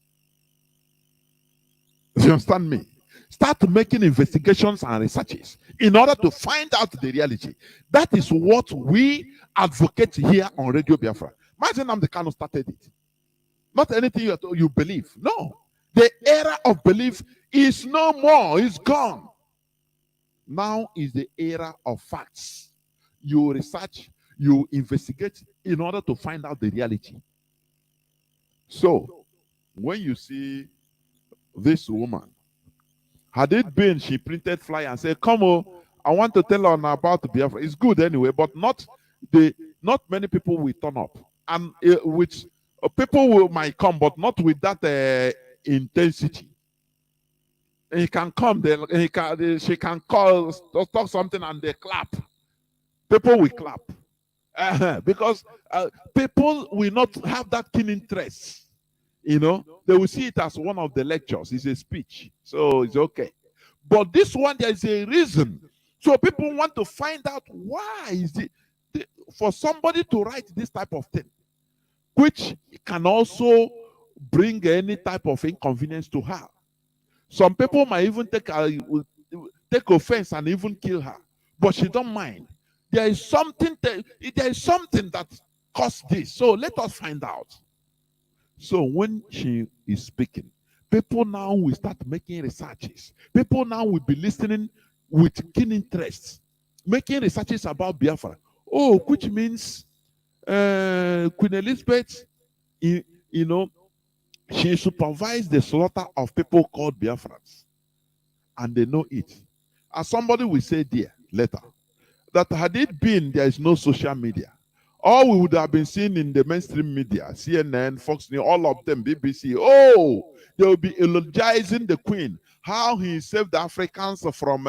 Do you understand me? Start making investigations and researches in order to find out the reality. That is what we advocate here on Radio Biafra. Mazi Nnamdi Kanu started it. Not anything you believe. No. The era of belief is no more. It's gone. Now is the era of facts. You research, you investigate in order to find out the reality. So, when you see this woman, had it been she printed flyer and said, come on, I want to tell her about Biafra. It's good anyway, but not many people will turn up. And which people might come, but not with that intensity. He can come, she can call, talk something and they clap. People will clap. Because people will not have that keen interest. They will see it as one of the lectures. It's a speech. So it's okay. But this one, there is a reason. So people want to find out why is it for somebody to write this type of thing, which can also bring any type of inconvenience to her. Some people might even take offense and even kill her, but she don't mind. There is something that caused this. So let us find out. So when she is speaking, people now will start making researches. People now will be listening with keen interest, making researches about Biafra. Oh, which means Queen Elizabeth, you know, she supervised the slaughter of people called Biafrans, and they know it. As somebody will say there later, that had it been there is no social media, all we would have been seeing in the mainstream media, CNN, Fox News, all of them, BBC, oh, they will be eulogizing the Queen, how he saved the Africans from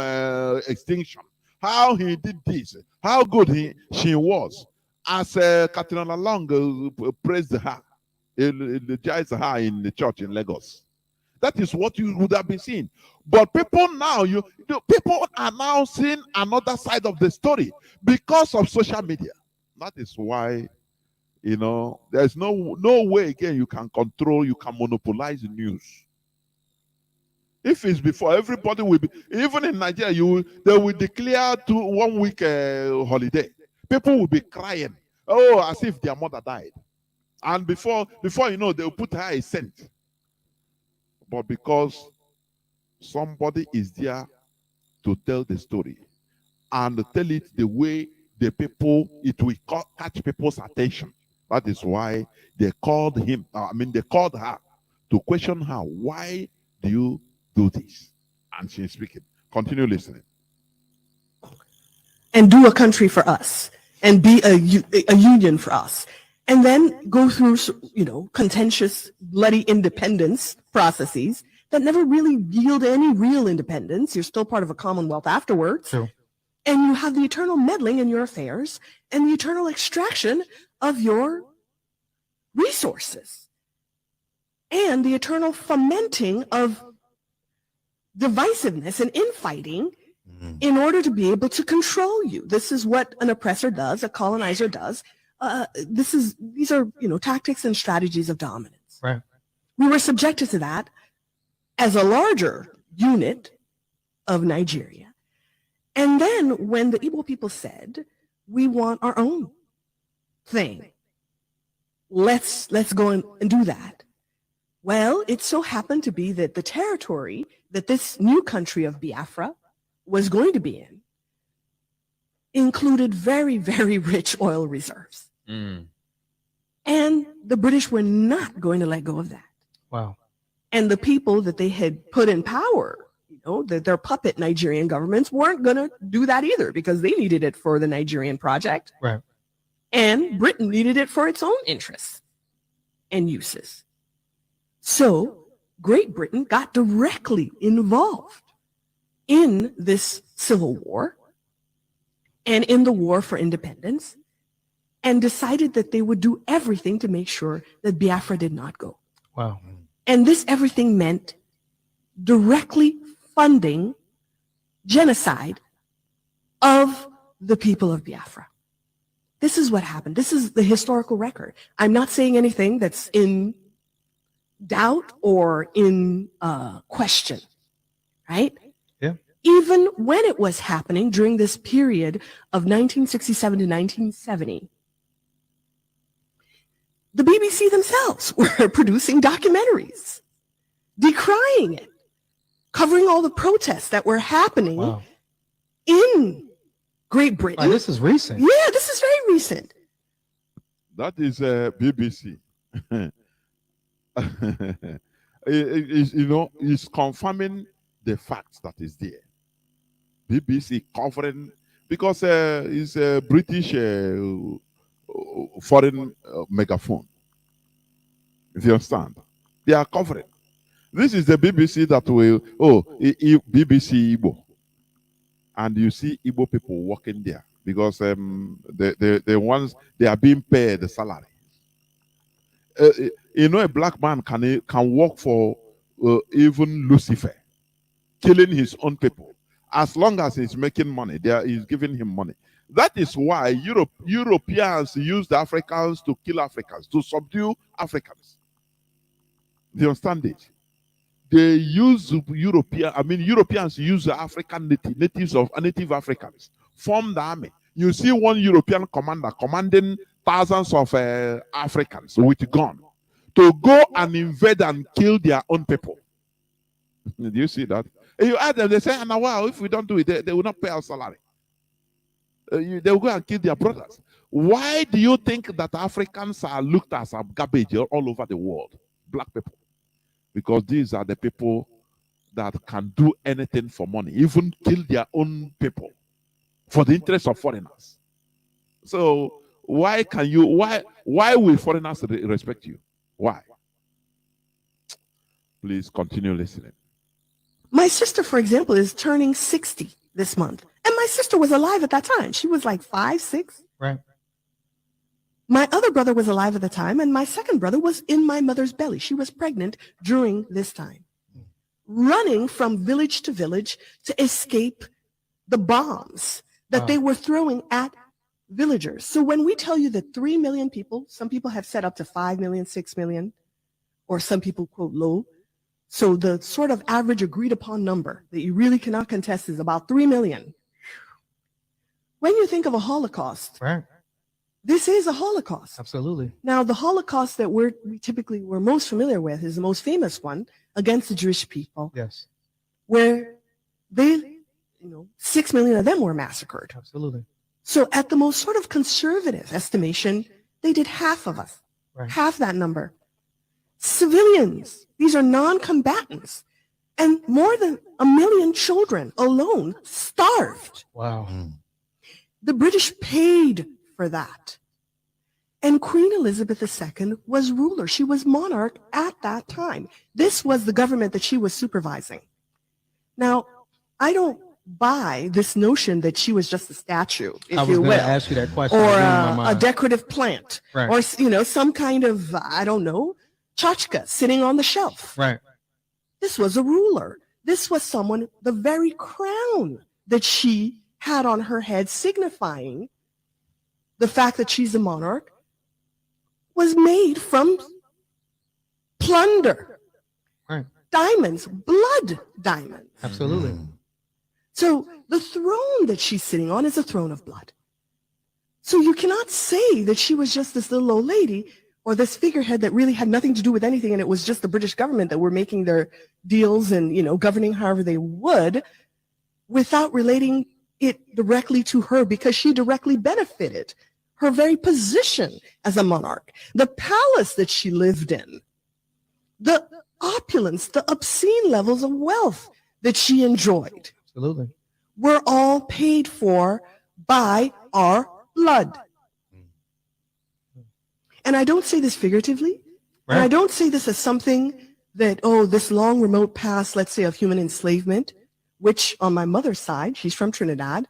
extinction, how he did this, how good she was. As Katrina Long praised her, eulogized her in the church in Lagos. That is what you would have been seeing. But people now, people are now seeing another side of the story because of social media. That is why, there's no way again you can control, you can monopolize news. If it's before, everybody will be, even in Nigeria, they will declare 1 week holiday. People will be crying, oh, as if their mother died. And before you know, they'll put her a cent. But because somebody is there to tell the story and tell it the way it will catch people's attention. That is why they called they called her to question her, why do you do this? And she's speaking. Continue listening. And do a country for us, and be a union for us, and then go through, contentious, bloody independence processes that never really yield any real independence. You're still part of a commonwealth afterwards. True. And you have the eternal meddling in your affairs and the eternal extraction of your resources and the eternal fomenting of divisiveness and infighting in order to be able to control you. This is what an oppressor does, a colonizer does. These are tactics and strategies of dominance. Right. We were subjected to that as a larger unit of Nigeria. And then when the Igbo people said, we want our own thing, let's go and do that. Well, it so happened to be that the territory that this new country of Biafra was going to be in included very, very rich oil reserves. And the British were not going to let go of that. Wow. And the people that they had put in power, their puppet Nigerian governments, weren't going to do that either, because they needed it for the Nigerian project. Right. And Britain needed it for its own interests and uses. So Great Britain got directly involved in this civil war and in the war for independence, and decided that they would do everything to make sure that Biafra did not go. Wow. And this everything meant directly funding genocide of the people of Biafra. This is what happened. This is the historical record. I'm not saying anything that's in doubt or in question, right? Yeah. Even when it was happening during this period of 1967 to 1970, the BBC themselves were producing documentaries decrying it, covering all the protests that were happening in Great Britain. This is recent. Yeah, this is very recent. That is BBC. It's confirming the facts that is there. BBC covering, because it's a British foreign megaphone. If you understand, they are covering. This is the BBC that will, BBC Igbo. And you see Igbo people working there, because the ones, they are being paid the salary. A black man can work for even Lucifer. killing his own people. As long as he's making money, he's giving him money. That is why Europeans use the Africans to kill Africans, to subdue Africans. Do you understand it? They use Europeans use the African native Africans, form the army. You see one European commander commanding thousands of Africans with a gun to go and invade and kill their own people. Do you see that? And you ask them, they say, "Now, wow, if we don't do it, they will not pay our salary. They will go and kill their brothers." Why do you think that Africans are looked as a garbage all over the world? Black people. Because these are the people that can do anything for money, even kill their own people for the interest of foreigners. So why will foreigners respect you? Why? Please continue listening. My sister, for example, is turning 60 this month. And my sister was alive at that time. She was like 5, 6. Right. My other brother was alive at the time, and my second brother was in my mother's belly. She was pregnant during this time, running from village to village to escape the bombs that they were throwing at villagers. So when we tell you that 3 million people, some people have said up to 5 million, 6 million, or some people quote low. So the sort of average agreed upon number that you really cannot contest is about 3 million. When you think of a Holocaust, Right. this is a Holocaust. Absolutely. Now, the Holocaust that we're most familiar with is the most famous one against the Jewish people, Yes. where 6 million of them were massacred. Absolutely. So at the most sort of conservative estimation, they did half of us, Right. half that number. Civilians, these are non-combatants, and more than 1 million children alone starved. Wow. The British paid for that. And Queen Elizabeth II was ruler. She was monarch at that time. This was the government that she was supervising. Now, I don't buy this notion that she was just a statue, if I was you going will, to ask you that question. or It was in my a mind. decorative plant, Right. or some kind of, I don't know, tchotchke sitting on the shelf. Right. This was a ruler. This was someone, the very crown that she had on her head, signifying the fact that she's a monarch, was made from plunder, Right. diamonds, blood diamonds. Absolutely. So the throne that she's sitting on is a throne of blood. So you cannot say that she was just this little old lady or this figurehead that really had nothing to do with anything, and it was just the British government that were making their deals and, governing however they would, without relating it directly to her, because she directly benefited her very position as a monarch, the palace that she lived in, the opulence, the obscene levels of wealth that she enjoyed, Absolutely. were all paid for by our blood. And I don't say this figuratively, and I Right. don't say this as something that, this long remote past, let's say, of human enslavement, which on my mother's side, she's from Trinidad,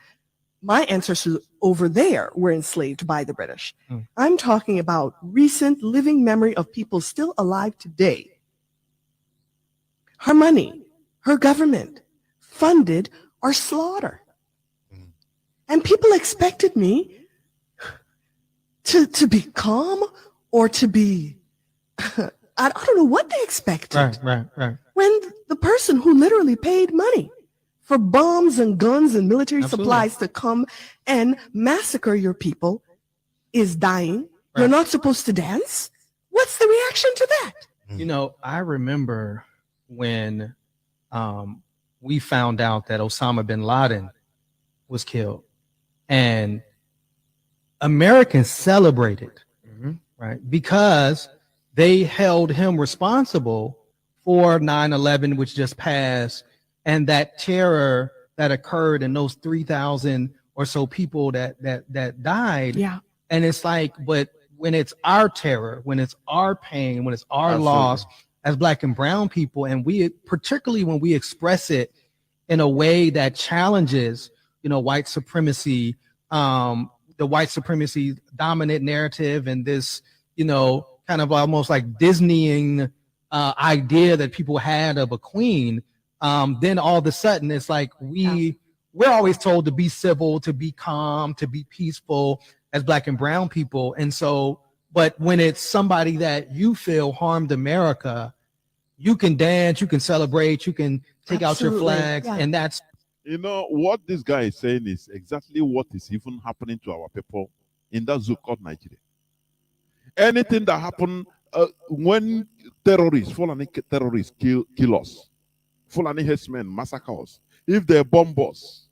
my ancestors over there were enslaved by the British. I'm talking about recent living memory of people still alive today. Her money, her government funded our slaughter. And people expected me to be calm or to be, I don't know what they expected. Right. When the person who literally paid money for bombs and guns and military Absolutely. supplies to come and massacre your people is dying. You're Right. not supposed to dance. What's the reaction to that? I remember when we found out that Osama bin Laden was killed, and Americans celebrated, right? Because they held him responsible for 9/11, which just passed, and that terror that occurred, and those 3,000 or so people that died. Yeah. And it's like, but when it's our terror, when it's our pain, when it's our Absolutely. loss as Black and brown people, and we, particularly when we express it in a way that challenges, white supremacy, the white supremacy dominant narrative, and this, kind of almost like Disneying idea that people had of a queen, then all of a sudden it's like we're always told to be civil, to be calm, to be peaceful as Black and brown people. And so, but when it's somebody that you feel harmed America, you can dance, you can celebrate, you can take out your flags, and that's. You know, what this guy is saying is exactly what is even happening to our people in that zoo called Nigeria. Anything that happened when Fulani terrorists kill us, Fulani herdsmen massacre us, if they bomb us,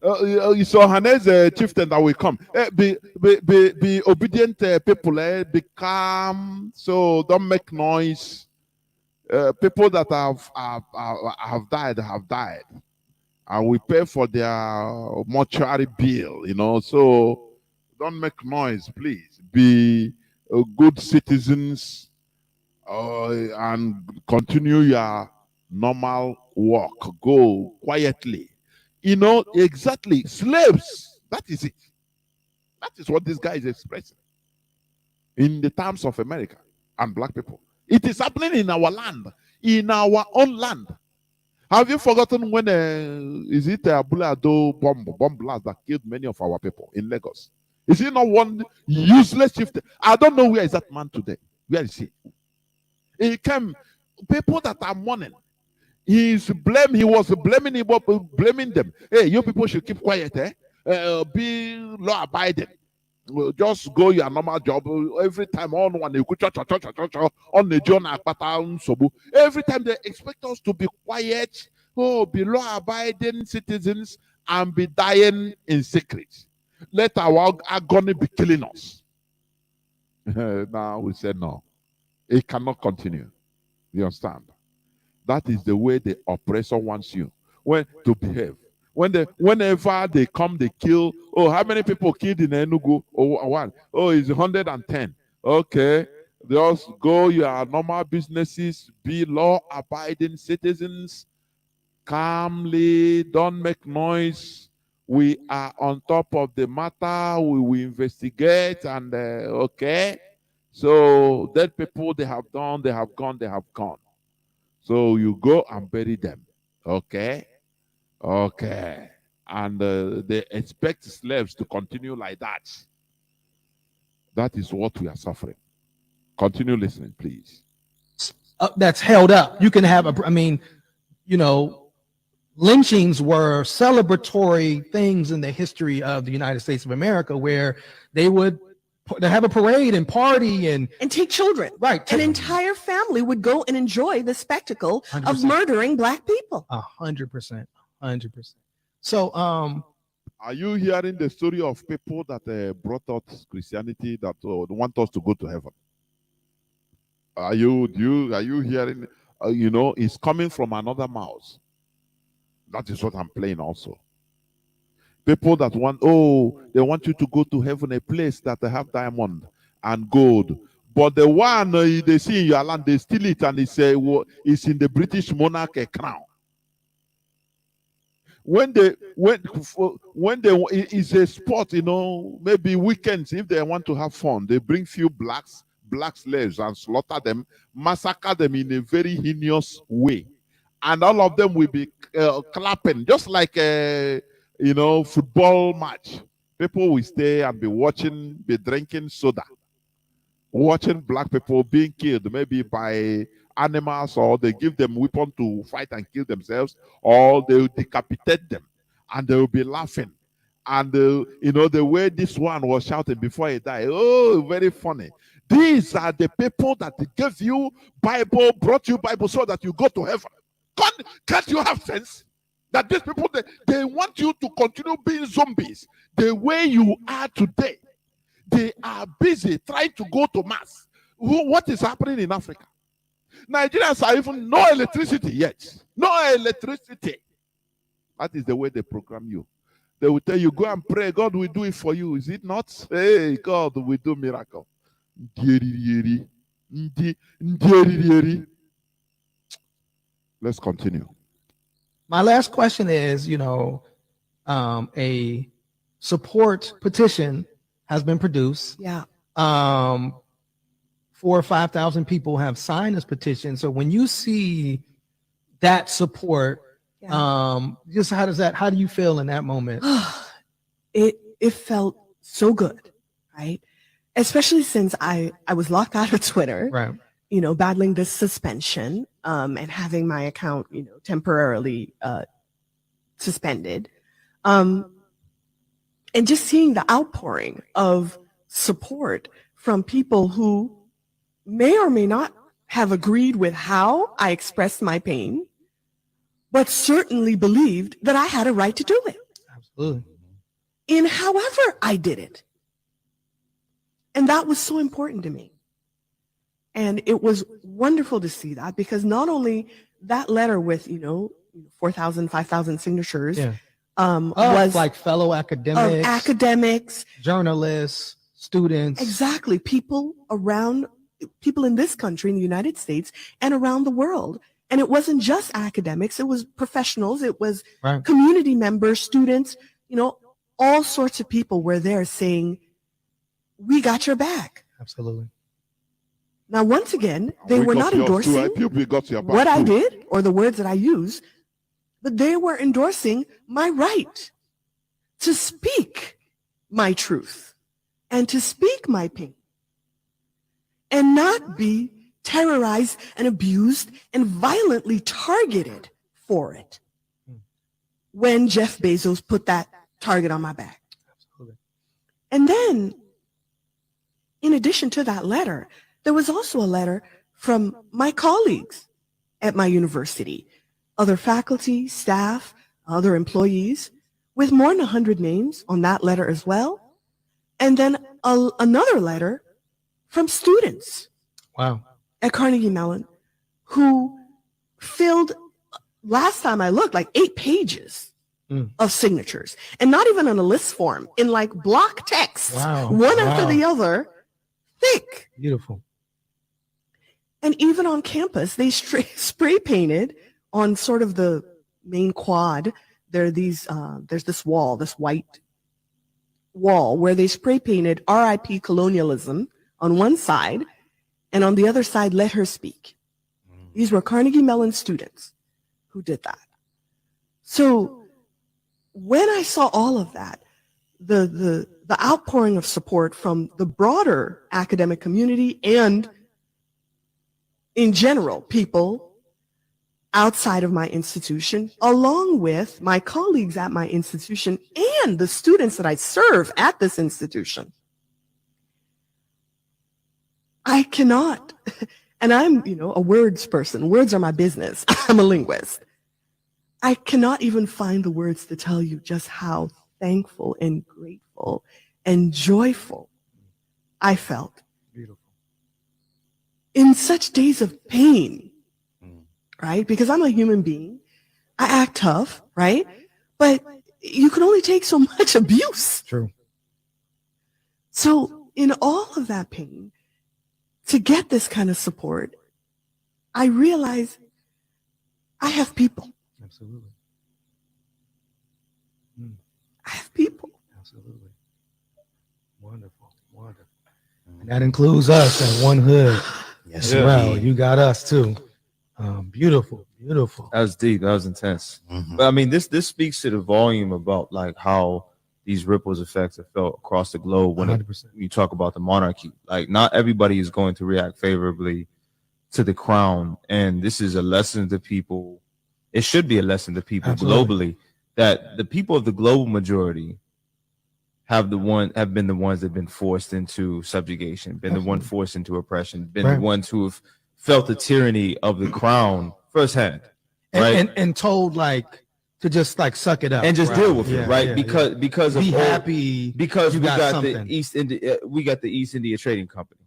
you saw Hanez chieftain that will come. Be obedient people, be calm, so don't make noise. People that have died have died, and we pay for their mortuary bill, you know. So don't make noise, please. Be good citizens and continue your normal work. Go quietly. You know, exactly. Slaves. That is it. That is what this guy is expressing in the terms of America and Black people. It is happening in our land, in our own land. Have you forgotten when is it a Bulado bomb blast that killed many of our people in Lagos? Is he not one useless chieftain? I don't know where is that man today. Where is he? He came, people that are mourning. He was blaming Ipob, blaming them. Hey, you people should keep quiet, be law abiding. Just go your normal job. Every time on one on the John every time they expect us to be quiet, be law abiding citizens and be dying in secret. Let our agony be killing us. Now we say no. It cannot continue. You understand? That is the way the oppressor wants you to behave. Whenever they come, they kill. Oh, how many people killed in Enugu? Oh, one. Oh, it's 110. Okay. Just go your normal businesses, be law-abiding citizens, calmly, don't make noise. We are on top of the matter. We will investigate and okay. So dead people, they have done, they have gone, they have gone. So you go and bury them. Okay. Okay. And they expect slaves to continue like that. That is what we are suffering. Continue listening, please. That's held up. You can have lynchings were celebratory things in the history of the United States of America, where they would have a parade and party and take children. Right. An entire family would go and enjoy the spectacle 100%. Of murdering Black people. 100%. 100%. So, are you hearing the story of people that brought out Christianity that want us to go to heaven? Are you hearing? It's coming from another mouth. That is what I'm playing also. People that they want you to go to heaven, a place that they have diamond and gold. But the one they see in your land, they steal it and they say, it's in the British monarch crown. When it's a sport, maybe weekends, if they want to have fun, they bring few black slaves and slaughter them, massacre them in a very heinous way. And all of them will be clapping, just like football match. People will stay and be watching, be drinking soda, watching Black people being killed, maybe by animals, or they give them weapon to fight and kill themselves, or they will decapitate them, and they will be laughing. And the way this one was shouting before he died, oh, very funny. These are the people that gave you Bible, brought you Bible so that you go to heaven. Can't you have sense? That these people, they want you to continue being zombies the way you are today. They are busy trying to go to mass. What is happening in Africa? Nigerians are even no electricity yet. No electricity. That is the way they program you. They will tell you, go and pray. God will do it for you. Is it not? Hey, God will do miracle. Let's continue. My last question is, a support petition has been produced. Yeah. 4,000 or 5,000 people have signed this petition. So when you see that support. Yeah. Just how do you feel in that moment? It felt so good, right? Especially since I was locked out of Twitter, Right. Battling this suspension, and having my account, temporarily suspended. And just seeing the outpouring of support from people who may or may not have agreed with how I expressed my pain, but certainly believed that I had a right to do it. Absolutely. In however I did it. And that was so important to me. And it was wonderful to see that, because not only that letter with, 4,000, 5,000 signatures, was like fellow academics, journalists, students. Exactly. People in this country, in the United States and around the world. And it wasn't just academics, it was professionals, it was community members, students, all sorts of people were there saying, we got your back. Absolutely. Now, once again, they were not endorsing what I did or the words that I used, but they were endorsing my right to speak my truth and to speak my pain and not be terrorized and abused and violently targeted for it when Jeff Bezos put that target on my back. Absolutely. And then, in addition to that letter, there was also a letter from my colleagues at my university, other faculty, staff, other employees, with more than 100 names on that letter as well. And then another letter from students. Wow. At Carnegie Mellon, who filled, last time I looked, like 8 pages of signatures, and not even on a list form, in like block text, one after the other, thick. Beautiful. And even on campus, they spray painted on sort of the main quad. There's this wall, this white wall, where they spray painted RIP colonialism on one side, and on the other side, let her speak. These were Carnegie Mellon students who did that. So when I saw all of that, the outpouring of support from the broader academic community and in general, people outside of my institution, along with my colleagues at my institution and the students that I serve at this institution, I cannot, and I'm, a words person. Words are my business. I'm a linguist. I cannot even find the words to tell you just how thankful and grateful and joyful I felt. Beautiful. In such days of pain, right? Because I'm a human being. I act tough, right? But you can only take so much abuse. True. So in all of that pain, to get this kind of support, I realize I have people. Absolutely. I have people. Absolutely. Wonderful. Wonderful. And that includes us at One Hood. Yes, well, you got us too. Beautiful, beautiful. That was deep. That was intense. But I mean, this speaks to the volume about like how these ripples effects are felt across the globe when you talk about the monarchy. Like, not everybody is going to react favorably to the crown, and this is a lesson to people. It should be a lesson to people globally, that the people of the global majority have been the ones that have been forced into subjugation, been the one forced into oppression, been the ones who have felt the tyranny of the crown firsthand, right? And told like to just like suck it up and just deal with it, right? Because be of happy because you we got something. the East India Trading Company,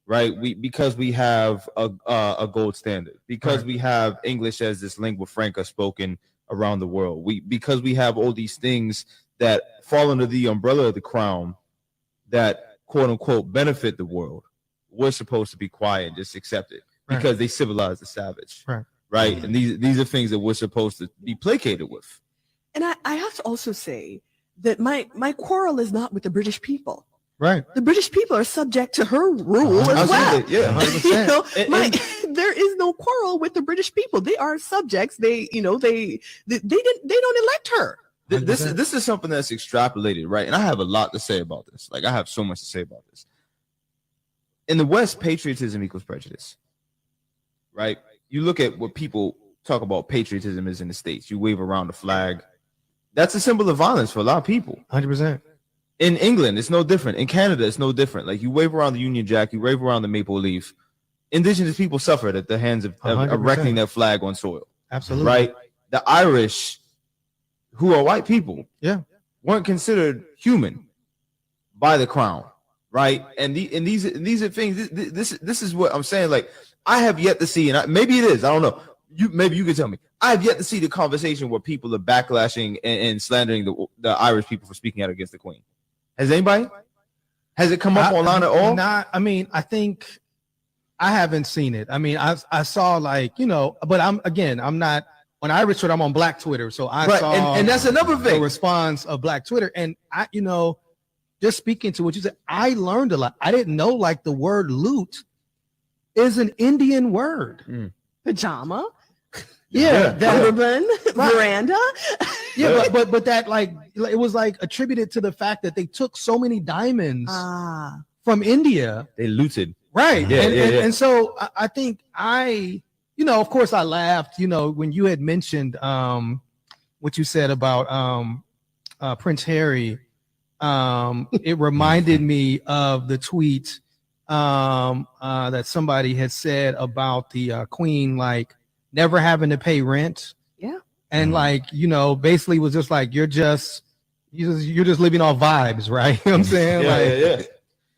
right? Because we have a gold standard, because we have English as this lingua franca spoken around the world. Because we have all these things that fall under the umbrella of the crown that quote unquote benefit the world. We're supposed to be quiet and just accept it because they civilize the savage, right? And these are things that we're supposed to be placated with. And I have to also say that my quarrel is not with the British people. Right. The British people are subject to her rule as well. Yeah, 100%. There is no quarrel with the British people. They are subjects. They don't elect her. This is something that's extrapolated, right? And I have a lot to say about this. Like, I have so much to say about this. In the West, patriotism equals prejudice, right? You look at what people talk about patriotism is in the States. You wave around the flag. That's a symbol of violence for a lot of people. 100%. In England, it's no different. In Canada, it's no different. Like, you wave around the Union Jack, you wave around the maple leaf. Indigenous people suffered at the hands of 100%. erecting their flag on soil. Absolutely. Right? The Irish, who are white people, weren't considered human by the crown, right? And these are things. This is what I'm saying. Like, I have yet to see, and maybe it is. I don't know. Maybe you can tell me. I have yet to see the conversation where people are backlashing and slandering the Irish people for speaking out against the Queen. Has anybody? Has it come up online at all? I mean, I think I haven't seen it. I mean, I saw, like, but I'm not on Irish Twitter. I'm on Black Twitter, so I saw, and that's another thing. The response of Black Twitter, and I, just speaking to what you said, I learned a lot. I didn't know, like, the word loot is an Indian word. Pajama. Yeah, Urban veranda. Yeah, but that, like, it was like attributed to the fact that they took so many diamonds from India. They looted. Right. And so I think of course I laughed, when you had mentioned what you said about Prince Harry. It reminded me of the tweet that somebody had said about the Queen, like, never having to pay rent. Yeah. And like, basically was just like, you're just living off vibes, right? You know what I'm saying? Yeah.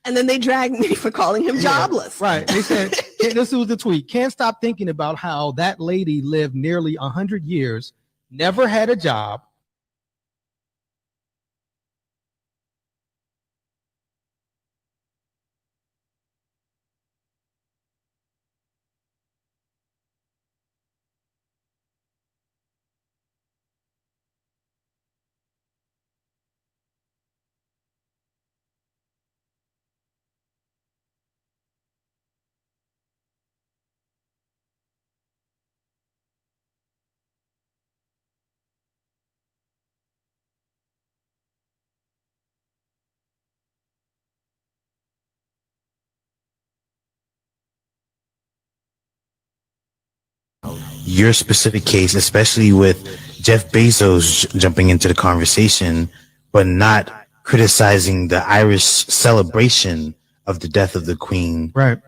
And then they dragged me for calling him jobless. Right. They said, this was the tweet. Can't stop thinking about how that lady lived nearly 100 years, never had a job. Your specific case, especially with Jeff Bezos jumping into the conversation, but not criticizing the Irish celebration of the death of the Queen, right,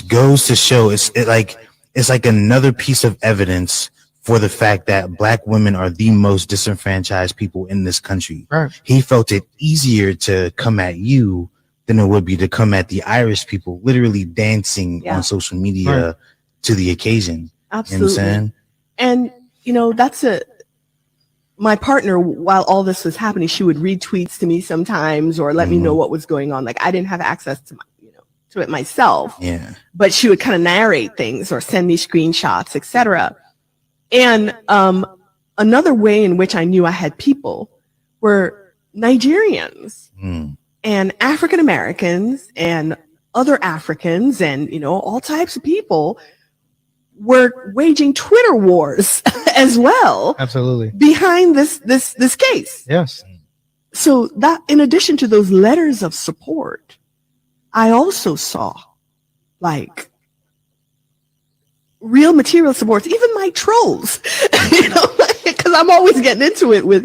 goes to show it's like another piece of evidence for the fact that Black women are the most disenfranchised people in this country. Right. He felt it easier to come at you than it would be to come at the Irish people, literally dancing on social media to the occasion. Absolutely. You know what I'm saying? And, that's my partner, while all this was happening, she would read tweets to me sometimes or let me know what was going on. Like, I didn't have access to to it myself. Yeah. But she would kind of narrate things or send me screenshots, etc. And another way in which I knew I had people were Nigerians and African Americans and other Africans and, all types of people were waging Twitter wars as well. Absolutely. Behind this case. Yes. So that, in addition to those letters of support, I also saw, like, real material supports, even my trolls, because I'm always getting into it with,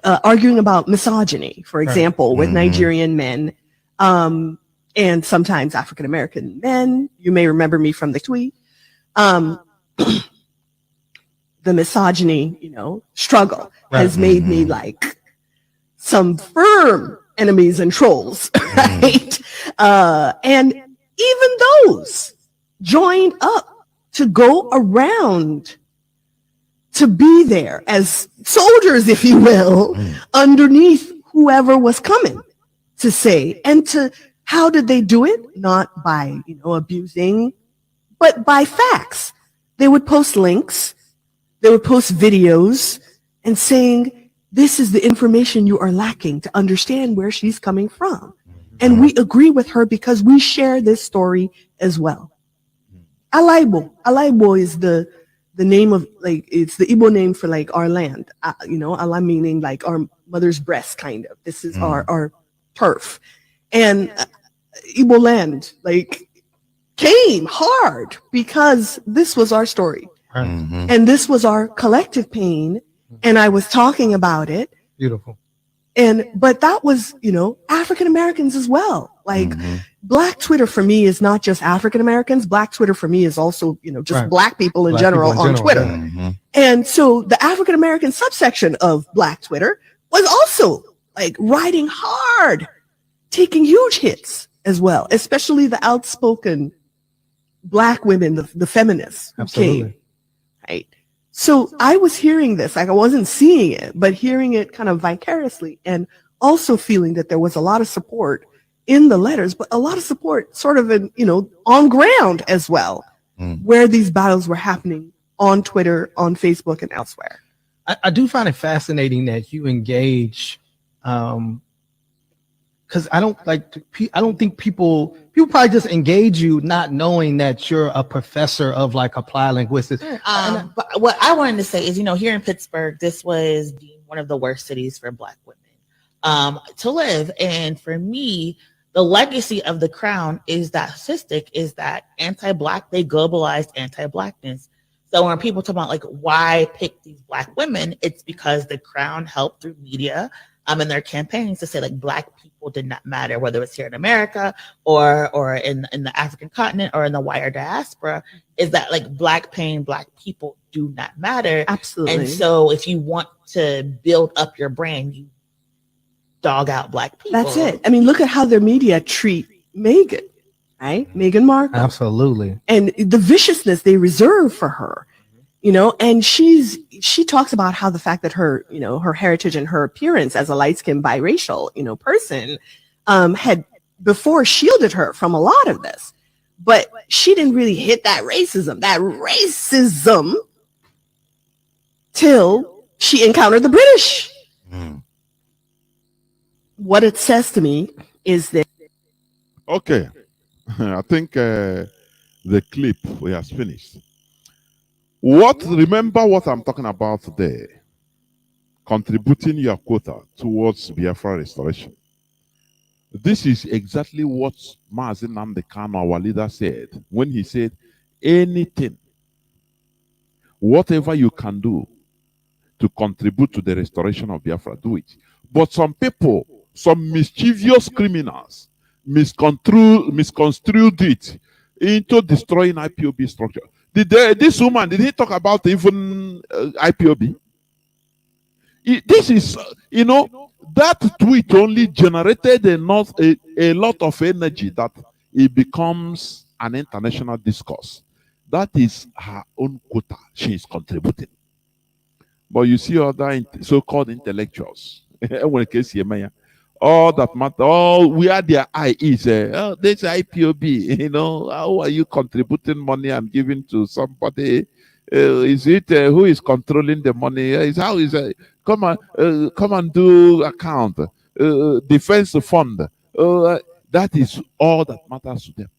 arguing about misogyny, for example, with Nigerian men, and sometimes African American men. You may remember me from the tweet. The misogyny, struggle has made me like some firm enemies and trolls, right? And even those joined up to go around to be there as soldiers, if you will, underneath whoever was coming to say. And how did they do it? Not by, abusing, but by facts. They would post links, they would post videos and saying, this is the information you are lacking to understand where she's coming from. And we agree with her because we share this story as well. Alaibo is the name of, like, it's the Igbo name for like our land. Ala meaning like our mother's breast, kind of. This is our turf. And Igbo land, like, came hard because this was our story. And this was our collective pain. And I was talking about it. Beautiful. But that was, African Americans as well. Like, Black Twitter for me is not just African Americans. Black Twitter for me is also, just Black people in general on Twitter. And so the African American subsection of Black Twitter was also like riding hard, taking huge hits as well, especially the outspoken Black women, the feminists who came, right? So I was hearing this, like I wasn't seeing it, but hearing it kind of vicariously, and also feeling that there was a lot of support in the letters, but a lot of support sort of in, on ground as well, where these battles were happening on Twitter, on Facebook, and elsewhere. I do find it fascinating that you engage, because I don't think people probably just engage you not knowing that you're a professor of like applied linguistics. But what I wanted to say is, here in Pittsburgh, this was deemed one of the worst cities for Black women to live. And for me, the legacy of the Crown is that anti-Black, they globalized anti-Blackness. So when people talk about like why pick these Black women, it's because the Crown helped through media in their campaigns to say like Black people did not matter, whether it's here in America or in the African continent or in the wider diaspora, is that like Black pain, Black people do not matter. Absolutely. And so if you want to build up your brand, you dog out Black people. That's it. I mean, look at how their media treat Meghan, right? Meghan Markle. Absolutely. And the viciousness they reserve for her. And she talks about how the fact that her, her heritage and her appearance as a light-skinned biracial, person, had before shielded her from a lot of this, but she didn't really hit that racism till she encountered the British. What it says to me is that. Okay. I think the clip we have finished. Remember what I'm talking about today. Contributing your quota towards Biafra restoration. This is exactly what Mazi Nnamdi Kanu, our leader, said when he said, anything, whatever you can do to contribute to the restoration of Biafra, do it. But some people, some mischievous criminals, misconstrued it into destroying IPOB structure. This woman, did he talk about even IPOB? This is, that tweet only generated a lot of energy that it becomes an international discourse. That is her own quota she is contributing. But you see other so-called intellectuals, all that matter, all where their eye is, this IPOB, how are you contributing money and giving to somebody? Is it who is controlling the money? How is it? Come and do account, defense fund. That is all that matters to them.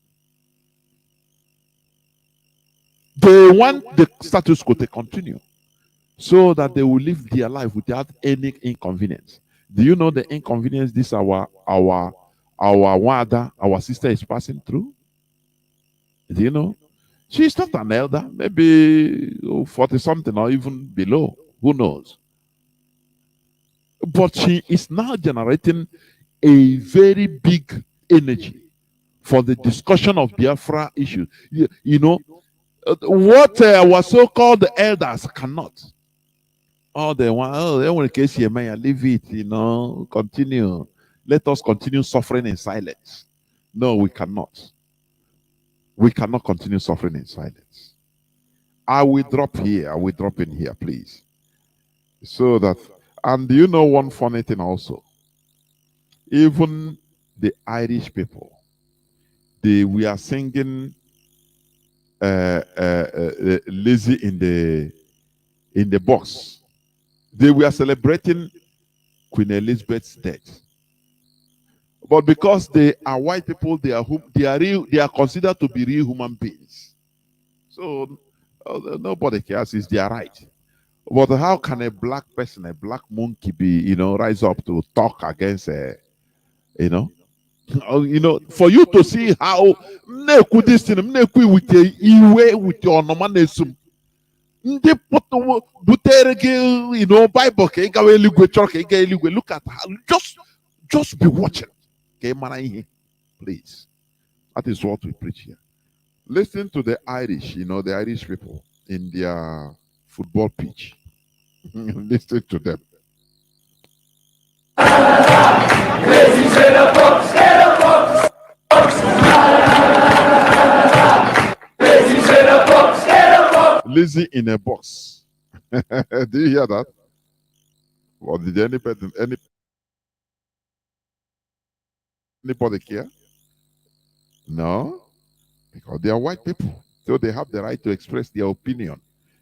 They want the status quo to continue, so that they will live their life without any inconvenience. Do you know the inconvenience this our Wada, our sister, is passing through? Do you know? She's not an elder, maybe 40-something or even below. Who knows? But she is now generating a very big energy for the discussion of Biafra issues. What our so-called elders cannot. Oh, they want to say, leave it, continue. Let us continue suffering in silence. No, we cannot. We cannot continue suffering in silence. I will drop here. I will drop in here, please. So that, and do you know one funny thing also? Even the Irish people, we are singing Lazy in the box. They were celebrating Queen Elizabeth's death. But because they are white people, they are considered to be real human beings. So nobody cares. It's their right. But how can a black person, a black monkey, be rise up to talk against for you to see how this thing with your normal ndị butere gị Bible ka ị gawa eluigwe chọrọ ka ị gaa eluigwe. Look at how, just be watching ka ị mara ihe, please. That is what we preach here. Listen to the Irish, the Irish people in their football pitch. Listen to them. Lizzie in a box. Do you hear that? Or did anybody care? No, because they are white people, so they have the right to express their opinion.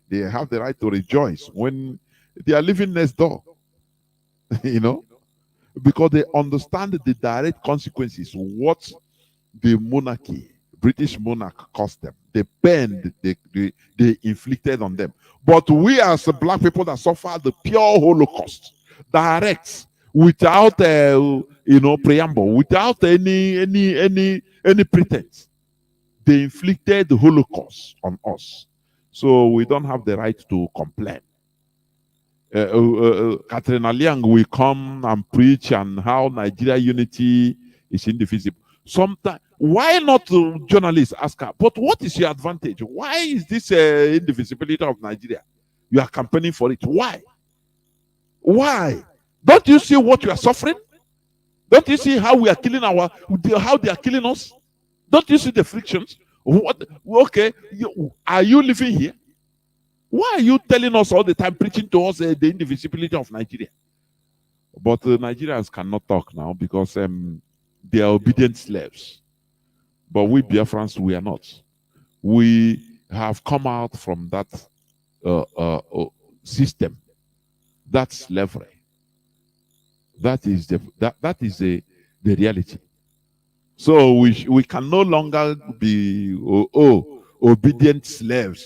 They have the right to rejoice when they are living next door. Because they understand the direct consequences. What the monarchy, British monarch, cost them, the pain they inflicted on them. But we as black people that suffer the pure Holocaust, direct, without preamble, without any pretense, they inflicted the Holocaust on us. So we don't have the right to complain. Katrina Liang will come and preach and how Nigeria unity is indivisible. Sometimes, why not journalists ask her, but what is your advantage? Why is this indivisibility of Nigeria? You are campaigning for it. Why? Why? Don't you see what you are suffering? Don't you see how we are killing how they are killing us? Don't you see the frictions? What? Okay, are you living here? Why are you telling us all the time, preaching to us the indivisibility of Nigeria? But Nigerians cannot talk now because they are obedient slaves. But we Biafrans, we are not. We have come out from that system, that slavery. That is the reality. So we can no longer be obedient slaves.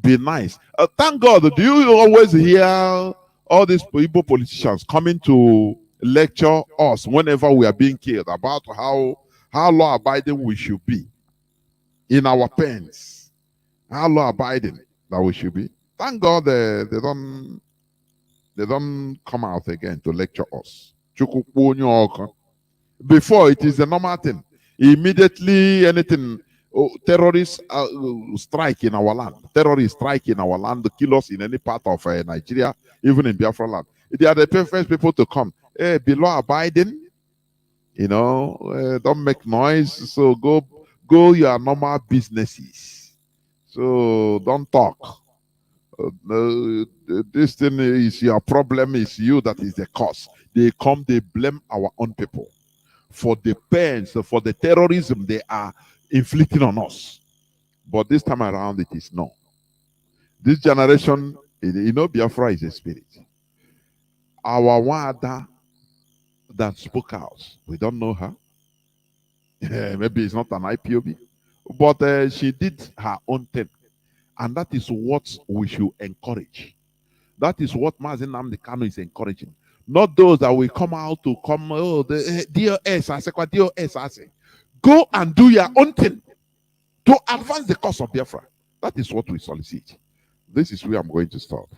Be nice. Thank God. Do you always hear all these Igbo politicians coming to lecture us whenever we are being killed about how law-abiding we should be in our pens? How law-abiding that we should be? Thank God they don't come out again to lecture us. Before, it is a normal thing. Immediately, anything, terrorists strike in our land. Terrorists strike in our land, kill us in any part of Nigeria, even in Biafra land. They are the first people to come. Hey, be law-abiding, don't make noise. So go your normal businesses. So don't talk. This thing is your problem, is you that is the cause. They blame our own people for the pains, for the terrorism they are inflicting on us. But this time around, it is no. This generation, Biafra is a spirit. Our Wada that spoke out, we don't know her. Maybe it's not an IPOB, but she did her own thing. And that is what we should encourage. That is what Mazi Nnamdi Kanu is encouraging. Not those that will come out to come, the DOS, I say, go and do your own thing to advance the cause of Biafra. That is what we solicit. This is where I'm going to stop.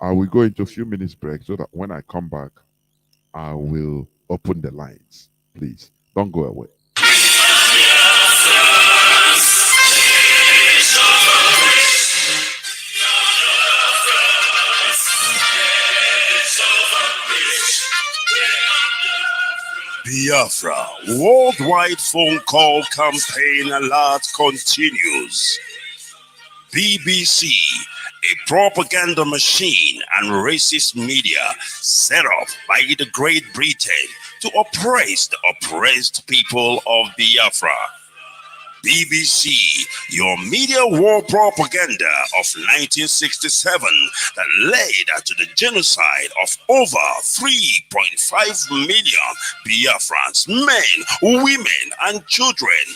I will go into a few minutes break so that when I come back, I will open the lines. Please, don't go away. Biafra worldwide phone call campaign alert continues. BBC, a propaganda machine and racist media set up by the Great Britain to oppress the oppressed people of Biafra. BBC, your media war propaganda of 1967 that led to the genocide of over 3.5 million Biafrans, men, women, and children,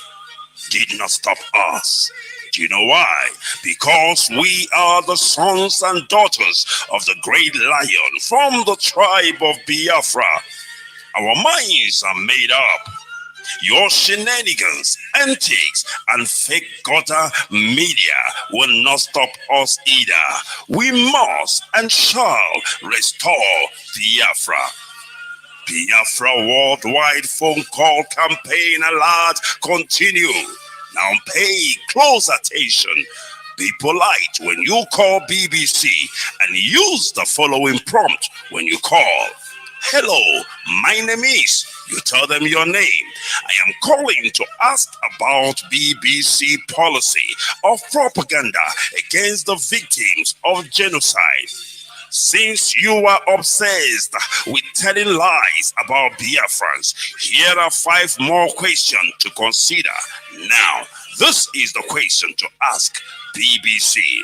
did not stop us. Do you know why? Because we are the sons and daughters of the great lion from the tribe of Biafra. Our minds are made up. Your shenanigans, antics, and fake gutter media will not stop us either. We must and shall restore Biafra. Biafra worldwide phone call campaign alert continue. Now pay close attention. Be polite when you call BBC and use the following prompt when you call. Hello, my name is. You tell them your name. I am calling to ask about BBC policy of propaganda against the victims of genocide. Since you are obsessed with telling lies about Biafrans, here are 5 more questions to consider. Now, this is the question to ask BBC.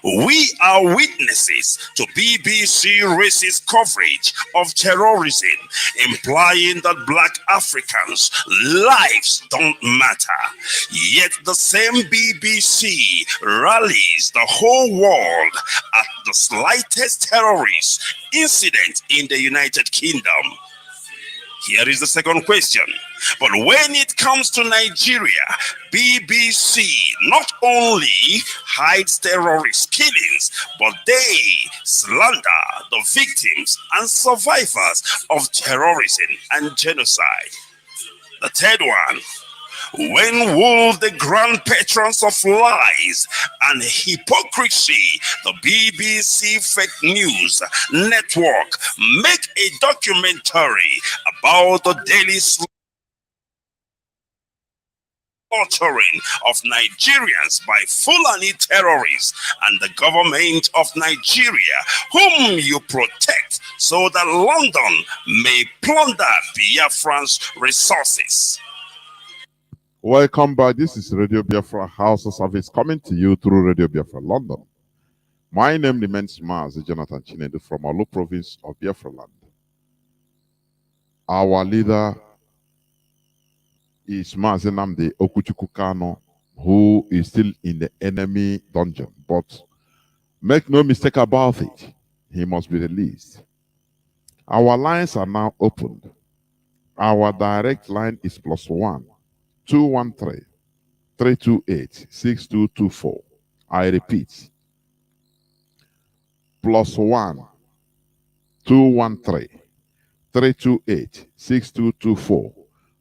We are witnesses to BBC racist coverage of terrorism, implying that black Africans' lives don't matter. Yet the same BBC rallies the whole world at the slightest terrorist incident in the United Kingdom. Here is the second question. But when it comes to Nigeria, BBC not only hides terrorist killings, but they slander the victims and survivors of terrorism and genocide. The third one. When will the grand patrons of lies and hypocrisy, the BBC Fake News Network, make a documentary about the daily slaughtering of Nigerians by Fulani terrorists and the government of Nigeria, whom you protect so that London may plunder Biafran's resources? Welcome back. This is Radio Biafra Hausa-Service coming to you through Radio Biafra London. My name remains Mazi Jonathan Chinedu from Olu province of Biafra land. Our leader is Mazi Nnamdi Kanu, who is still in the enemy dungeon. But make no mistake about it, he must be released. Our lines are now opened. Our direct line is +1 213 328 6224. I repeat, +1 213 328 6224.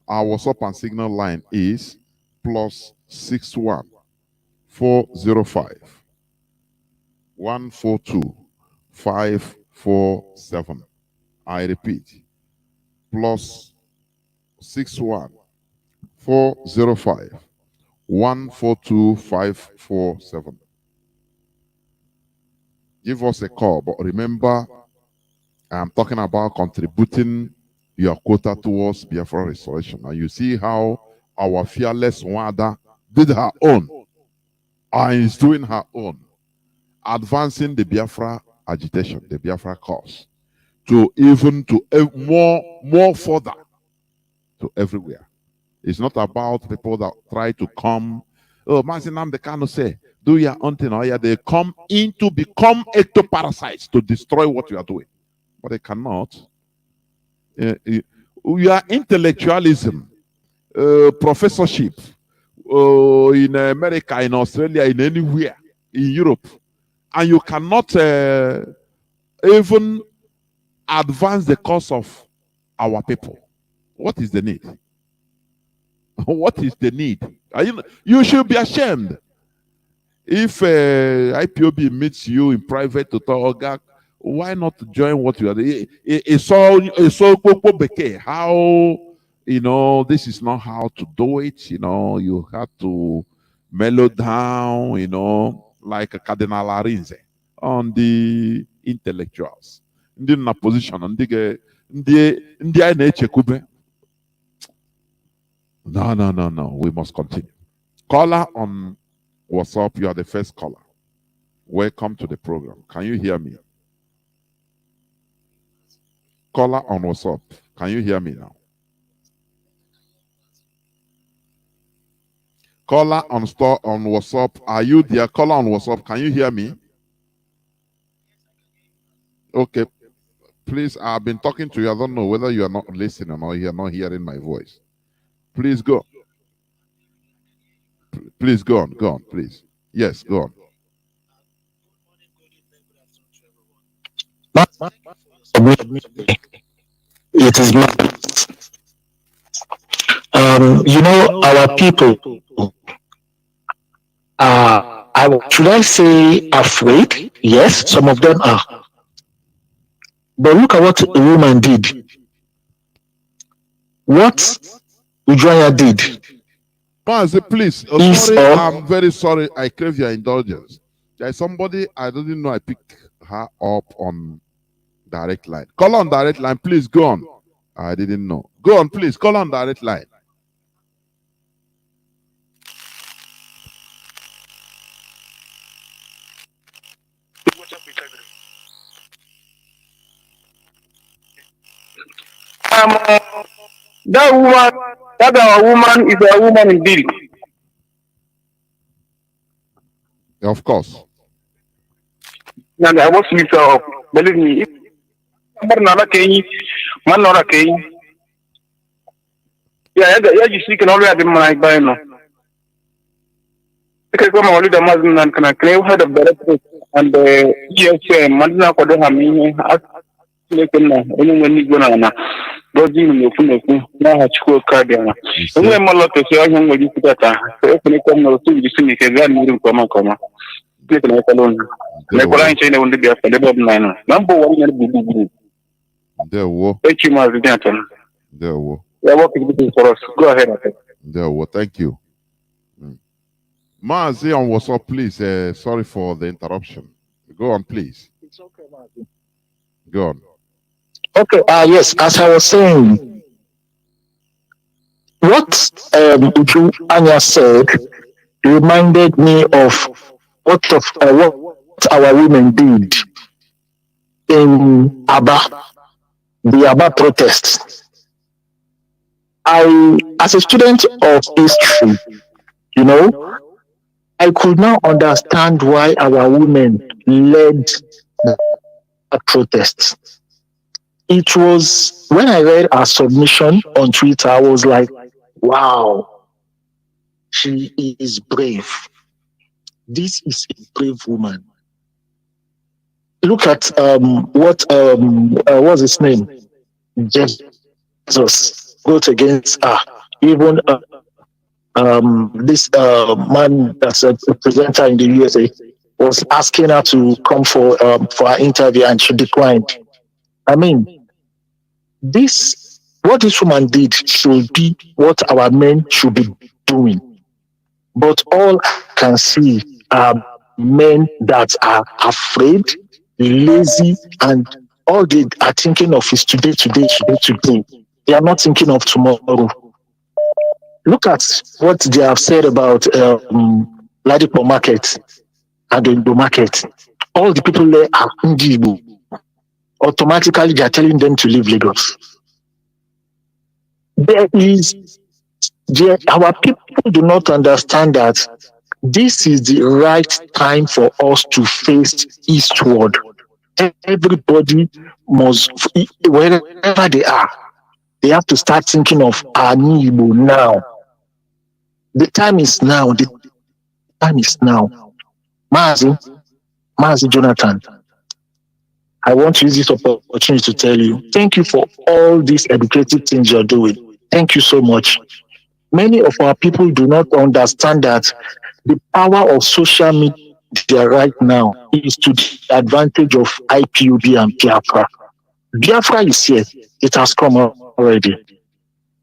Our WhatsApp and Signal line is +61 405 142 547. I repeat, +61 405 142 547. Give us a call, but remember, I'm talking about contributing your quota towards Biafra restoration. And you see how our fearless Wada did her own and is doing her own, advancing the Biafra agitation, the Biafra cause, to even to more further to everywhere. It's not about people that try to come. Oh, Mazi Nnamdi Kanu say, do your own thing. Oh, yeah, they come in to become ectoparasites to destroy what you are doing. But they cannot. Your intellectualism, professorship, in America, in Australia, in anywhere, in Europe, and you cannot even advance the cause of our people. What is the need? What is the need? You should be ashamed. If IPOB meets you in private to talk, why not join what you are doing? It's so how, this is not how to do it. You have to mellow down, like a Cardinal Arinze on the intellectuals. In a position, No. We must continue. Caller on WhatsApp, you are the first caller. Welcome to the program. Can you hear me? Caller on WhatsApp, can you hear me now? Caller on WhatsApp, are you there? Caller on WhatsApp, can you hear me? Okay, please, I've been talking to you. I don't know whether you are not listening or you are not hearing my voice. Please go. Please go on, please. Yes, go on. It is not. Our people are, should I say, afraid? Yes, some of them are. But look at what a woman did. What Ujaya did. Mazi, please. Sorry, I'm very sorry. I crave your indulgence. There's somebody I didn't know I picked her up on direct line. Call on direct line, please. Go on. I didn't know. Go on, please. Call on direct line. That our woman is a woman indeed. Of course. And I was with her. Believe me, you see, can already have been my by now. Because I'm already the Muslim and can I claim head of the and the ESA, Madina Kodahami, when you go on. Dodging the Funaku, now has school cardiana. And when my lot of young will you put that, open a corner to the cynic and then you come. Click like alone. Nicola China will be a level 9. Number 1. There were. Thank you, Mazi Danton. There were. You're working for us. Go ahead. There were. Thank you. Mazi on WhatsApp, please. Sorry for the interruption. Go on, please. It's okay, Mazi. Go on. Okay, yes, as I was saying, what Anya said reminded me of what our women did in Aba, the Aba protests. As a student of history, I could now understand why our women led the protests. It was when I read her submission on Twitter, I was like, wow, she is brave. This is a brave woman. Look at what's his name? Jesus wrote against her. Even this man that's a presenter in the USA was asking her to come for her interview and she declined. I mean, what this woman did should be what our men should be doing. But all I can see are men that are afraid, lazy, and all they are thinking of is today. They are not thinking of tomorrow. Look at what they have said about Ladipo market and the Indo market. All the people there are Ndibo. Automatically, they are telling them to leave Lagos. Our people do not understand that this is the right time for us to face eastward. Everybody must, wherever they are, they have to start thinking of Anibo now. The time is now. The time is now. Mazi Jonathan, I want to use this opportunity to tell you, thank you for all these educative things you're doing. Thank you so much. Many of our people do not understand that the power of social media right now is to the advantage of IPOB and Biafra. Biafra is here. It has come already.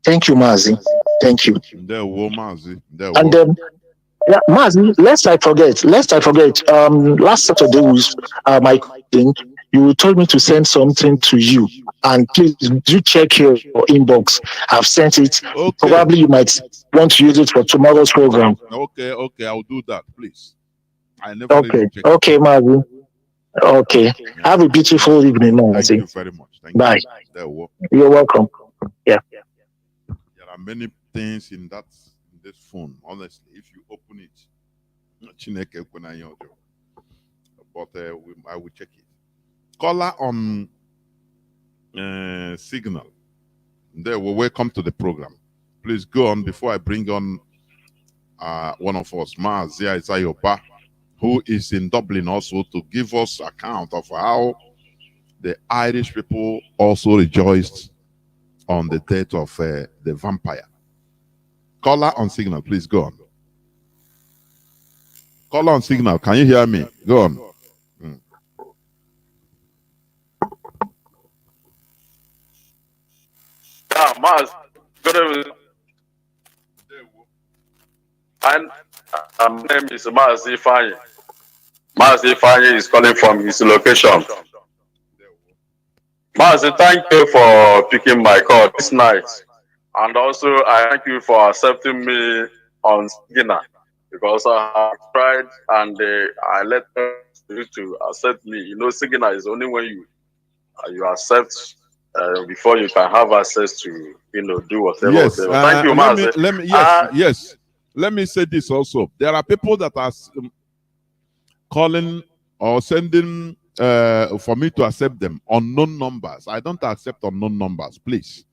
Thank you, Mazi. Thank you. There were Mazi. And then, Mazi, lest I forget. Last Saturday was my thing. You told me to send something to you, and please do check your inbox. I've sent it. Okay. Probably you might want to use it for tomorrow's program. Okay, I'll do that, please. I never Okay, really checked. okay, Mazi. Okay. Yeah. Have a beautiful evening, Mazi. Thank you very much. Thank Bye. you. You're welcome. Yeah. There are many things in this phone. Honestly, if you open it, but I will check it. Caller on Signal. There, welcome to the program. Please go on before I bring on one of us, Mazi Izayoba, who is in Dublin also, to give us account of how the Irish people also rejoiced on the death of the vampire. Caller on Signal, please go on. Caller on Signal, can you hear me? Go on. Maz, good evening. My name is Mazi Ifanyi. Mazi Ifanyi is calling from his location. Mazi, thank you for picking my call this night. And also, I thank you for accepting me on Signal, because I have tried and I let you to accept me. You know, Signal is only when you accept before you can have access to, do whatever. Yes, whatever. Thank you, Mazi. Yes. Let me say this also. There are people that are calling or sending for me to accept them unknown numbers. I don't accept unknown numbers, please.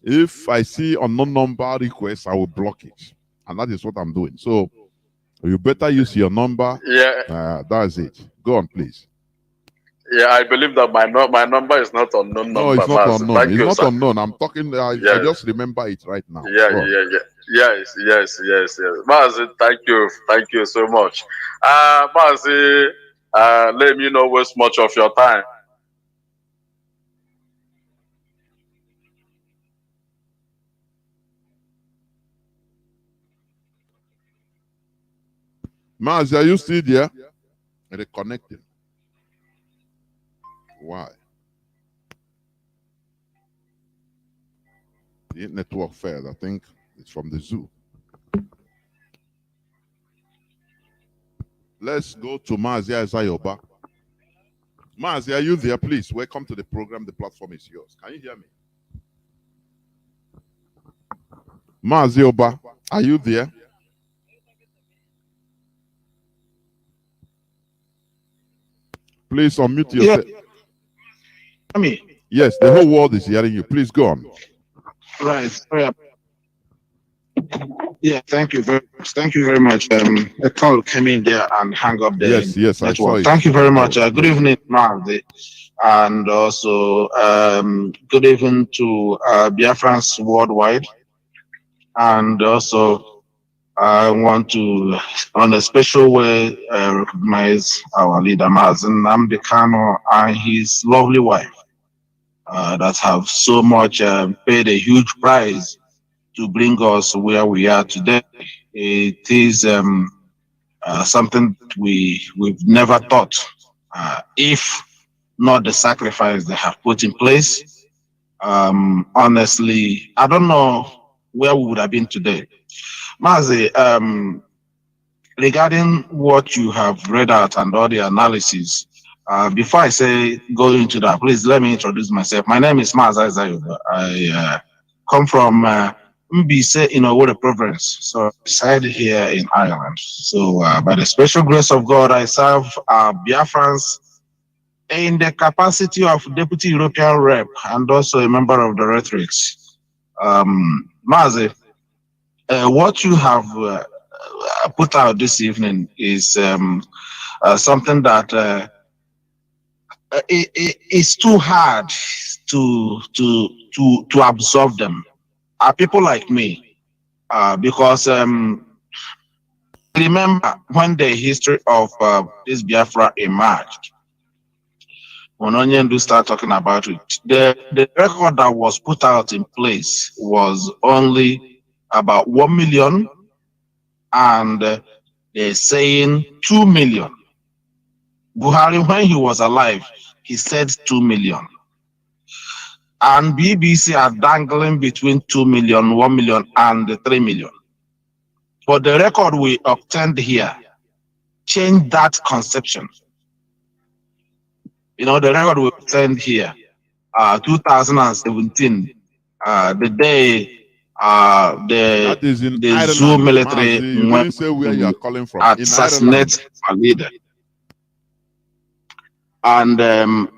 If I see unknown number requests, I will block it, and that is what I'm doing. So you better use your number. Yeah, that's it. Go on, please. Yeah, I believe that my number is not unknown. No, number, it's not Mazi. unknown. Thank It's you, not sir. unknown. I'm talking. I just remember it right now. Yes. Mazi, thank you so much. Mazi, let me not waste much of your time. Mazi, are you still there? Reconnecting. Why? The network failed. I think it's from the zoo. Let's go to Mazi Izayoba. Mazi, are you there? Please, welcome to the program. The platform is yours. Can you hear me? Mazi Oba, are you there? Please unmute yourself. Yeah. Yes, the whole world is hearing you. Please go on. Right. Yeah, thank you very much. Thank you very much. A call came in there and hung up the yes, network. I saw it. Thank you very much. Good evening, Mazi. And also good evening to Biafrans worldwide. And also I want to, on a special way, recognize our leader, Nnamdi Kanu, and his lovely wife that have so much paid a huge price to bring us where we are today. It is something we've never thought, if not the sacrifice they have put in place. Honestly, I don't know where we would have been today. Mazi, regarding what you have read out and all the analysis, before I say go into that, please let me introduce myself. My name is Mazi Izayoba. I come from Mbise in Owoda province, so I reside here in Ireland. So by the special grace of God, I serve Biafrans in the capacity of Deputy European Rep and also a member of the Rhetorics. Mazi, what you have put out this evening is something that it's too hard to absorb them. People like me, because remember when the history of this Biafra emerged, when Onyendu started talking about it, the record that was put out in place was only about 1 million, and they're saying 2 million. Buhari, when he was alive, he said 2 million. And BBC are dangling between 2 million, 1 million, and 3 million. But the record we obtained here changed that conception. You know, the record we obtained here, 2017, the day That is in the Ireland. Zoo military Mazi, you didn't say where you are calling from. assassinate a leader. And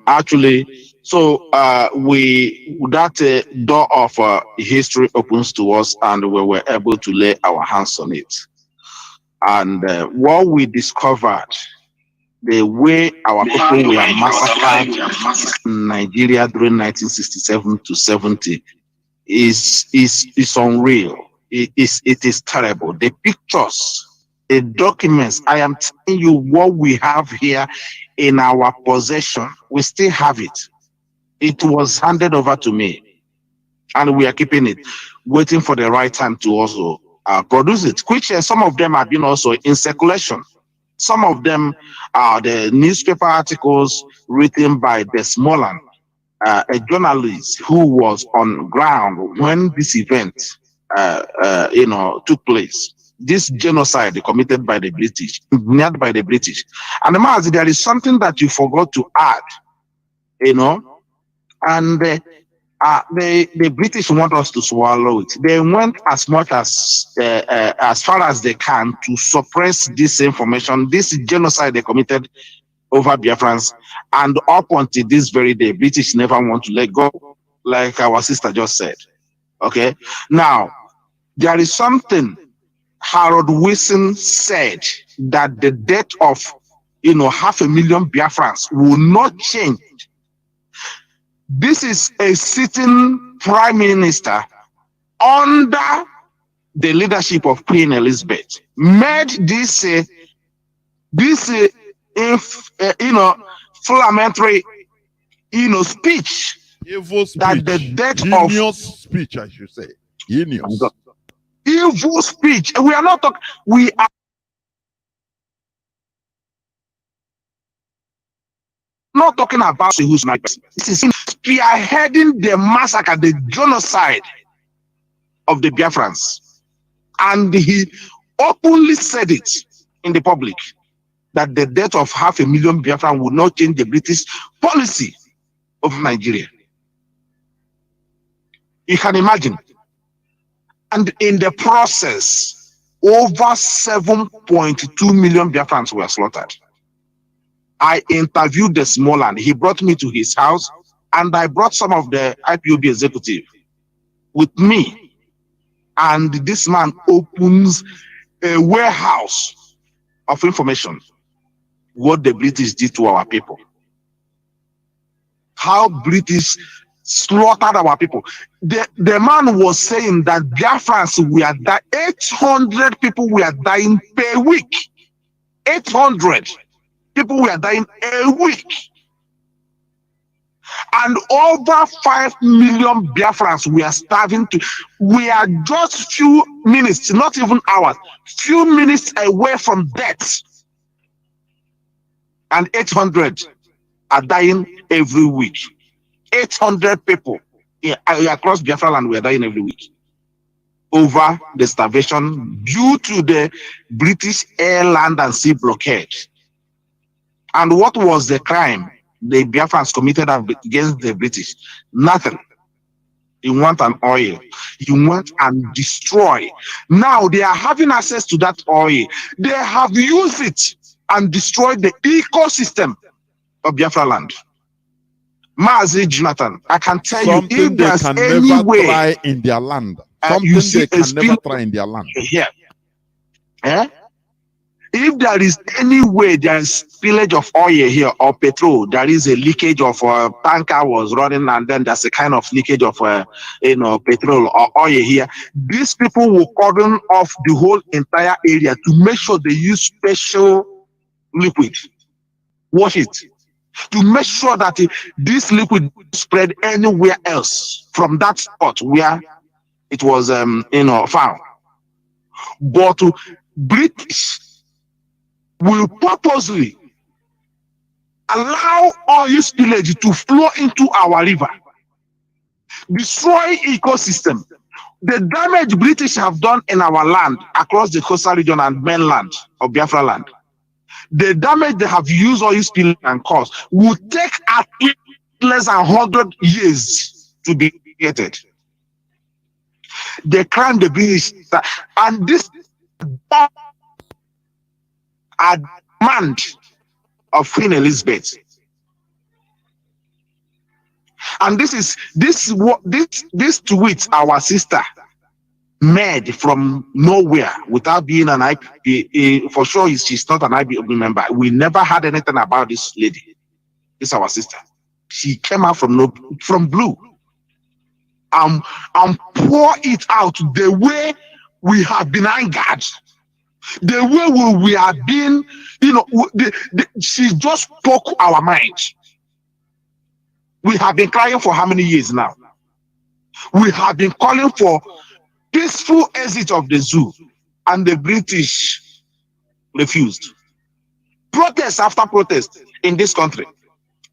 actually, so that door of history opens to us, and we were able to lay our hands on it. And what we discovered, the way our people were massacred in Nigeria during 1967 to 70 is unreal. It is terrible. The pictures, the documents, I am telling you what we have here in our possession, we still have it. It was handed over to me, and we are keeping it, waiting for the right time to also produce it, which some of them have been also in circulation. Some of them are the newspaper articles written by Desmoulin, a journalist who was on ground when this event took place. This genocide committed by the British, engineered by the British. And Mazi, there is something that you forgot to add, and the British want us to swallow it. They went as much as far as they can to suppress this information, this genocide they committed over Biafrans, and up until this very day, British never want to let go, like our sister just said. Okay, now there is something Harold Wilson said, that the death of 500,000 Biafrans will not change. This is a sitting prime minister under the leadership of Queen Elizabeth made this inflammatory speech. Evil speech. That the death Genius speech, I should say. Genius. Evil speech. We are not talking. We are not talking about who's my person. This is spearheading the massacre, the genocide of the Biafrans. And he openly said it in the public that the death of 500,000 Biafrans would not change the British policy of Nigeria. You can imagine. And in the process, over 7.2 million Biafrans were slaughtered. I interviewed the Desmoulin. He brought me to his house, and I brought some of the IPOB executive with me. And this man opens a warehouse of information, what the British did to our people, how British slaughtered our people. The man was saying that Biafrans were dying, 800 people were dying per week. 800 people were dying a week. And over 5 million Biafrans were starving to. We are just few minutes, not even hours, few minutes away from death. And 800 are dying every week. 800 people across Biafra land were dying every week over the starvation due to the British air, land, and sea blockade. And what was the crime the Biafrans committed against the British? Nothing. You want an oil. You want and destroy. Now they are having access to that oil. They have used it and destroyed the ecosystem of Biafra land. Mazi Jonathan, I can tell something you, if they there's can any never way try in their land. Something you see they can never try in their land. Here. If there is any way there is spillage of oil here or petrol, there is a leakage of tanker was running, and then there's a kind of leakage of petrol or oil here. These people will cordon off the whole entire area to make sure they use special liquid, wash it, to make sure that this liquid spread anywhere else from that spot where it was found. But British will purposely allow oil spillage to flow into our river, destroy ecosystem. The damage British have done in our land across the coastal region and mainland of Biafra land, the damage they have used oil spillage and caused will take at least less than 100 years to be created. They crime the British, and this are demand of Queen Elizabeth. And this tweet our sister made from nowhere without being an IPA. For sure, she's not an IPA member. We never had anything about this lady. It's our sister. She came out from blue. And pour it out the way we have been angered, the way we have been, she just spoke our minds. We have been crying for how many years now? We have been calling for peaceful exit of the zoo, and the British refused. Protest after protest in this country.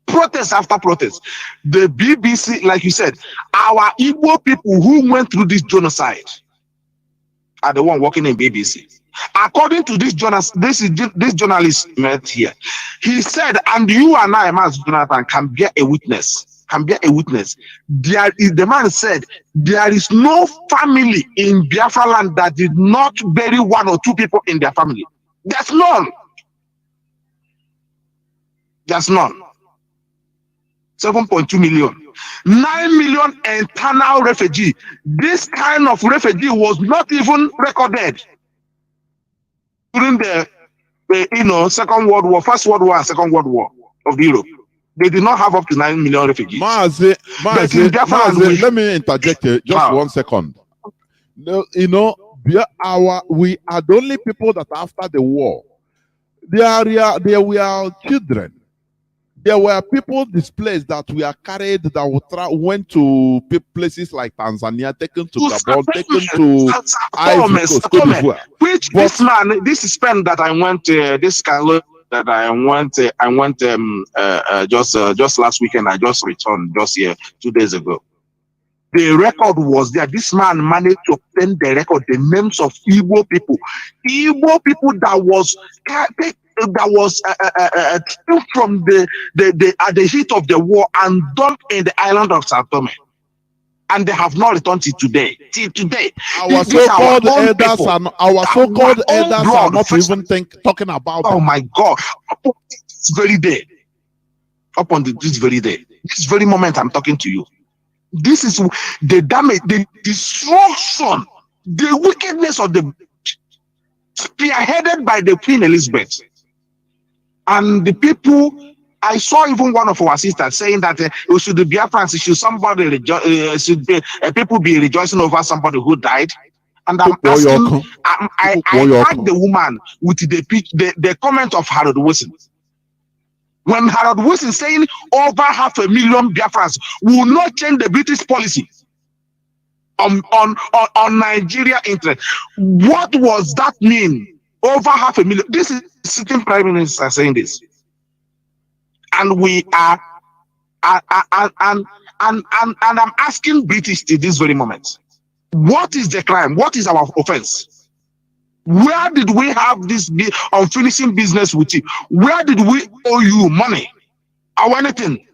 Protest after protest. The BBC, like you said, our Igbo people who went through this genocide are the one working in BBC. According to this journalist met here, he said, and you and I, Mazi Jonathan, can bear a witness. The man said, there is no family in Biafra land that did not bury 1 or 2 people in their family. There's none. There's none. 7.2 million. 9 million internal refugee. This kind of refugee was not even recorded during the Second World War, First World War, and Second World War of Europe. They did not have up to 9 million refugees. Mazi, let me interject just 1 second. We are the only people that after the war, they were children. There were people displaced that were carried, that went to places like Tanzania, taken to Gabon, taken to Ivory Coast. Which this man, this Spain that I went, this Kanu that I went just last weekend. I just returned just here 2 days ago. The record was there. This man managed to obtain the record, the names of Igbo people that was from at the heat of the war and dumped in the island of Sao Tome, and they have not returned till today. Our so-called elders are not even talking about. Oh my God! This very day, this very moment I'm talking to you. This is the damage, the destruction, the wickedness of the spearheaded by the Queen Elizabeth. And the people, I saw even one of our sisters saying that it should be Biafrans, people be rejoicing over somebody who died. And I'm asking, I tagged the woman with the comment of Harold Wilson. When Harold Wilson saying over 500,000 Biafrans will not change the British policy on Nigeria interest. What was that mean? Over 500,000. This is sitting prime minister saying this, and we are, and I'm asking British to this very moment, what is the crime? What is our offense? Where did we have this unfinishing business with you? Where did we owe you money or anything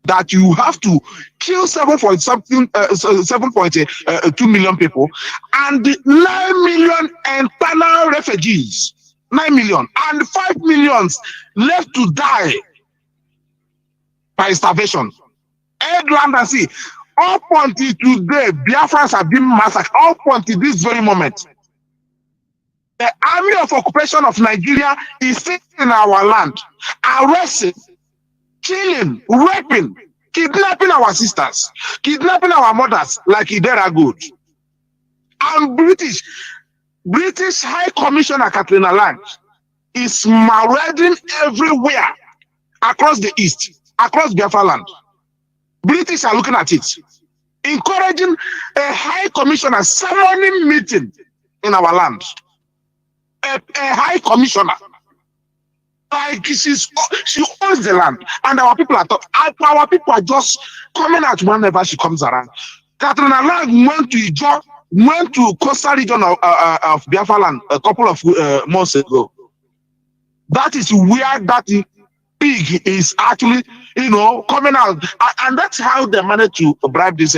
that you have to kill 7.2 million people and 9 million internal refugees, 9 million, and 5 million left to die by starvation? Land and sea. Up until today, Biafrans have been massacred. Up until this very moment, the army of occupation of Nigeria is sitting in our land, arresting, killing, raping, kidnapping our sisters, kidnapping our mothers like Idera Good. And British High Commissioner Katrina Lang is marauding everywhere across the east, across Biafra land. British are looking at it, encouraging a High Commissioner summoning meeting in our land. A High Commissioner Like she owns the land, and our people are just coming out whenever she comes around. Katrina Lang went to Ijo, went to coastal region of Biafra land a couple of months ago. That is where that pig is actually, coming out, and that's how they managed to bribe this,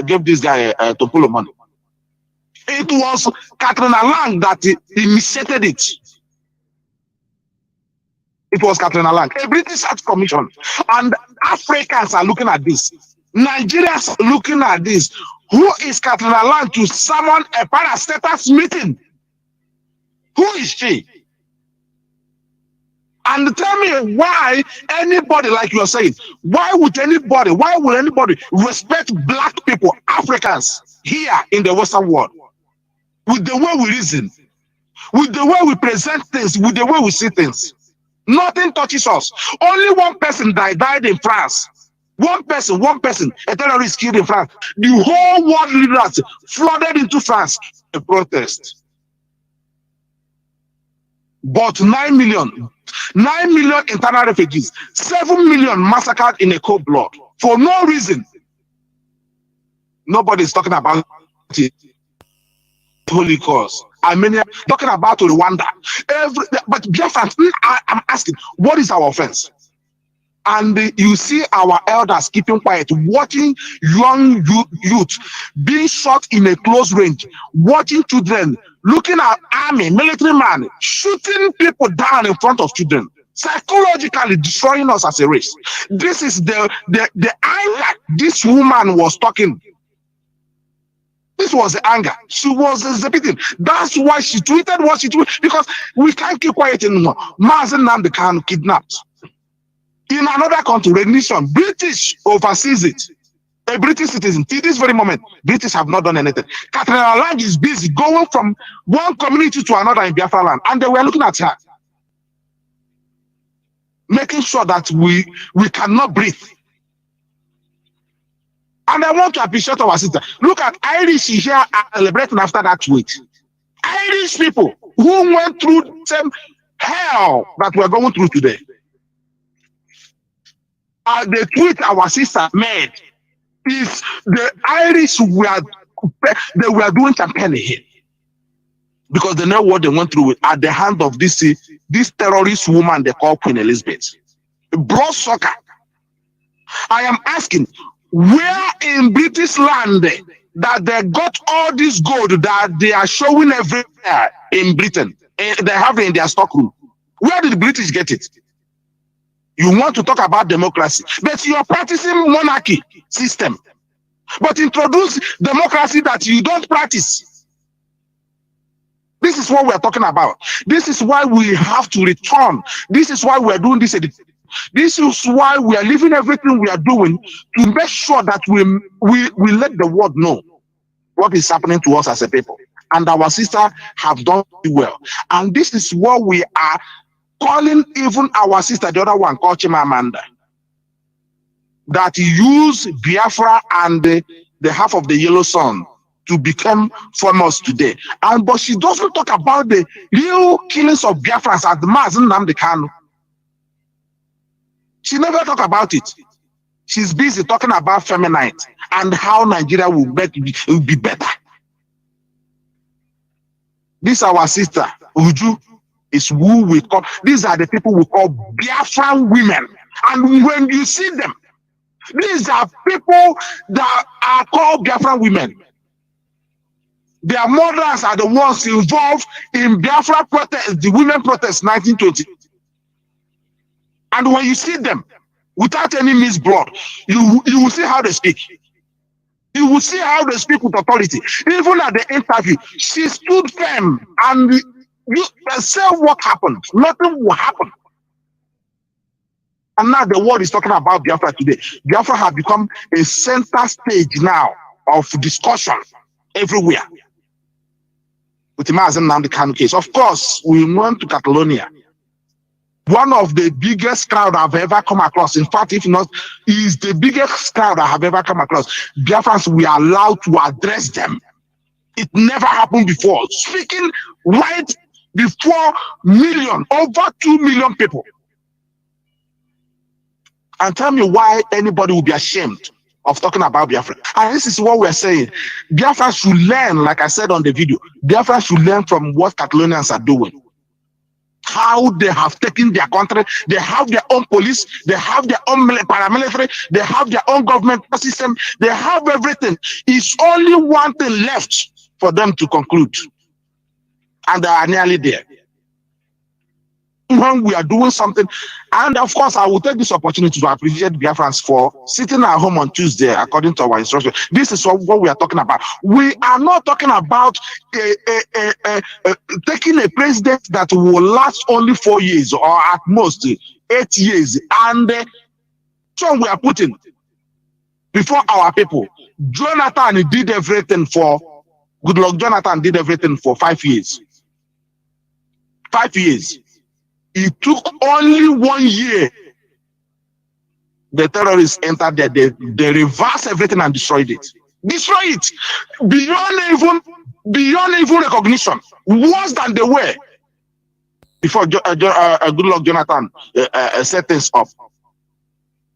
give this guy to pull money. It was Katrina Lang that initiated it. It was Katrina Lang, a British Art Commission, and Africans are looking at this. Nigerians are looking at this. Who is Katrina Lang to summon a parastatus meeting? Who is she? And tell me why anybody, like you are saying, why would anybody respect black people, Africans, here in the Western world? With the way we reason, with the way we present things, with the way we see things. Nothing touches us. Only one person died in France. One person, a terrorist killed in France. The whole world leaders flooded into France to protest. But 9 million internal refugees, 7 million massacred in a cold blood for no reason. Nobody's talking about it. Holy cause. I mean, talking about Rwanda. But Biafrans, I'm asking, what is our offense? And you see our elders keeping quiet, watching young youth being shot in a close range, watching children, looking at army, military man, shooting people down in front of children, psychologically destroying us as a race. This is the anger this woman was talking. This was the anger. She was exhibiting. That's why she tweeted what she tweeted, because we can't keep quiet anymore. Mazi Nnamdi Kanu kidnapped. In another country, rendition, British oversees it. A British citizen, till this very moment, British have not done anything. Katrina Lang is busy going from one community to another in Biafra land, and they were looking at her, making sure that we cannot breathe. And I want to appreciate our sister. Look at Irish here celebrating after that tweet. Irish people who went through the same hell that we're going through today. The tweet our sister made is the Irish they were doing campaign here because they know what they went through at the hand of this terrorist woman they call Queen Elizabeth. Blood sucker. I am asking, where in British land that they got all this gold that they are showing everywhere in Britain? They have it in their stockroom. Where did the British get it? You want to talk about democracy, but you are practicing monarchy system. But introduce democracy that you don't practice. This is what we are talking about. This is why we have to return. This is why we are doing this. This is why we are leaving everything we are doing to make sure that we let the world know what is happening to us as a people. And our sisters have done well. And this is what we are calling even our sister, the other one called Chimamanda, that use Biafra and the half of the yellow sun to become famous today. But she doesn't talk about the real killings of Biafrans at Mazi Nnamdi Kanu. She never talk about it. She's busy talking about feminine and how Nigeria will be better. This our sister, Uju, is who we call, these are the people we call Biafran women. And when you see them, these are people that are called Biafran women. Their mothers are the ones involved in Biafra protest, the women protest 1920. And when you see them, without any mixed blood, you will see how they speak. You will see how they speak with authority. Even at the interview, she stood firm and you say what happened. Nothing will happen. And now the world is talking about Biafra today. Biafra has become a center stage now of discussion everywhere. With the Mazi Nnamdi Kanu case. Of course, we went to Catalonia. One of the biggest crowd I've ever come across. In fact, if not, is the biggest crowd I have ever come across. Biafrans, we are allowed to address them. It never happened before. Speaking right before over 2 million people. and tell me why anybody will be ashamed of talking about Biafra. And this is what we're saying. Biafra should learn, like I said on the video, Biafra should learn from what Catalonians are doing. How they have taken their country, they have their own police, they have their own paramilitary, they have their own government system, they have everything. It's only one thing left for them to conclude. And they are nearly there. When we are doing something, and of course, I will take this opportunity to appreciate Biafrans for sitting at home on Tuesday according to our instruction. This is what we are talking about. We are not talking about taking a president that will last only 4 years or at most 8 years, and so we are putting before our people. Jonathan did everything for Goodluck. Jonathan did everything for 5 years. 5 years. It took only 1 year. The terrorists entered there. They reversed everything and destroyed it. Destroy it beyond even recognition. Worse than they were before Goodluck Jonathan set things up.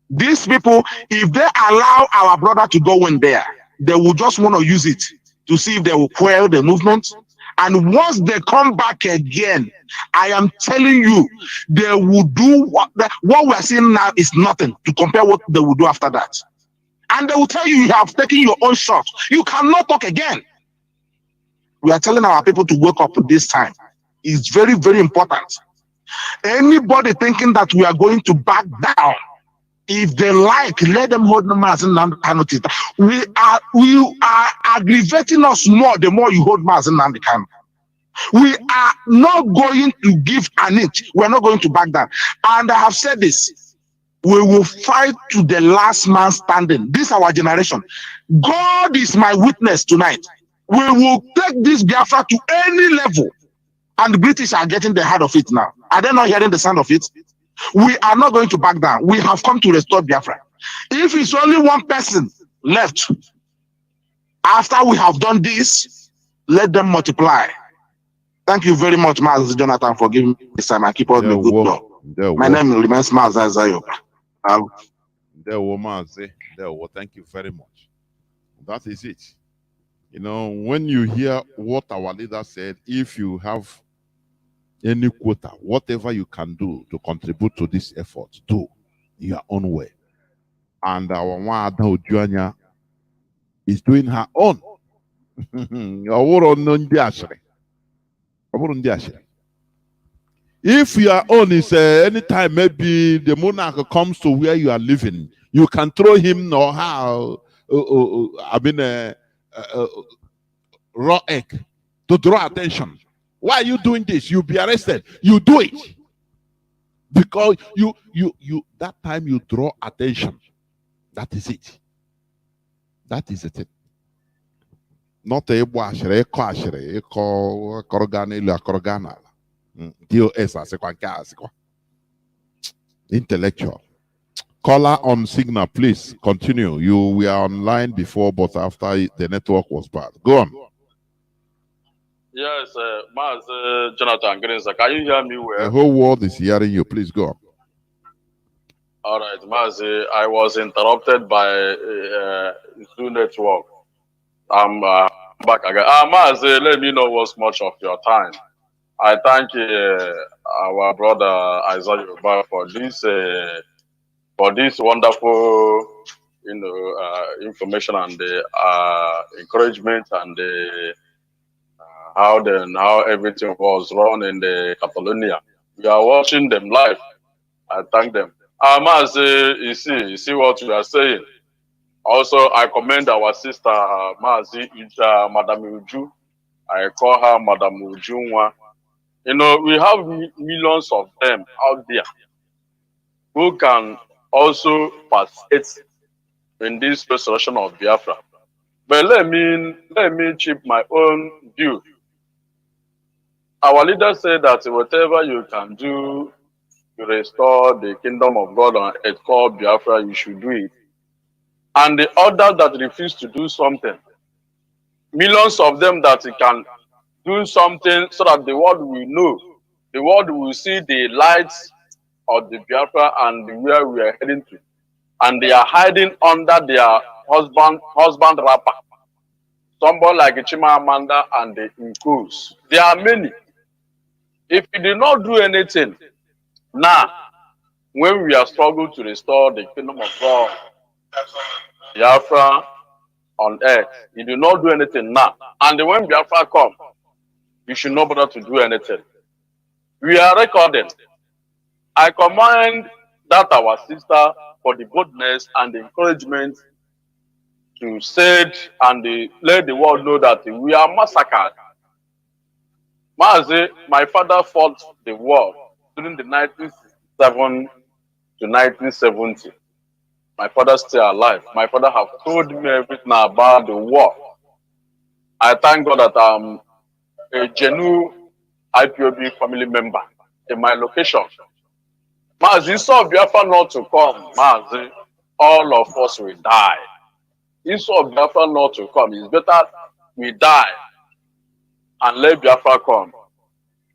These people, if they allow our brother to go in there, they will just want to use it to see if they will quell the movement. And once they come back again, I am telling you, they will do what we are seeing now is nothing to compare what they will do after that. And they will tell you, you have taken your own shot. You cannot talk again. We are telling our people to wake up this time. It's very, very important. Anybody thinking that we are going to back down, if they like, let them hold Mazi Nnamdi Kanu. We are aggravating us more the more you hold Mazi Nnamdi Kanu. We are not going to give an inch. We are not going to back down. And I have said this. We will fight to the last man standing. This is our generation. God is my witness tonight. We will take this Biafra to any level. And the British are getting the heart of it now. Are they not hearing the sound of it? We are not going to back down. We have come to restore Biafra. If it's only one person left, after we have done this, let them multiply. Thank you very much, Mazi Jonathan, for giving me this time. I keep on the good job. My name remains Mazi Azayo. Thank you very much. That is it. You know, when you hear what our leader said, if you have any quota, whatever you can do to contribute to this effort, do in your own way. And our Wada Anya is doing her own. If your own is anytime maybe the monarch comes to where you are living, you can throw him or her, raw egg to draw attention. Why are you doing this? You'll be arrested. You do it. Because you that time you draw attention. That is it. That is it. Not a intellectual. Caller on Signal, please continue. We are online before, but after the network was bad. Go on. Yes, Mazi Jonathan, can you hear me well? The whole world is hearing you. Please go on. All right, Mazi, I was interrupted by Zoo Network. I'm back again. Mazi, let me know what's much of your time. I thank our brother Isaiah Yoruba for this wonderful, information and encouragement and how everything was run in the Catalonia. We are watching them live. I thank them. Mazi, you see what we are saying. Also, I commend our sister Mazi, Madam Uju. I call her Madam Ujunwa. We have millions of them out there who can also participate in this restoration of Biafra. But let me chip my own view. Our leader said that whatever you can do to restore the kingdom of God on earth called Biafra, you should do it. And the others that refuse to do something, millions of them that can do something so that the world will know, the world will see the lights of the Biafra and where we are heading to. and they are hiding under their husband rapper. Somebody like Chimamanda and the Nkus. There are many. If you do not do anything, now, when we are struggling to restore the kingdom of God, Biafra on earth, you do not do anything now. And when Biafra come, you should not bother to do anything. We are recording. I commend that our sister for the boldness and the encouragement to say it and let the world know that we are massacred. Mazi, my father fought the war during the 1967 to 1970. My father still alive. My father have told me everything about the war. I thank God that I'm a genuine IPOB family member in my location. Mazi, saw Biafra not to come, Mazi, all of us will die. Instead of Biafra not to come, it's better we die and let Biafra come.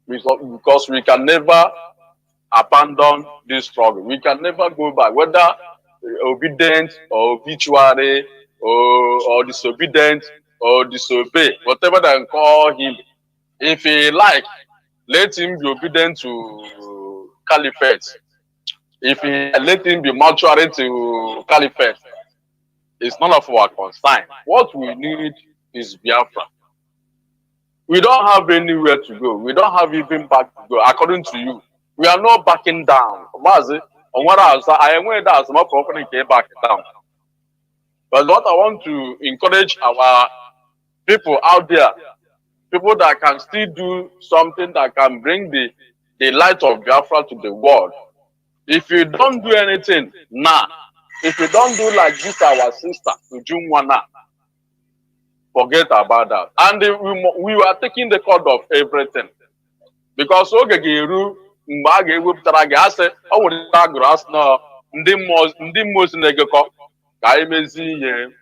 Because we can never abandon this struggle. We can never go back, whether obedient or obituary or disobedient or disobey, whatever they call him. If he like, let him be obedient to caliphate. If he let him be mortuary to caliphate, it's none of our concern. What we need is Biafra. We don't have anywhere to go. We don't have even back to go. According to you, we are not backing down. Mazi, I am aware that some company came back down. But what I want to encourage our people out there, people that can still do something that can bring the light of Biafra to the world. If you don't do anything now, if you don't do like this, our sister, Ujungwana, forget about that. And we were taking the code of everything. Because Ogegiru, Mbage, Wuptaragase, I would not grass now, Ndimos Negako, Kaimezi,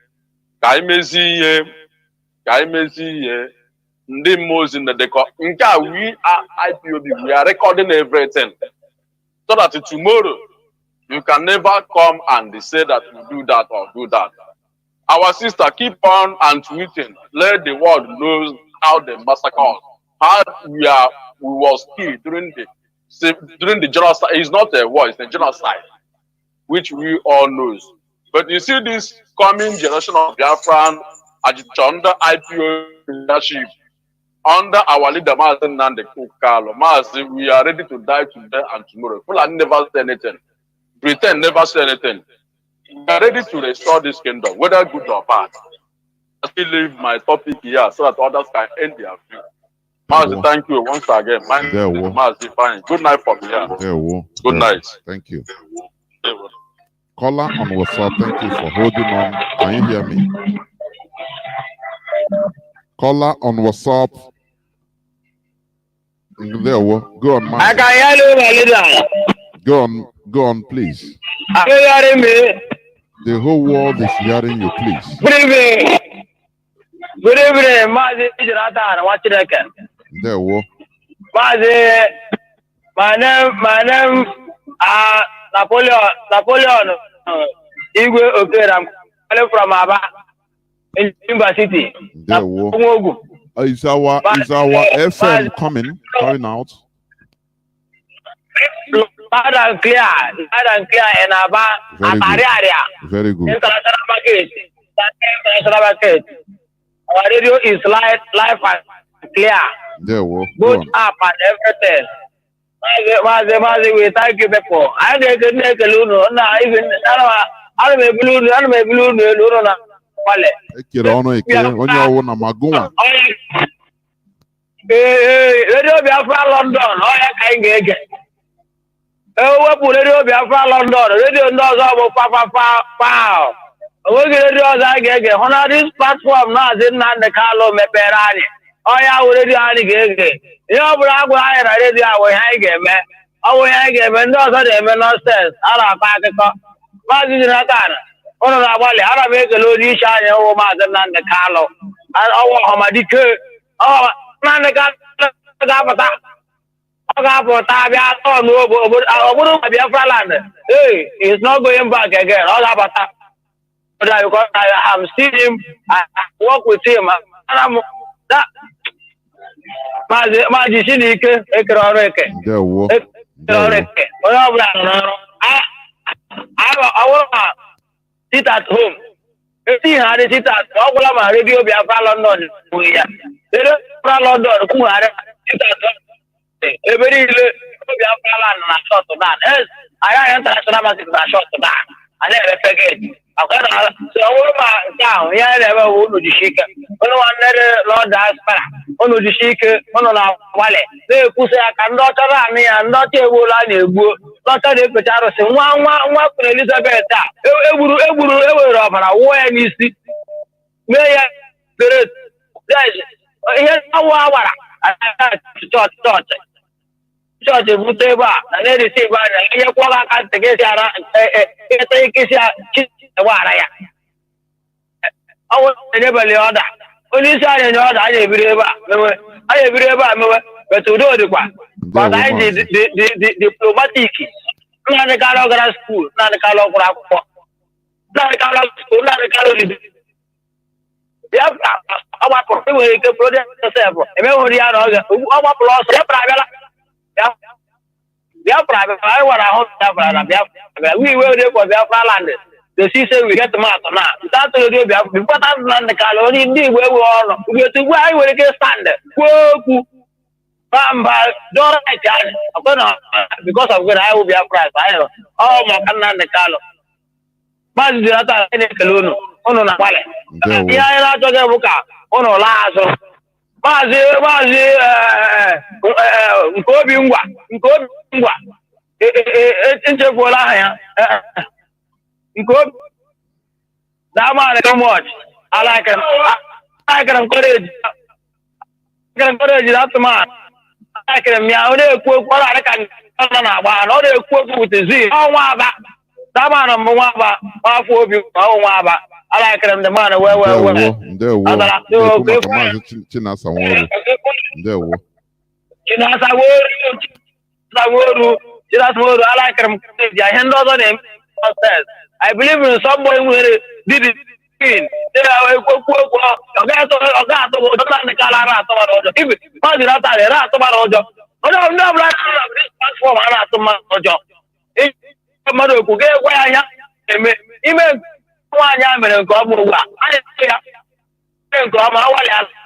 Ndimos in the deco. Inka, we are IPOB, we are recording everything. So that tomorrow, you can never come and say that you do that or do that. Our sister, keep on and tweeting. Let the world know how the massacre, how we was killed during the genocide. It's not a war, it's a genocide, which we all knows. But you see this coming generation of Biafran under IPO leadership, under our leader Mazi Nnamdi Kukalo. Mazi, we are ready to die today and tomorrow. People have never said anything. Pretend never say anything. We are ready to restore this kingdom, whether good or bad. I still leave my topic here so that others can end their view. Mazi, thank you once again. Mazi, fine. Good night from here. Good night. Thank you. Caller on WhatsApp, thank you for holding on. Can you hear me? Caller on WhatsApp. There we go on, man. I can hear you, my leader. Go on, please. Are you hearing me? The whole world is hearing you, please. Good evening. Good evening, Mazi. What's your name? There we go. Mazi, my name, Napoleon. Igwe Okere. I'm calling from Aba, in University. There we go. Is our FM coming out? Loud and clear in Aba, area. Very good. International market. Our radio is live and clear. There we go. Both up and everything. Mazi, we thank you people. I didn't make a luno. Even I don't make blue luno. Radio Biafra London, Radio Biafra London, Radio knows about on this platform now, didn't the Carlo Meperani. Oh, yeah, already already. You know, but I already I get man. Oh, I get man, no, no sense. I don't oh, no, I don't make a load each other over the Carlo. And oh, my dear, oh, man, the Biafra land. Hey, he's not going back again. All about that. Because I have seen him, I work with him, and I'm that. Mazi Sinike, Ekoreke. I want to sit at home. See how they sit at home. Radio Biafra London. They don't London. Who are sit at home? Every Biafra land and shot to that. Yes, I am international massive shot to that. I never forget. I got so down. Yeah, never would the shake. One Lord Aspara. One the shake. One on our wallet. They push a cannot run and not a wool and a book. Not a potato. One for Elizabeth. Ever of an away and you see. May I? Here's our church. Church of Muteba, and then they say, you call out to get Waraya. I was never the order. Only sign an order, I ever, but to do the one. But I did the diplomatic. Not the Calogara school, not the Calogara, not the Calogara school, not the Calogara. Our project yourself. Memory, our plus, Biafra, I want to hold Biafra. We will there for Biafra land. The season we get the matter now. That's the day Biafra. But that's not the colony. Indeed, where we are. We are to why we get standard. Whoa, Bamba, don't like that. Because of what I will be a price. I know. Oh, my God, the color. Mazi di ata ene kelono. Ono na wale. Ya ina to ge buka. Ono lazo. Mazi nkobi ngwa. Nchefola ya. Nkobi. That man so much. I like him. I like him courage. I like him courage. That man. I like him. Ya ode ku kwara kan na ba. No de ku with the Z. Oh wa ba. That man wa ba. Wa fu obi. Oh wa ba. I like him the man well. I like him. I believe in somebody who did it.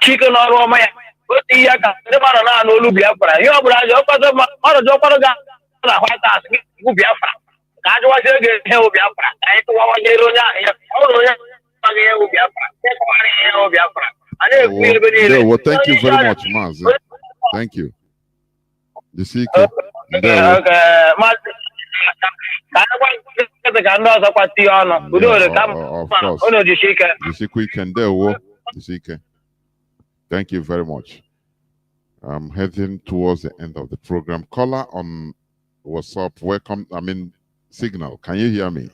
Chicken or my Biafra. You Biafra. God was Biafra. Well, thank you very much, Mazi. Thank you. The secret. Thank you very much. I'm heading towards the end of the program. Caller on WhatsApp, welcome. Signal. Can you hear me?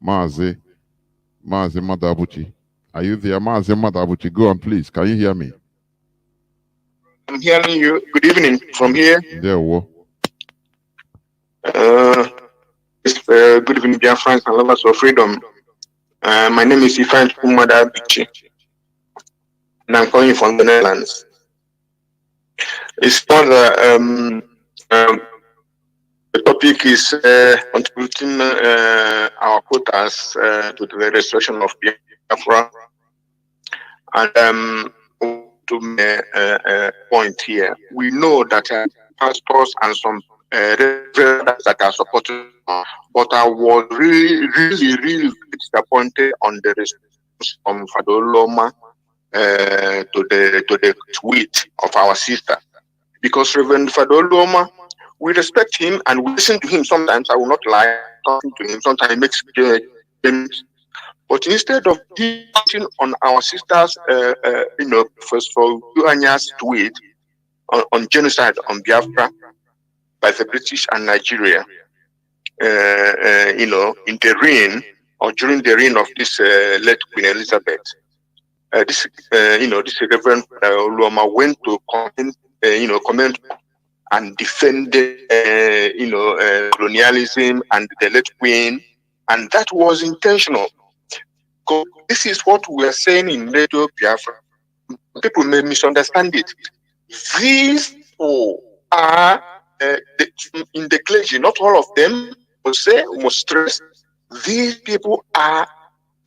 Mazi Madabuchi. Are you there? Mazi Madabuchi, go on, please. Can you hear me? I'm hearing you. Good evening from here. There, good evening, Biafrans and lovers of freedom. My name is Ifan Madabuchi, and I'm calling from the Netherlands. It's for the topic is contributing our quotas to the restoration of Biafra. And to make a point here, we know that pastors and some reverends that are supporting, but I was really disappointed on the response from Fadoloma to the tweet of our sister, because Reverend Fadoloma, we respect him and we listen to him. Sometimes, I will not lie, talking to him. Sometimes he makes statements. But instead of putting on our sisters, Professor Anya's tweet on genocide on Biafra by the British and Nigeria, in the reign or during the reign of this late Queen Elizabeth, this Reverend Oluoma went to comment and defended, colonialism and the late Queen, and that was intentional. This is what we are saying in Radio Biafra. People may misunderstand it. These people are in the clergy, not all of them, must stress, these people are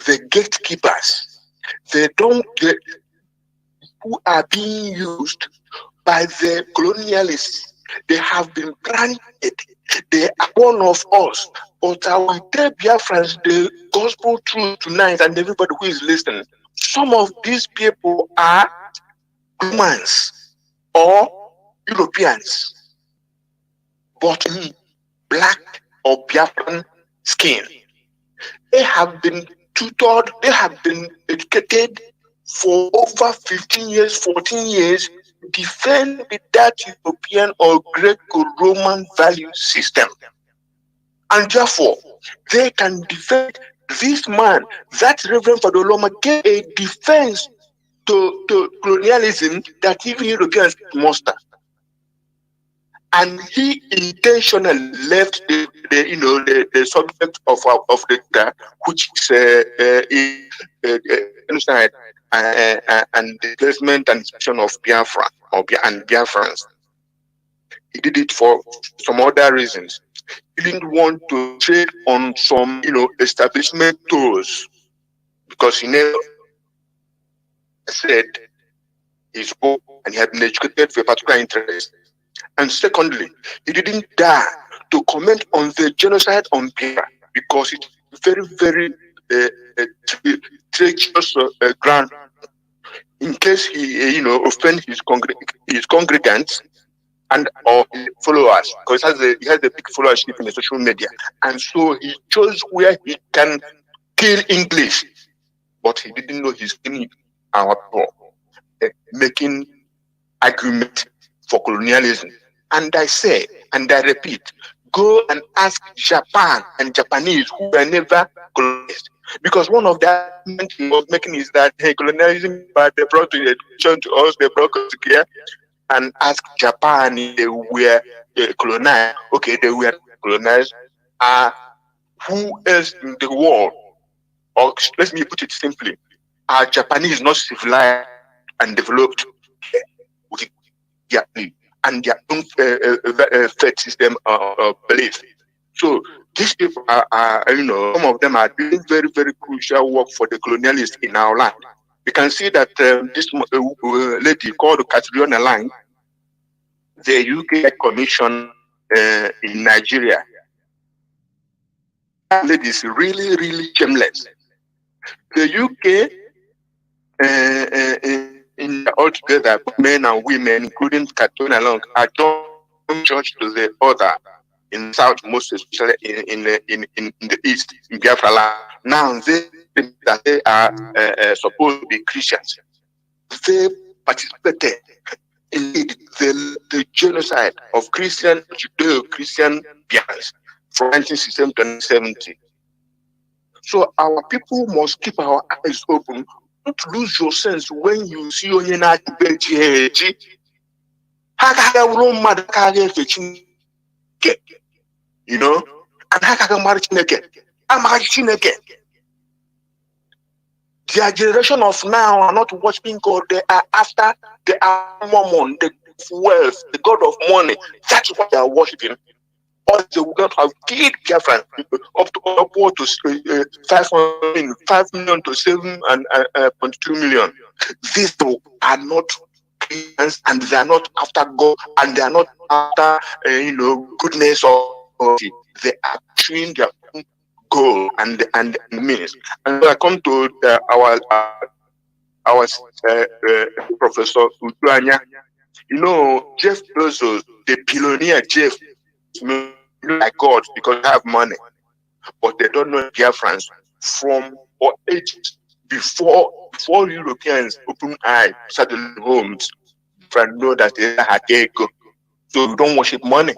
the gatekeepers. Who are being used by the colonialists. They have been branded. They are one of us. But I will tell Biafrans the gospel truth tonight, and everybody who is listening. Some of these people are Romans or Europeans, but in black or Biafran skin. They have been tutored, they have been educated for over 15 years, 14 years, defend that European or Greco-Roman value system. And therefore, they can defend this man. That Reverend Father Loma gave a defense to colonialism that even Europeans muster. And he intentionally left the subject of the which is genocide and the placement and expression of Biafra and Biafrans. He did it for some other reasons. He didn't want to trade on some establishment tools, because he never said he spoke and he had been educated for a particular interest. And secondly, he didn't dare to comment on the genocide on Biafra, because it's very, very treacherous ground. In case he, offend his congregants and or his followers, because he has a big followership in the social media, and so he chose where he can kill English, but he didn't know he's killing our people, making argument for colonialism. And I say, and I repeat, go and ask Japan and Japanese who were never colonized. Because one of the arguments he was making is that colonialism, but they brought the education to us, they brought us here, and ask Japan if they were colonized. Okay, they were colonized. Who else in the world, or let me put it simply, are Japanese not civilized and developed with and their own faith system belief? So these people are, some of them are doing very, very crucial work for the colonialists in our land. We can see that this lady called Catriona Lang, the UK Commission in Nigeria, that lady is really, really shameless. The UK, in altogether, men and women, including Catriona Lang, are don't judge to the other. In the south, most especially in the east, in Biafra land. Now they are supposed to be Christians. They participated in the genocide of Judeo-Christian Biafrans from 1960 to 1970. So our people must keep our eyes open. Don't lose your sense when you see Onyena Beji. And their generation of now are not worshiping God. They are after the Mammon, the wealth, the God of money. That's what they are worshiping. Or they would not have killed Biafran upward to 5 million to 7.2 million. These people are not Christians, and they are not after God, and they are not after goodness or they are pursuing their own goal and means. And so I come to our Professor Anya. Jeff Bezos, the billionaire Jeff, like God because they have money, but they don't know Biafrans from or ages before Europeans open eyes, started homes, and know that they have ego. So we don't worship money.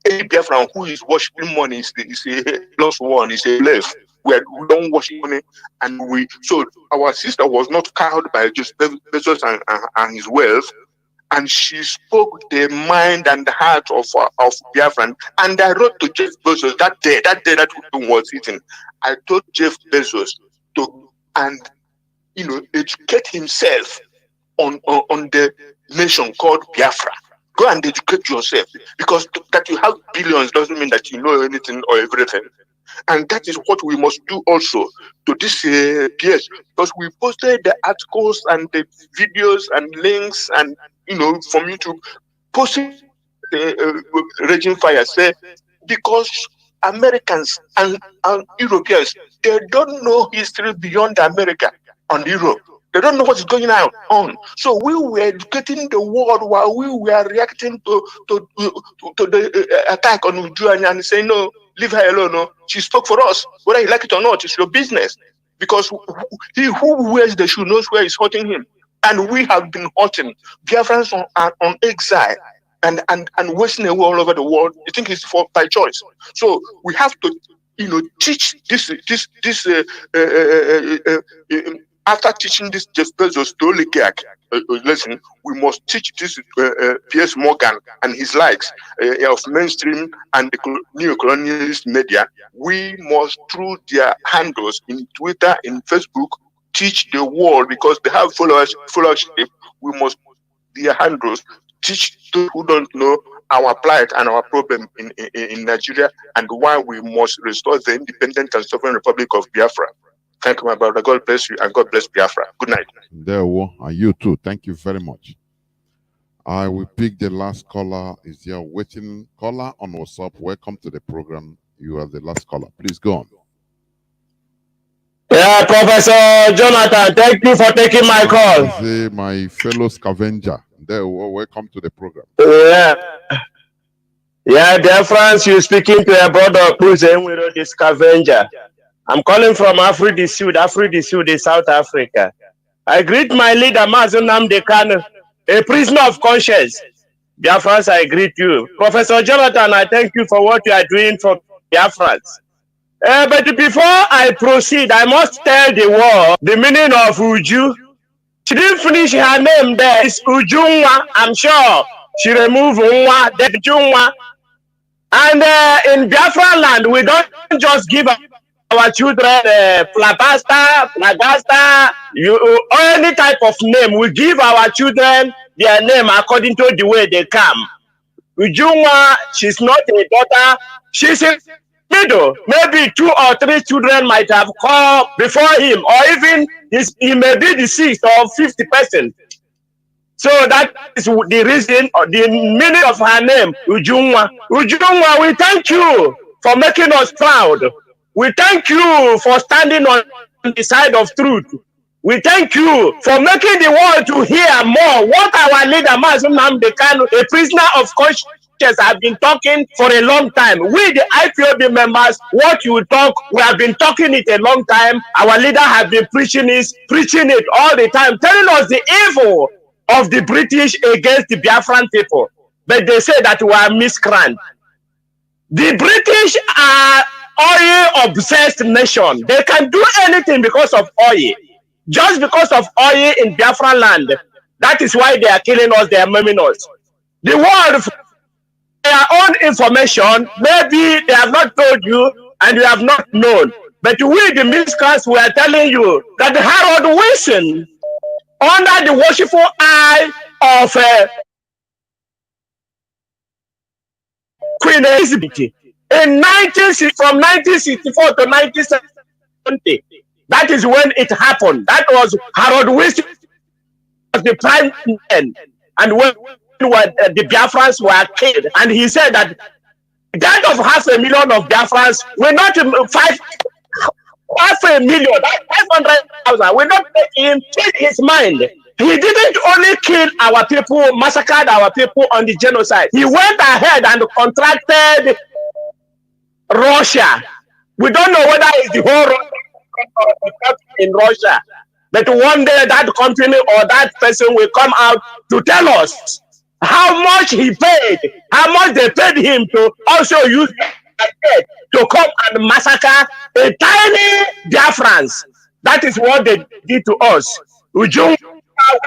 Any Biafran who is worshiping money is a plus one, is a slave. We don't worship money, and so our sister was not cowed by just Bezos and his wealth, and she spoke the mind and the heart of Biafran. And I wrote to Jeff Bezos that day that Putin was eating. I told Jeff Bezos to educate himself on the nation called Biafra. Go and educate yourself, because that you have billions doesn't mean that you know anything or everything. And that is what we must do also to this PS, because we posted the articles and the videos and links and from YouTube, posting raging fire. Say because Americans and Europeans, they don't know history beyond America and Europe. They don't know what's going on. So we were educating the world while we were reacting to the attack on Ujua and saying, no, leave her alone. No. She spoke for us. Whether you like it or not, it's your business. Because he who wears the shoe knows where it's hurting him. And we have been hurting. Biafrans on exile and wasting away all over the world. I think it's by choice. So we have to, teach this after teaching this Jeff Bezos to oligarch lesson, we must teach this Piers Morgan and his likes of mainstream and the neo-colonialist media. We must, through their handles in Twitter, in Facebook, teach the world, because they have followership. We must, their handles, teach those who don't know our plight and our problem in Nigeria, and why we must restore the independent and sovereign Republic of Biafra. Thank you, my brother. God bless you, and God bless Biafra. Good night. There, and you too. Thank you very much. I will pick the last caller. Is there waiting caller on WhatsApp? Welcome to the program. You are the last caller. Please go on. Yeah, Professor Jonathan, thank you for taking my call. My fellow scavenger. There, welcome to the program. Yeah, dear friends, you're speaking to a brother who's the scavenger. I'm calling from Africa Sud, South Africa. I greet my leader, Mazi Nnamdi Kanu, a prisoner of conscience. Biafrans, I greet you. Professor Jonathan, I thank you for what you are doing for Biafrans. But before I proceed, I must tell the world the meaning of Uju. She didn't finish her name there. It's Ujunwa, I'm sure. She removed Unwa, then Ujunwa. And in Biafra land, we don't just give our children Flagasta, any type of name. We give our children their name according to the way they come. Ujunwa, she's not a daughter. She's a middle. Maybe 2 or 3 children might have come before him, or even he may be the 6th or 50th person. So that is the reason, or the meaning of her name, Ujunwa. Ujunwa, we thank you for making us proud. We thank you for standing on the side of truth. We thank you for making the world to hear more what our leader, Mazi Nnamdi Kanu, a prisoner of conscience, have been talking for a long time. We, the IPOB members, what you talk, we have been talking it a long time. Our leader has been preaching it all the time, telling us the evil of the British against the Biafran people. But they say that we are miscreant. The British are oil-obsessed nation. They can do anything because of oil. Just because of oil in Biafra land. That is why they are killing us, they are maiming us. The world, for their own information, maybe they have not told you and you have not known. But we, the miscreants, we are telling you that Harold Wilson, under the worshipful eye of Queen Elizabeth, from 1964 to 1970, that is when it happened. That was Harold Wilson was the prime man, and when the Biafrans were killed, and he said that the death of 500,000 of Biafrans will not 500,000, 500,000 will not make him change his mind. He didn't only kill our people, massacred our people on the genocide. He went ahead and contracted Russia. We don't know whether it's the whole in Russia, but one day that company or that person will come out to tell us how much he paid, how much they paid him to also use to come and massacre a tiny Biafrans. That is what they did to us. Ujunwa,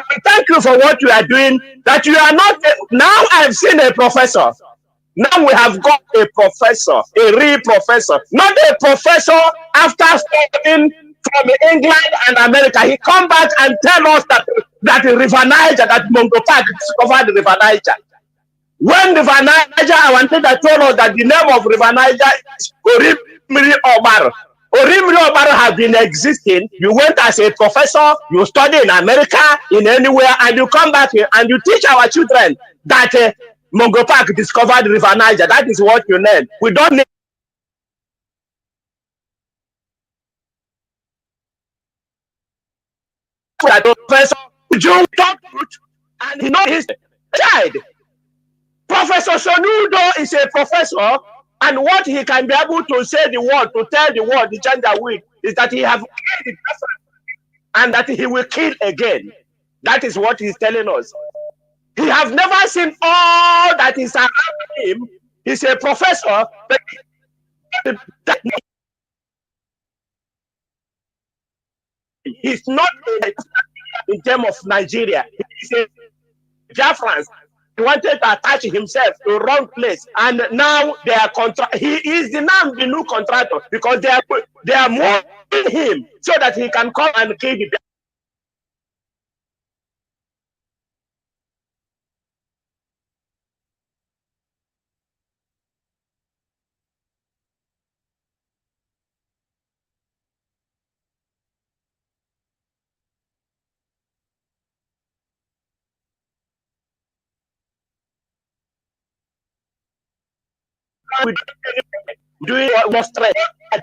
We thank you for what you are doing. That you are not now. I've seen a professor. Now we have got a professor, a real professor, not a professor after studying from England and America. He come back and tell us that the River Niger, that Mongo Park discovered the River Niger. When River Niger, I wanted to tell us that the name of River Niger is Orimiri Obar. Orimiri Obar has been existing. You went as a professor, you study in America, in anywhere, and you come back here and you teach our children that Mongo Park discovered the River Niger. That is what you learn. We don't need that professor Jew talk and he knows his child. Professor Sonudo is a professor, and what he can be able to say the word, to tell the world, the gender with, is that he have killed the person and that he will kill again. That is what he's telling us. He have never seen all that is around him. He's a professor, but he's not in terms of Nigeria. He's a Biafrans. He wanted to attach himself to the wrong place, and now they are he is the new contractor because they are moving him so that he can come and kill the doing what strength and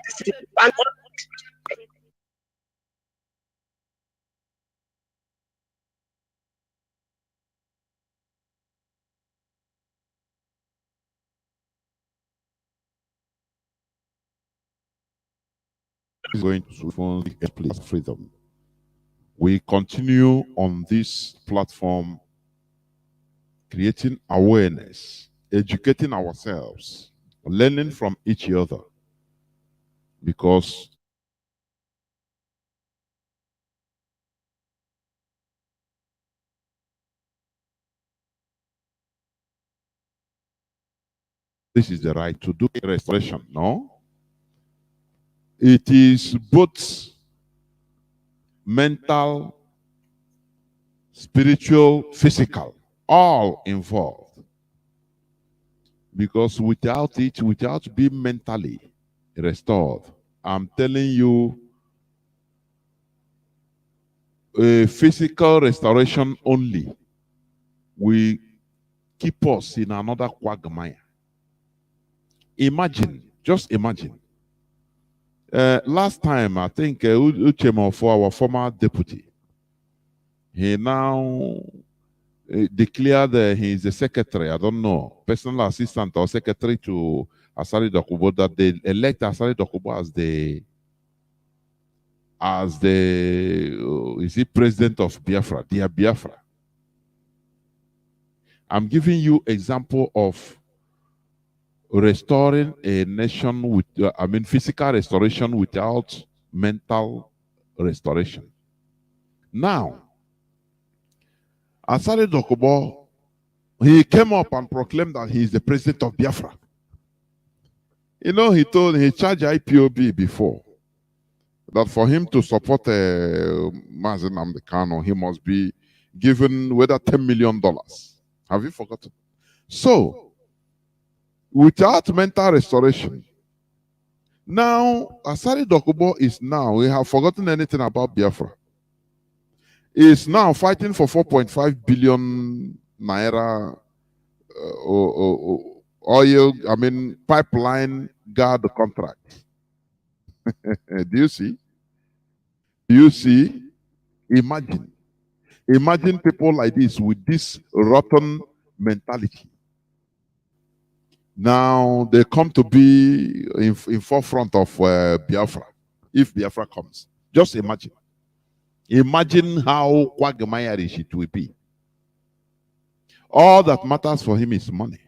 is going to fund a place freedom. We continue on this platform creating awareness, educating ourselves, learning from each other, because this is the right to do restoration, no? It is both mental, spiritual, physical, all involved. Because without it, without being mentally restored, I'm telling you, a physical restoration only will keep us in another quagmire. Imagine, just imagine. Last time, I think Uchemo, for our former deputy, he now declared he is the secretary, I don't know, personal assistant or secretary to Asari Dokubo, that they elect Asari Dokubo as the is he president of Biafra, dear Biafra. I'm giving you example of restoring a nation with, physical restoration without mental restoration. Now, Asari Dokubo, he came up and proclaimed that he is the president of Biafra. You know, he charged Ipob before that for him to support Mazi Nnamdi Kanu, he must be given whether $10 million. Have you forgotten? So, without mental restoration, now Asari Dokubo is now, we have forgotten anything about Biafra, is now fighting for 4.5 billion naira oil, pipeline guard contract. Do you see? Do you see? Imagine people like this with this rotten mentality. Now they come to be in forefront of Biafra, if Biafra comes. Just imagine. Imagine how quagmire-ish it will be. All that matters for him is money.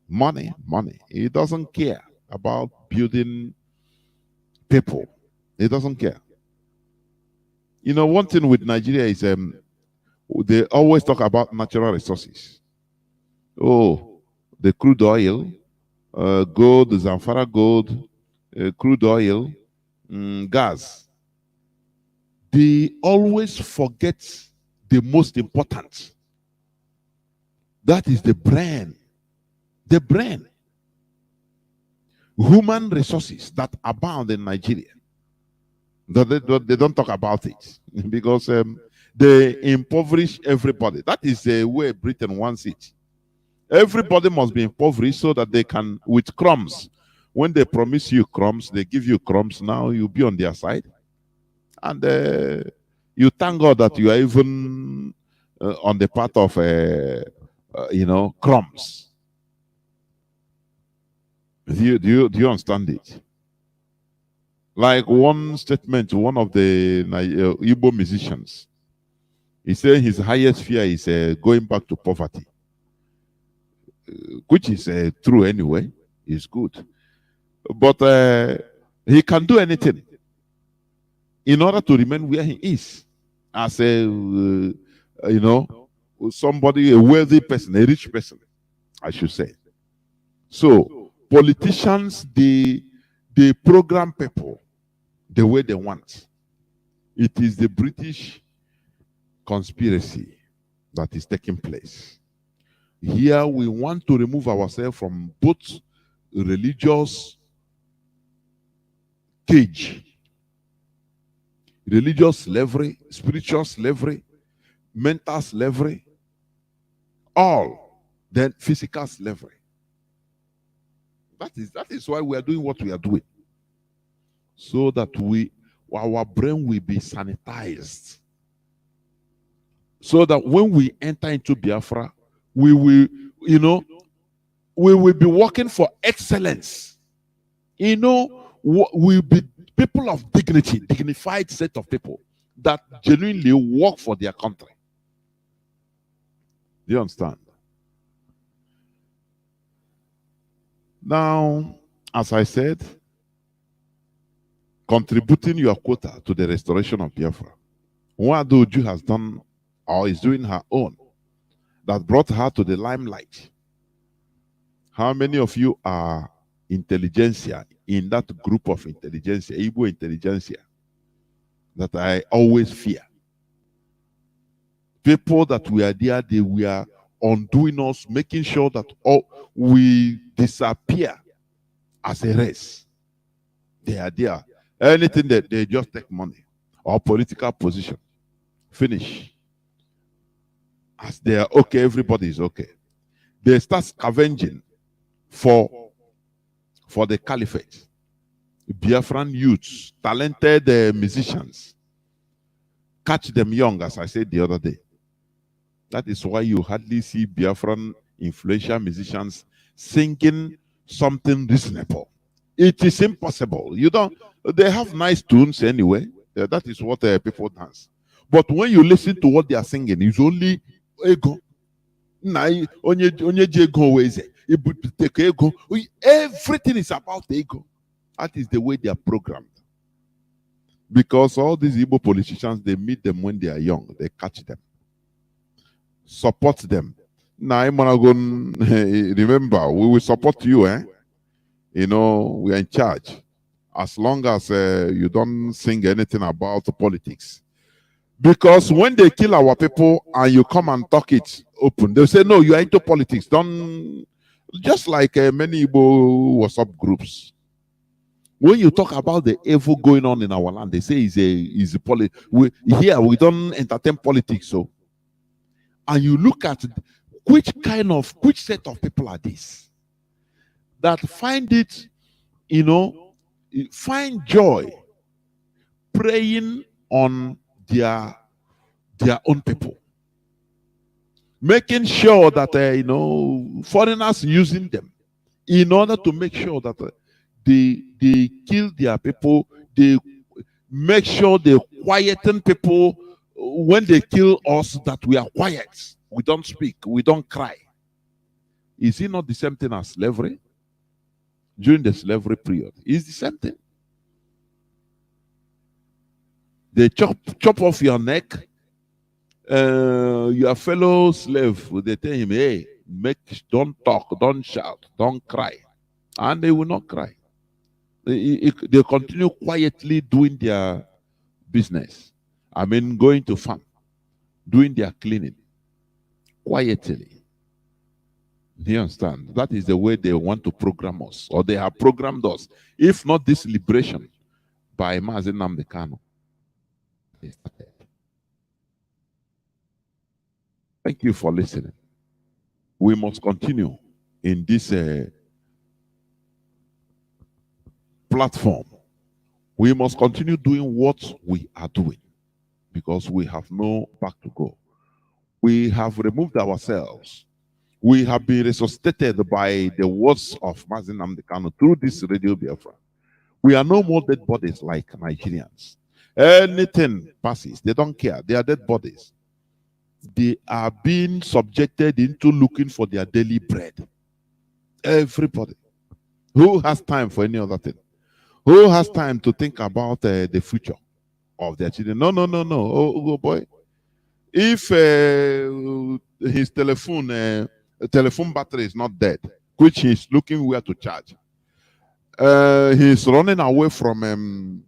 Money, money. He doesn't care about building people. He doesn't care. You know, one thing with Nigeria is They always talk about natural resources. Oh, the crude oil, gold, Zamfara gold, crude oil, gas. They always forget the most important. That is the brain. The brain. Human resources that abound in Nigeria. They don't talk about it because they impoverish everybody. That is the way Britain wants it. Everybody must be impoverished so that they can, with crumbs, when they promise you crumbs, they give you crumbs. Now you'll be on their side. And you thank God that you are even on the part of, crumbs. Do you understand it? Like one statement, one of the Igbo musicians, he said his highest fear is going back to poverty, which is true anyway. It's good. But he can do anything in order to remain where he is as somebody, a wealthy person, a rich person, I should say. So politicians, they program people the way they want. It is the British conspiracy that is taking place. Here we want to remove ourselves from both religious cage, religious slavery, spiritual slavery, mental slavery, all, then physical slavery. That is why we are doing what we are doing. So that our brain will be sanitized. So that when we enter into Biafra, we will be working for excellence. We'll be people of dignity, dignified set of people that genuinely work for their country. Do you understand? Now, as I said, contributing your quota to the restoration of Biafra. What Uju has done or is doing her own that brought her to the limelight. How many of you are intelligentsia in that group of intelligentsia, Igbo intelligentsia, that I always fear? People that we are there, they were undoing us, making sure that we disappear as a race. They are there. Anything that they just take money or political position. Finish. As they are okay, everybody is okay. They start scavenging for the caliphate. Biafran youths, talented musicians. Catch them young, as I said the other day. That is why you hardly see Biafran influential musicians singing something reasonable. It is impossible. They have nice tunes anyway. That is what people dance. But when you listen to what they are singing, it's only ego. Everything is about ego. That is the way they are programmed. Because all these Igbo politicians, they meet them when they are young. They catch them. Support them. Now, remember, we will support you. We are in charge. As long as you don't sing anything about politics. Because when they kill our people and you come and talk it open, they'll say, no, you are into politics. Don't, just like many Igbo WhatsApp groups. When you talk about the evil going on in our land, they say it's a politics. Here, we don't entertain politics. So, and you look at which set of people are these that find it, find joy preying on their own people, making sure that foreigners using them in order to make sure that they kill their people. They make sure they quieten people when they kill us, that we are quiet, we don't speak, we don't cry. Is it not the same thing as slavery? During the slavery period, it's the same thing. They chop off your neck, Your fellow slave, they tell him, hey, don't talk, don't shout, don't cry. And they will not cry. They continue quietly doing their business. I mean, going to farm, doing their cleaning, quietly. Do you understand? That is the way they want to program us, or they have programmed us. If not this liberation by Mazi Nnamdi Kanu. Thank you for listening. We must continue in this platform. We must continue doing what we are doing because we have no back to go. We have removed ourselves. We have been resuscitated by the words of Mazi Nnamdi Kanu through this Radio Biafra. We are no more dead bodies like Nigerians. Anything passes, they don't care. They are dead bodies. They are being subjected into looking for their daily bread. Everybody. Who has time for any other thing? Who has time to think about the future of their children? No. Oh boy. If his telephone battery is not dead, which he's looking where to charge, he's running away from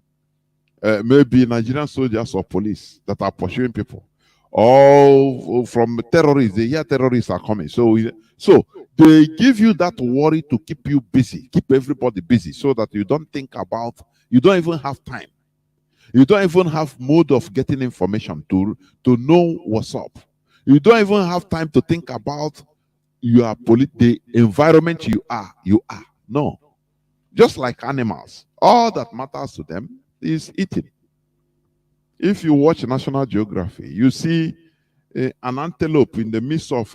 maybe Nigerian soldiers or police that are pursuing people, or from terrorists. They hear terrorists are coming, so they give you that worry to keep you busy, keep everybody busy, so that you don't think about, you don't even have time, you don't even have mode of getting information to know what's up. You don't even have time to think about the environment you are. No. Just like animals, all that matters to them is eating. If you watch National Geography, you see an antelope in the midst of,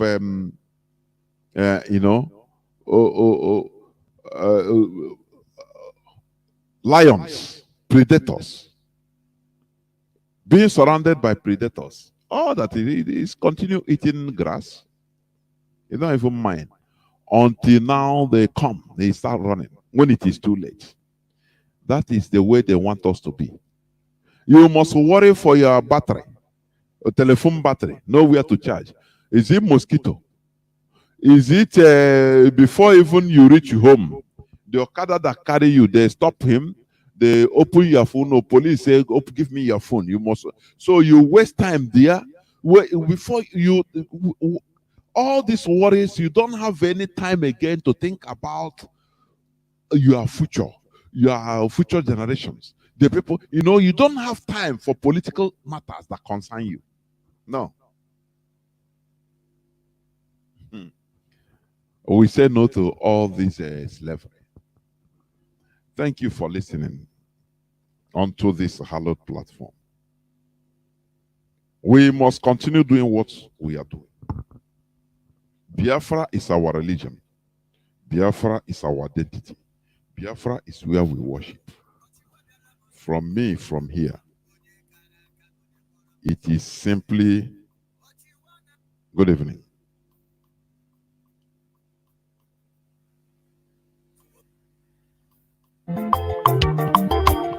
lions, predators, being surrounded by predators. All that it is continue eating grass. You don't even mind. Until now they come, they start running when it is too late. That is the way they want us to be. You must worry for your battery, a telephone battery, nowhere to charge. Is it mosquito? Is it before even you reach home, the Okada that carry you, they stop him, they open your phone, or police say, oh, give me your phone. You must. So you waste time there. Before you, all these worries, you don't have any time again to think about your future generations. The people, you don't have time for political matters that concern you. No. We say no to all this slavery. Thank you for listening onto this hallowed platform. We must continue doing what we are doing. Biafra is our religion. Biafra is our identity. Biafra is where we worship. From me, from here, it is simply good evening.